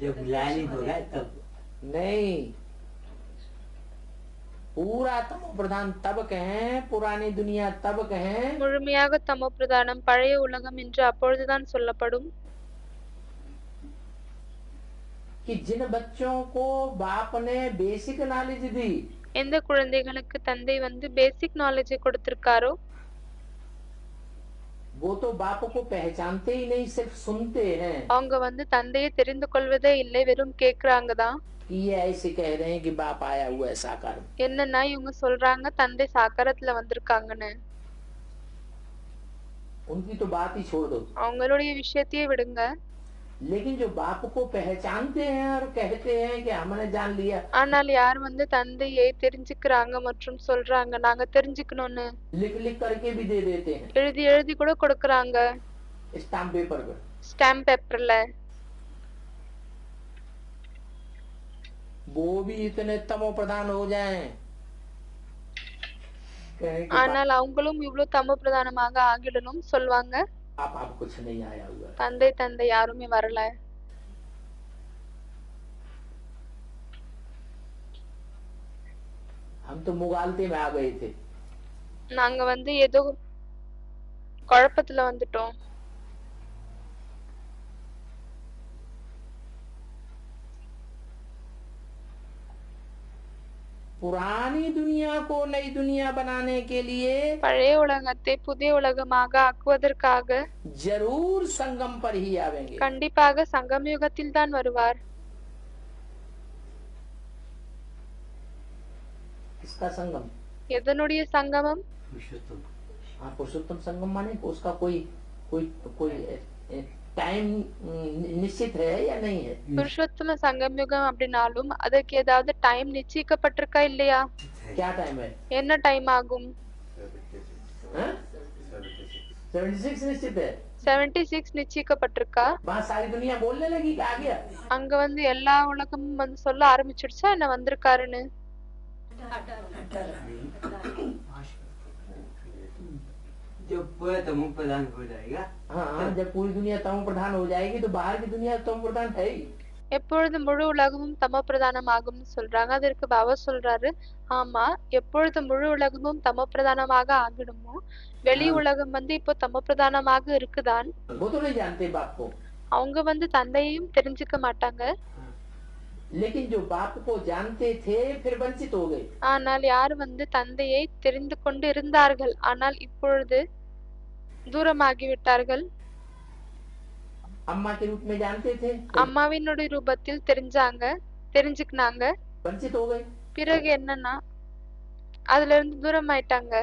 [SPEAKER 3] जब ग्लानि होगा तब
[SPEAKER 2] नहीं, पूरा तमो प्रधान तब कहें, पुरानी दुनिया तब कहें
[SPEAKER 1] முழுமையாக தமோ பிரதானம் பழைய உலகம் என்று அப்பொழுதுதான் சொல்லப்படும்.
[SPEAKER 2] कि जिन बच्चों को बाप ने बेसिक नॉलेज दी,
[SPEAKER 1] எந்த குழந்தைகளுக்கு தந்தை வந்து பேசிக் நாலேஜை கொடுத்திருக்காரோ
[SPEAKER 2] वो तो बाप को पहचानते ही नहीं, सिर्फ सुनते हैं
[SPEAKER 1] அவங்க வந்து தந்தையை தெரிந்து கொள்வதே இல்லை, வெறும் கேக்குறாங்க தான்.
[SPEAKER 2] कि ये ऐसे कह रहे हैं कि बाप आया हुआ है साकार में।
[SPEAKER 1] என்னன்னா இவங்க சொல்றாங்க தந்தை சாக்காரத்துல வந்திருக்காங்கன்னு.
[SPEAKER 2] उनकी तो बात ही छोड़ दो।
[SPEAKER 1] அவங்களுடைய விஷயத்தையே விடுங்க.
[SPEAKER 2] लेकिन जो बाप को पहचानते हैं और कहते हैं कि हमने जान लिया,
[SPEAKER 1] ஆனால் யார் வந்து தந்தையை தெரிஞ்சுக்கிறாங்க மற்றும் சொல்றாங்க நாங்க தெரிஞ்சுக்கணும்னு,
[SPEAKER 2] लिख लिख करके भी दे देते हैं
[SPEAKER 1] எழுதி எழுதி கூட கொடுக்கறாங்க
[SPEAKER 2] स्टाम्प पेपर पर।
[SPEAKER 1] ஸ்டாம்ப் பேப்பர்ல.
[SPEAKER 2] वो भी इतने तमो प्रधान हो जाएं कहें कि
[SPEAKER 1] ஆனால் அவங்களும் இவ்வளவு தமோ பிரதானமாக ஆகிடணும் சொல்லுவாங்க.
[SPEAKER 2] आप कुछ नहीं आया हुआ है।
[SPEAKER 1] தந்தை யாருமே வரல.
[SPEAKER 2] हम तो मुगालते में आ गए थे।
[SPEAKER 1] நாங்க வந்து ஏதோ குழப்பத்துல வந்துட்டோம்.
[SPEAKER 2] पुरानी दुनिया को नई दुनिया बनाने के लिए
[SPEAKER 1] பழைய உலகத்தை புதிய உலகமாக ஆக்குவதற்காக
[SPEAKER 2] जरूर संगम पर ही आवेंगे।
[SPEAKER 1] கண்டிப்பாக சங்கம் யுகத்தில் தான் வருவார்.
[SPEAKER 2] इसका संगम,
[SPEAKER 1] எதனுடைய சங்கமம்?
[SPEAKER 3] पुरुषोत्तम
[SPEAKER 2] हाँ पुरुषोत्तम संगम माने उसका कोई कोई कोई टाइम निश्चित है या नहीं है?
[SPEAKER 1] புருஷோத்தம சங்கமயுகம் அப்படின்னாலும் அதுக்கு ஏதாவது டைம் நிச்சயிக்கப்பட்டிருக்கா இல்லையா?
[SPEAKER 2] क्या टाइम है?
[SPEAKER 1] என்ன டைம் ஆகும்?
[SPEAKER 2] 76 निश्चित है।
[SPEAKER 1] 76 நிச்சயிக்கப்பட்டிருக்கா?
[SPEAKER 2] वहाँ सारी दुनिया बोलने लगी कि आ गया।
[SPEAKER 1] அங்க வந்து எல்லா உலகமும் வந்து சொல்ல ஆரம்பிச்சிடுச்சா என்ன வந்திருக்காருன்னு?
[SPEAKER 3] जब पूरा तमो प्रधान हो जाएगा,
[SPEAKER 2] हाँ, जब पूरी दुनिया तमो प्रधान हो जाएगी तो बाहर की दुनिया तमो प्रधान है ही।
[SPEAKER 1] எப்பொழுது முழு உலகமும் தமோ பிரதானம் ஆகும்னு சொல்றாங்க. அதற்கு பாபா சொல்றாரு, ஆமா, எப்பொழுது முழு உலகமும் தமோ பிரதானமாக ஆகிடுமோ வெளி உலகம் வந்து இப்போ தமோ பிரதானமாக இருக்குதான்.
[SPEAKER 2] वो तो नहीं जानते बाप को,
[SPEAKER 1] அவங்க வந்து தந்தையையும் தெரிஞ்சுக்க மாட்டாங்க.
[SPEAKER 2] लेकिन जो बाप को जानते थे फिर वंचित हो गए।
[SPEAKER 1] ஆனால் யார் வந்து தந்தையை தெரிந்து கொண்டு இருந்தார்கள் ஆனால் இப்பொழுது தூரமாகிவிட்டார்கள்.
[SPEAKER 2] अम्मा के रूप में जानते थे,
[SPEAKER 1] அம்மாவினுடைய ரூபத்தில் தெரிஞ்சுக்கினாங்க.
[SPEAKER 2] वंचित हो गए।
[SPEAKER 1] பிறகு என்னன்னா அதுல இருந்து தூரமாயிட்டாங்க.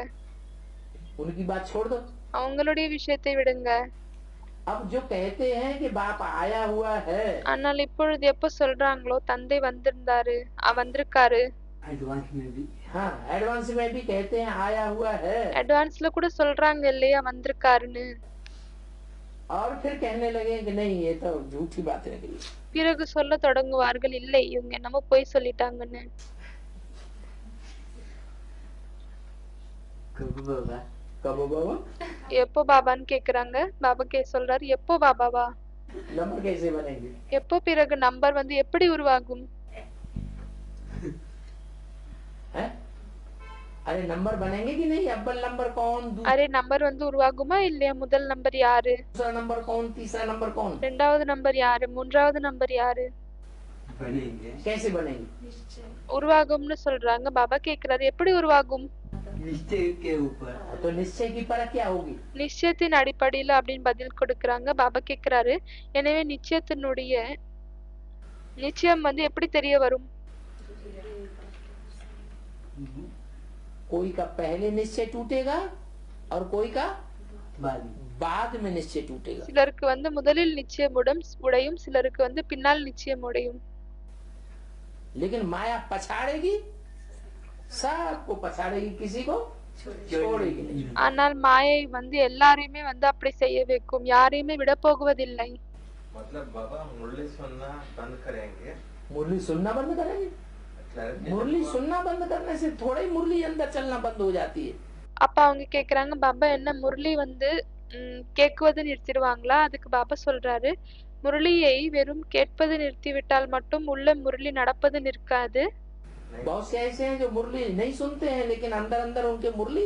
[SPEAKER 2] उनकी बात छोड़ दो।
[SPEAKER 1] அவங்களுடைய விஷயத்தை விடுங்க.
[SPEAKER 2] अब जो कहते हैं कि बाप आया हुआ है,
[SPEAKER 1] ஆனால் இப்பொழுது எப்ப சொல்றாங்களோ தந்தை வந்திருக்காரு,
[SPEAKER 3] एडवांस में भी
[SPEAKER 2] हाँ एडवांस में भी कहते हैं आया हुआ है,
[SPEAKER 1] அட்வான்ஸ்ல கூட சொல்றாங்க இல்லையா வந்திருக்காருன்னு.
[SPEAKER 2] और फिर कहने लगे कि नहीं ये तो झूठी बात निकली।
[SPEAKER 1] பிறகு சொல்ல தொடங்குவார்கள், இல்லை இவங்க என்னமோ பொய் சொல்லிட்டாங்கன்னு.
[SPEAKER 3] कब बाबा
[SPEAKER 2] कब बाबा?
[SPEAKER 1] எப்போ பாபான்னு கேக்குறாங்க. பாபா சொல்றாரு, எப்போ பாபாவா?
[SPEAKER 2] नंबर कैसे बनेंगे?
[SPEAKER 1] எப்போ பிறகு நம்பர் வந்து எப்படி உருவாகும்?
[SPEAKER 2] हैं? अरे नंबर बनेंगे कि नहीं? अव्वल नंबर कौन,
[SPEAKER 1] அரே நம்பர் வந்து உருவாகுமா இல்லையா? முதல் நம்பர் யாரு,
[SPEAKER 2] दूसरा नंबर कौन, तीसरा नंबर कौन?
[SPEAKER 1] இரண்டாவது நம்பர் யாரு, மூன்றாவது நம்பர் யாரு?
[SPEAKER 3] बनेंगे,
[SPEAKER 2] कैसे बनेंगे?
[SPEAKER 1] உருவாகும்னு சொல்றாங்க. பாபா கேக்குறாரு, எப்படி உருவாகும்?
[SPEAKER 3] निश्चय के ऊपर।
[SPEAKER 2] तो निश्चय की परख क्या होगी?
[SPEAKER 1] நிச்சயத்தின் அடிப்படையில அப்படின்னு பதில் கொடுக்கறாங்க. பாபா கேக்குறாரு, எனவே நிச்சயம் வந்து எப்படி தெரிய வரும்?
[SPEAKER 2] कोई का पहले निश्चय टूटेगा और कोई का
[SPEAKER 3] बाद
[SPEAKER 2] बाद में निश्चय टूटेगा।
[SPEAKER 1] சிலருக்கு வந்து முதலில் நிச்சயம் உடையும், சிலருக்கு வந்து பின்னால் நிச்சயம் உடையும்.
[SPEAKER 2] लेकिन माया पछाड़ेगी, सबको पछाड़ेगी, किसी को छोड़ेगी नहीं।
[SPEAKER 1] ஆனால் மாயை வந்து எல்லாரையுமே வந்து அப்படி செய்ய வைக்கும், யாரையுமே விட போகுவதில்லை.
[SPEAKER 4] मतलब बाबा मुरली सुनना बंद करेंगे?
[SPEAKER 2] मुरली सुनना बंद करेंगे? मुरली सुनना बंद करने से थोड़ा ही मुरली अंदर चलना बंद हो जाती है।
[SPEAKER 1] அப்ப அவங்க கேக்குறாங்க, பாபா என்ன முரளி வந்து கேக்குவது நிறுத்திடுவாங்களா? அதுக்கு பாபா சொல்றாரு, முரளியை வெறும் கேட்பது நிறுத்திவிட்டால் மட்டும் உள்ள முரளி நடப்பது நிற்காது.
[SPEAKER 2] बहुत से ऐसे हैं जो मुरली नहीं सुनते हैं लेकिन अंदर अंदर उनके मुरली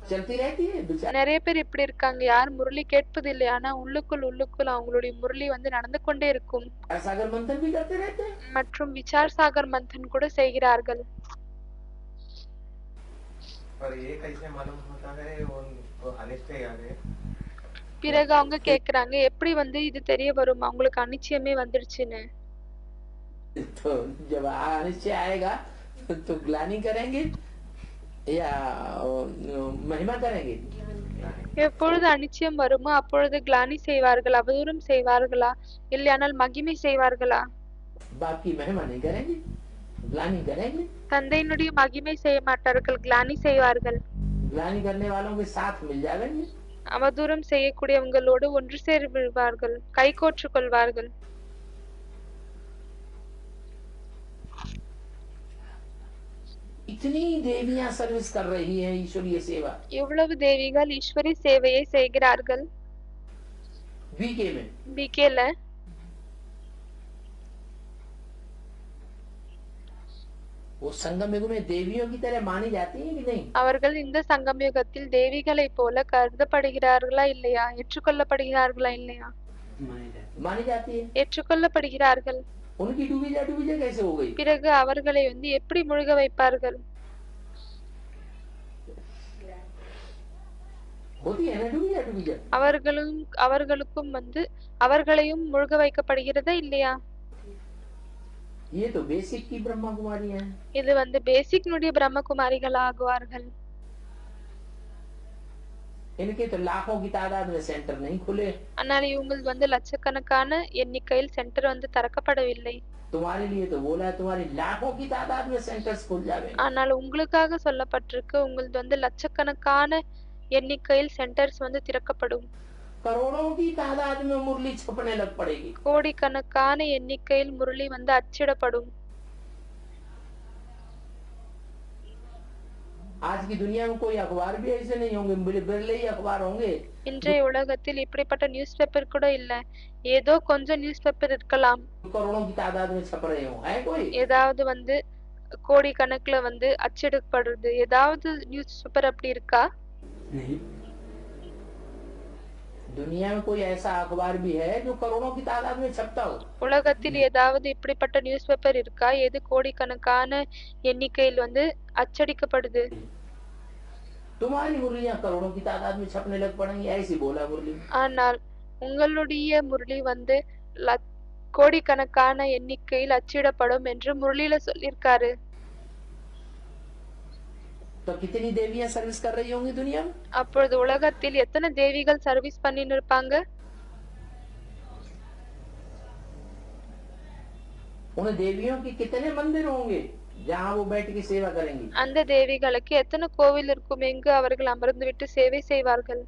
[SPEAKER 2] चलती रहती है बेचारे।
[SPEAKER 1] நிறைய பேர் இப்படி இருக்காங்க, யார் முரளி கேட்பது இல்லை, ஆனா உள்ளுக்குள் அவங்களுடைய முரளி வந்து நடந்து கொண்டே இருக்கும்.
[SPEAKER 2] सागर मंथन भी करते रहते हैं।
[SPEAKER 1] மற்றும் விசார் சாகர் மந்தன் கூட செய்கிறார்கள்.
[SPEAKER 4] पर ये कैसे मालूम होता है वो अनिश्चय आ गए?
[SPEAKER 1] பிறகு அவங்க கேக்குறாங்க, எப்படி வந்து இது தெரிய வரும் அவங்களுக்கு அனிச்சயமே வந்துருச்சுன்னு?
[SPEAKER 2] तो जब अनिश्चय आएगा तो ग्लानि करेंगे या महिमा करेंगे?
[SPEAKER 1] எப்பொழுது அனிச்சயம் வருமோ அப்பொழுது கிளானி செய்வார்கள், அவதூறம் செய்வார்களா, இல்லையானால் மகிமை செய்வார்களா?
[SPEAKER 2] बाकी महिमा नहीं करेंगे, ग्लानि करेंगे।
[SPEAKER 1] தந்தையினுடைய மகிமை செய்ய மாட்டார்கள், கிளானி செய்வார்கள்.
[SPEAKER 2] ग्लानि करने वालों के साथ मिल जाएंगे।
[SPEAKER 1] அவதூறம் செய்யக்கூடியவங்களோடு ஒன்று சேர்வார்கள், கைகோற்றுக் கொள்வார்கள்.
[SPEAKER 2] इतनी देवियां सर्विस कर रही हैं ईश्वरीय सेवा
[SPEAKER 1] இவ்வளவு தேவிகள் ஈஸ்வரி சேவையை செய்கிறார்கள்.
[SPEAKER 2] बीके में।
[SPEAKER 1] பிகேல
[SPEAKER 2] वो संगम युग में देवियों की तरह मानी जाती है कि नहीं?
[SPEAKER 1] அவர்கள் இந்த சங்கமயுகத்தில் தேவிகளை போல கருதப்படுகிறார்களா இல்லையா, ஏற்றுக்கொள்ளப்படுகிறார்களா இல்லையா?
[SPEAKER 2] मानी जाती है।
[SPEAKER 1] ஏற்றுக்கொள்ளப்படுகிறார்கள்.
[SPEAKER 2] उनकी डूबीजा कैसे हो गई?
[SPEAKER 1] பிறகு அவர்களை வந்து எப்படி முழுக வைப்பார்கள்?
[SPEAKER 2] होती है ना डूबीजा।
[SPEAKER 1] அவர்களுக்கும் வந்து அவர்களையும் முழுக வைக்கப்படுகிறதா இல்லையா?
[SPEAKER 2] ये तो बेसिक की ब्रह्मा कुमारी है।
[SPEAKER 1] இது வந்து பேசிக் னுடைய பிரம்மகுமாரிகள் ஆகுவார்கள்.
[SPEAKER 2] इनके तो लाखों की तादाद में सेंटर नहीं खुले।
[SPEAKER 1] ஆனால் இவங்கள் வந்து லட்சக்கணக்கான எண்ணிக்கையில் சென்டர் வந்து திறக்கப்படவில்லை.
[SPEAKER 2] तुम्हारे लिए तो बोला है तुम्हारी लाखों की तादाद में सेंटर्स खुल जावे।
[SPEAKER 1] ஆனால் உங்களுக்காக சொல்லப்பட்டிருக்கு உங்களது வந்து லட்சக்கணக்கான எண்ணிக்கையில் சென்டர்ஸ் வந்து திறக்கப்படும்.
[SPEAKER 2] करोड़ों की तादाद में मुरली छपने लग पड़ेगी।
[SPEAKER 1] கோடிக்கணக்கான எண்ணிக்கையில் முரளி வந்து அச்சிடப்படும்.
[SPEAKER 2] आज की दुनिया में कोई अखबार भी ऐसे नहीं होंगे, बिरले ही अखबार होंगे।
[SPEAKER 1] இன்றைய உலகத்தில் இப்படிப்பட்ட நியூஸ் பேப்பர் கூட இல்ல. ஏதோ கொஞ்சம் நியூஸ் பேப்பர் இருக்கலாம்.
[SPEAKER 2] करोड़ों की तादाद में छप रहे हो, है कोई?
[SPEAKER 1] ஏதாவது வந்து கோடிக்கணக்குல வந்து அச்சிடப்படுறது ஏதாவது நியூஸ் பேப்பர் அப்படி இருக்கா?
[SPEAKER 3] नहीं।
[SPEAKER 2] दुनिया में कोई ऐसा अखबार भी है जो करोड़ों की तादाद में छपता हो?
[SPEAKER 1] உலகத்தில் ஏதாவது இப்படிப்பட்ட நியூஸ் பேப்பர் இருக்கா எது கோடிக்கணக்கான எண்ணிக்கையில் வந்து அச்சடிக்கப்படுது?
[SPEAKER 2] तुम्हारी मुरलियां करोड़ों की तादाद में छपने लग पड़ेंगी, ऐसी बोला मुरली।
[SPEAKER 1] ஆனால் உங்களுடைய முரளி வந்து கோடிக்கணக்கான எண்ணிக்கையில் அச்சிடப்படும் என்று முரளியில சொல்லியிருக்காரு.
[SPEAKER 2] तो कितनी देवियां सर्विस कर रही होंगी दुनिया में?
[SPEAKER 1] அப்பொழுது உலகத்தில் எத்தனை தேவிகள் சர்வீஸ் பண்ணின்னு இருப்பாங்க?
[SPEAKER 2] उन देवियों के कितने मंदिर होंगे जहाँ वो बैठ के सेवा करेंगी?
[SPEAKER 1] அந்த தேவிகளுக்கு எத்தனை கோவில் இருக்கும் எங்கு அவர்கள் அமர்ந்து விட்டு சேவை செய்வார்கள்?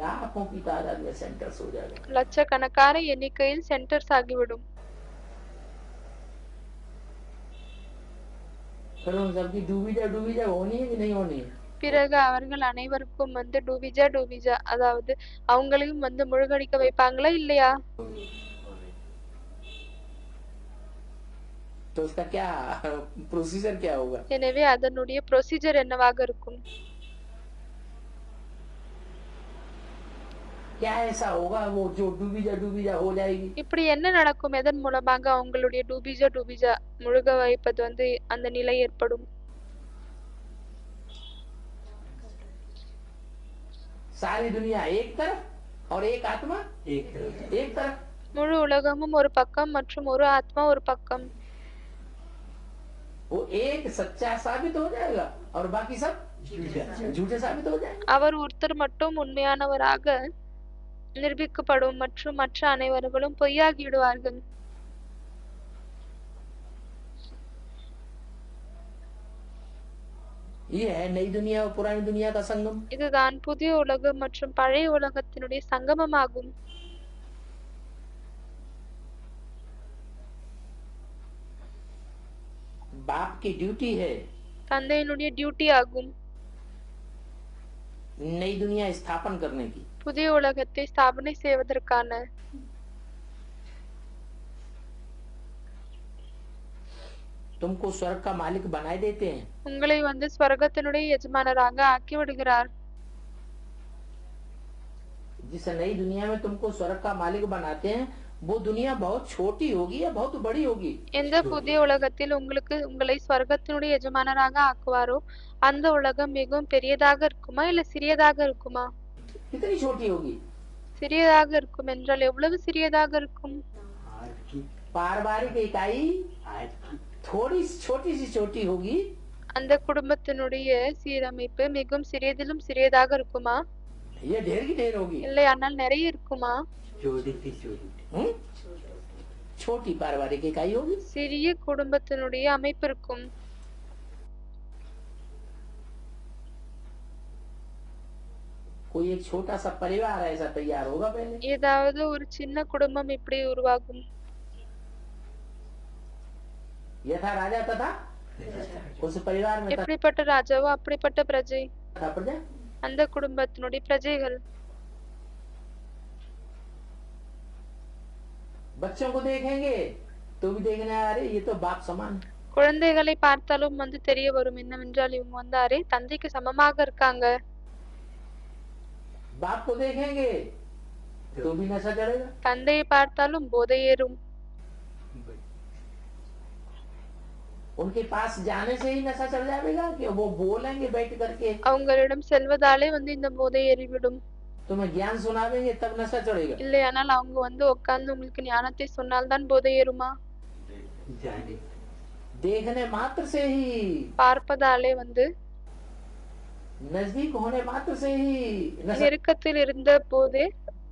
[SPEAKER 2] लाखों की तादाद में सेंटर्स हो जाएगा।
[SPEAKER 1] லட்சக்கணக்கான எண்ணிக்கையில் சென்டர்ஸ் ஆகிவிடும்.
[SPEAKER 2] फिर उन सबकी डूबी जा होनी है कि नहीं होनी है?
[SPEAKER 1] பிறகு அவர்கள் அனைவருக்கும் வந்து டூபிஜா அதாவது அவங்களையும் வந்து முழுகடிக்க வைப்பாங்களா இல்லையா?
[SPEAKER 2] तो उसका क्या प्रोसीजर क्या होगा?
[SPEAKER 1] எனவே அதனுடைய ப்ரொசீஜர் என்னவாக இருக்கும்?
[SPEAKER 2] क्या ऐसा होगा वो जो डूबी जा हो जाएगी?
[SPEAKER 1] இப்படி என்ன நடக்கும் எதன் மூலமாக அவங்களுடைய டூபிஜா முழுக வைப்பது வந்து அந்த நிலை ஏற்படும்?
[SPEAKER 2] सारी दुनिया एक तरफ और एक आत्मा एक तरफ।
[SPEAKER 1] முழு உலகமும் ஒரு பக்கம் மற்றும் ஒரு ஆத்மா ஒரு பக்கம்.
[SPEAKER 2] वो एक सच्चा साबित हो जाएगा और बाकी सब झूठे साबित हो जाएंगे।
[SPEAKER 1] அவர் ஒருத்தர் மட்டும் உண்மையானவராக நிரூபிக்கப்படும் மற்றும் மற்ற அனைவர்களும் பொய்யாகிவிடுவார்கள்.
[SPEAKER 2] ये है नई दुनिया और पुरानी दुनिया का संगम।
[SPEAKER 1] இதுதான் புதிய உலகம் மற்றும் பழைய உலகத்தினுடைய சங்கமமாகும்.
[SPEAKER 2] बाप की ड्यूटी है
[SPEAKER 1] தந்தையினுடைய டியூட்டி ஆகும்
[SPEAKER 2] नई दुनिया स्थापन करने की।
[SPEAKER 1] புதிய உலகத்தை ஸ்தாபனை செய்வதற்கான.
[SPEAKER 2] तुमको स्वर्ग का मालिक बनाए देते हैं।
[SPEAKER 1] உங்களை வந்து ஸ்வர்கத்தினுடைய எஜமானராக ஆக்கி விடுகிறார்.
[SPEAKER 2] जिस नई दुनिया में तुमको स्वर्ग का मालिक बनाते हैं वो दुनिया बहुत छोटी होगी या बहुत बड़ी होगी?
[SPEAKER 1] எந்த புதிய உலகத்தில் உங்களை ஸ்வர்கத்தினுடைய எஜமானராக ஆக்குவாரோ அந்த உலகம் மிகவும் பெரியதாக இருக்குமா இல்ல சிறியதாக இருக்குமா?
[SPEAKER 2] कितनी छोटी होगी?
[SPEAKER 1] சிறியதாக இருக்கும் என்றால் எவ்வளவு சிறியதாக இருக்கும்?
[SPEAKER 2] पारिवारिक इकाई थोड़ी छोटी सी छोटी होगी।
[SPEAKER 1] அந்த குடும்பத்தினுடைய சீரமைப்பு மிகவும் சிறியதிலும் சிறியதாக இருக்குமா
[SPEAKER 2] ये ढेर की ढेर होगी।
[SPEAKER 1] இல்லை ஆனால் நிறைய இருக்குமா?
[SPEAKER 2] छोटी पारिवारिक इकाई होगी।
[SPEAKER 1] சிறிய குடும்பத்தினுடைய அமைப்பு இருக்கும்.
[SPEAKER 2] कोई एक छोटा सा परिवार ऐसा तैयार होगा पहले।
[SPEAKER 1] ஏதாவது ஒரு சின்ன குடும்பம் இப்படி உருவாகும்.
[SPEAKER 2] यथा राजा तथा उस परिवार में
[SPEAKER 1] எப்படிப்பட்ட ராஜாவோ அப்படிப்பட்ட பிரஜை
[SPEAKER 2] था प्रजा।
[SPEAKER 1] அந்த குடும்பத்தினுடைய பிரஜைகள்.
[SPEAKER 2] बच्चों को देखेंगे तो भी देखना अरे ये तो बाप समान।
[SPEAKER 1] குழந்தைகளை பார்த்தாலும் வந்து தெரிய வரும் என்னவென்றால் இவங்க வந்து அரே தந்தைக்கு சமமாக இருக்காங்க.
[SPEAKER 2] बाप को देखेंगे तो भी नशा चढ़ेगा।
[SPEAKER 1] தந்தையை பார்த்தாலும் போதை ஏறும்.
[SPEAKER 2] उनके पास जाने से ही नशा चढ़ जाएगा कि वो बोलेंगे बैठ करके
[SPEAKER 1] அவங்களிடம் செல்வதாலே வந்து இந்த போதை ஏறிவிடும்.
[SPEAKER 2] तुम्हें ज्ञान सुनावेंगे तब नशा चढ़ेगा।
[SPEAKER 1] இல்லையானால் அவங்க வந்து உட்கார்ந்து உங்களுக்கு ஞானத்தை சொன்னால்தான் போதை ஏறுமா?
[SPEAKER 2] देखने मात्र से ही
[SPEAKER 1] பார்ப்பதாலே வந்து
[SPEAKER 2] नजदीक होने मात्र से ही नशा
[SPEAKER 1] நெருக்கத்தில் இருந்த போதே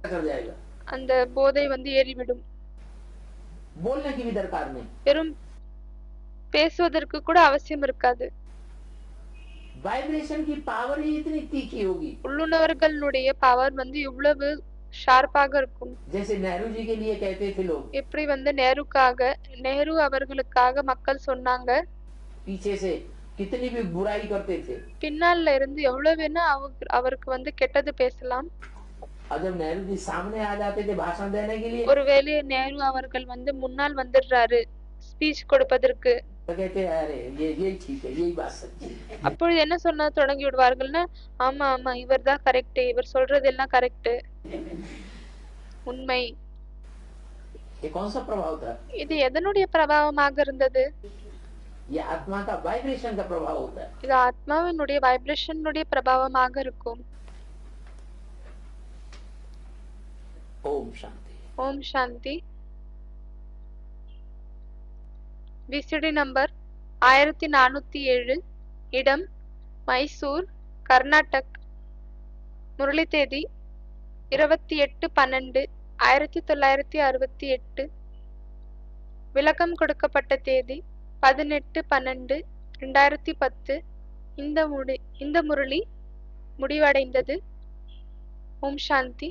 [SPEAKER 2] चढ़ जाएगा,
[SPEAKER 1] அந்த போதை வந்து ஏறிவிடும்.
[SPEAKER 2] बोलने की भी दरकार नहीं।
[SPEAKER 1] வெறும் பேசுவதற்கு கூட அவசியம் இருக்காது.
[SPEAKER 2] वाइब्रेशन की पावर ही इतनी तीखी होगी।
[SPEAKER 1] உள்ளுணர்வுகளுடைய பவர் வந்து இவ்வளவு ஷார்ப்பாக இருக்கும்.
[SPEAKER 2] जैसे नेहरू जी के लिए कहते थे लोग,
[SPEAKER 1] எப்படி வந்து நேரு அவர்களுக்காக மக்கள் சொன்னாங்க,
[SPEAKER 2] पीछे से कितनी भी बुराई करते थे,
[SPEAKER 1] பின்னால இருந்து எவ்வளவு வேணா அவருக்கு வந்து கெட்டது பேசலாம்.
[SPEAKER 2] और जब नेहरू जी सामने आ जाते थे भाषण देने के लिए,
[SPEAKER 1] ஒருவேளை நேரு அவர்கள் வந்து முன்னால் வந்துடுறாரு ஸ்பீச் கொடுப்பதற்கு,
[SPEAKER 2] तो कहते अरे यही ठीक है, यही बात सच्ची है।
[SPEAKER 1] அப்பொழுது என்ன சொன்ன தொடங்கி விடுவார்கள்னா, ஆமா ஆமா இவர் தான் கரெக்ட், இவர் சொல்றதெல்லாம் கரெக்ட், உண்மை.
[SPEAKER 2] ये कौन सा प्रभाव था?
[SPEAKER 1] இது எதனுடைய பிரபாவமாக இருந்தது?
[SPEAKER 2] ये आत्मा का वाइब्रेशन का प्रभाव होता है।
[SPEAKER 1] இது ஆத்மாவினுடைய வைப்ரேஷனுடைய பிரபாவமாக இருக்கும்.
[SPEAKER 2] ओम शांति।
[SPEAKER 1] ஓம் சாந்தி. விசிடி நம்பர் 1407, இடம் மைசூர், கர்நாடக். முரளி தேதி 28/12/1968. விளக்கம் கொடுக்கப்பட்ட தேதி 18/12/2010. இந்த முரளி முடிவடைந்தது. ஓம் சாந்தி.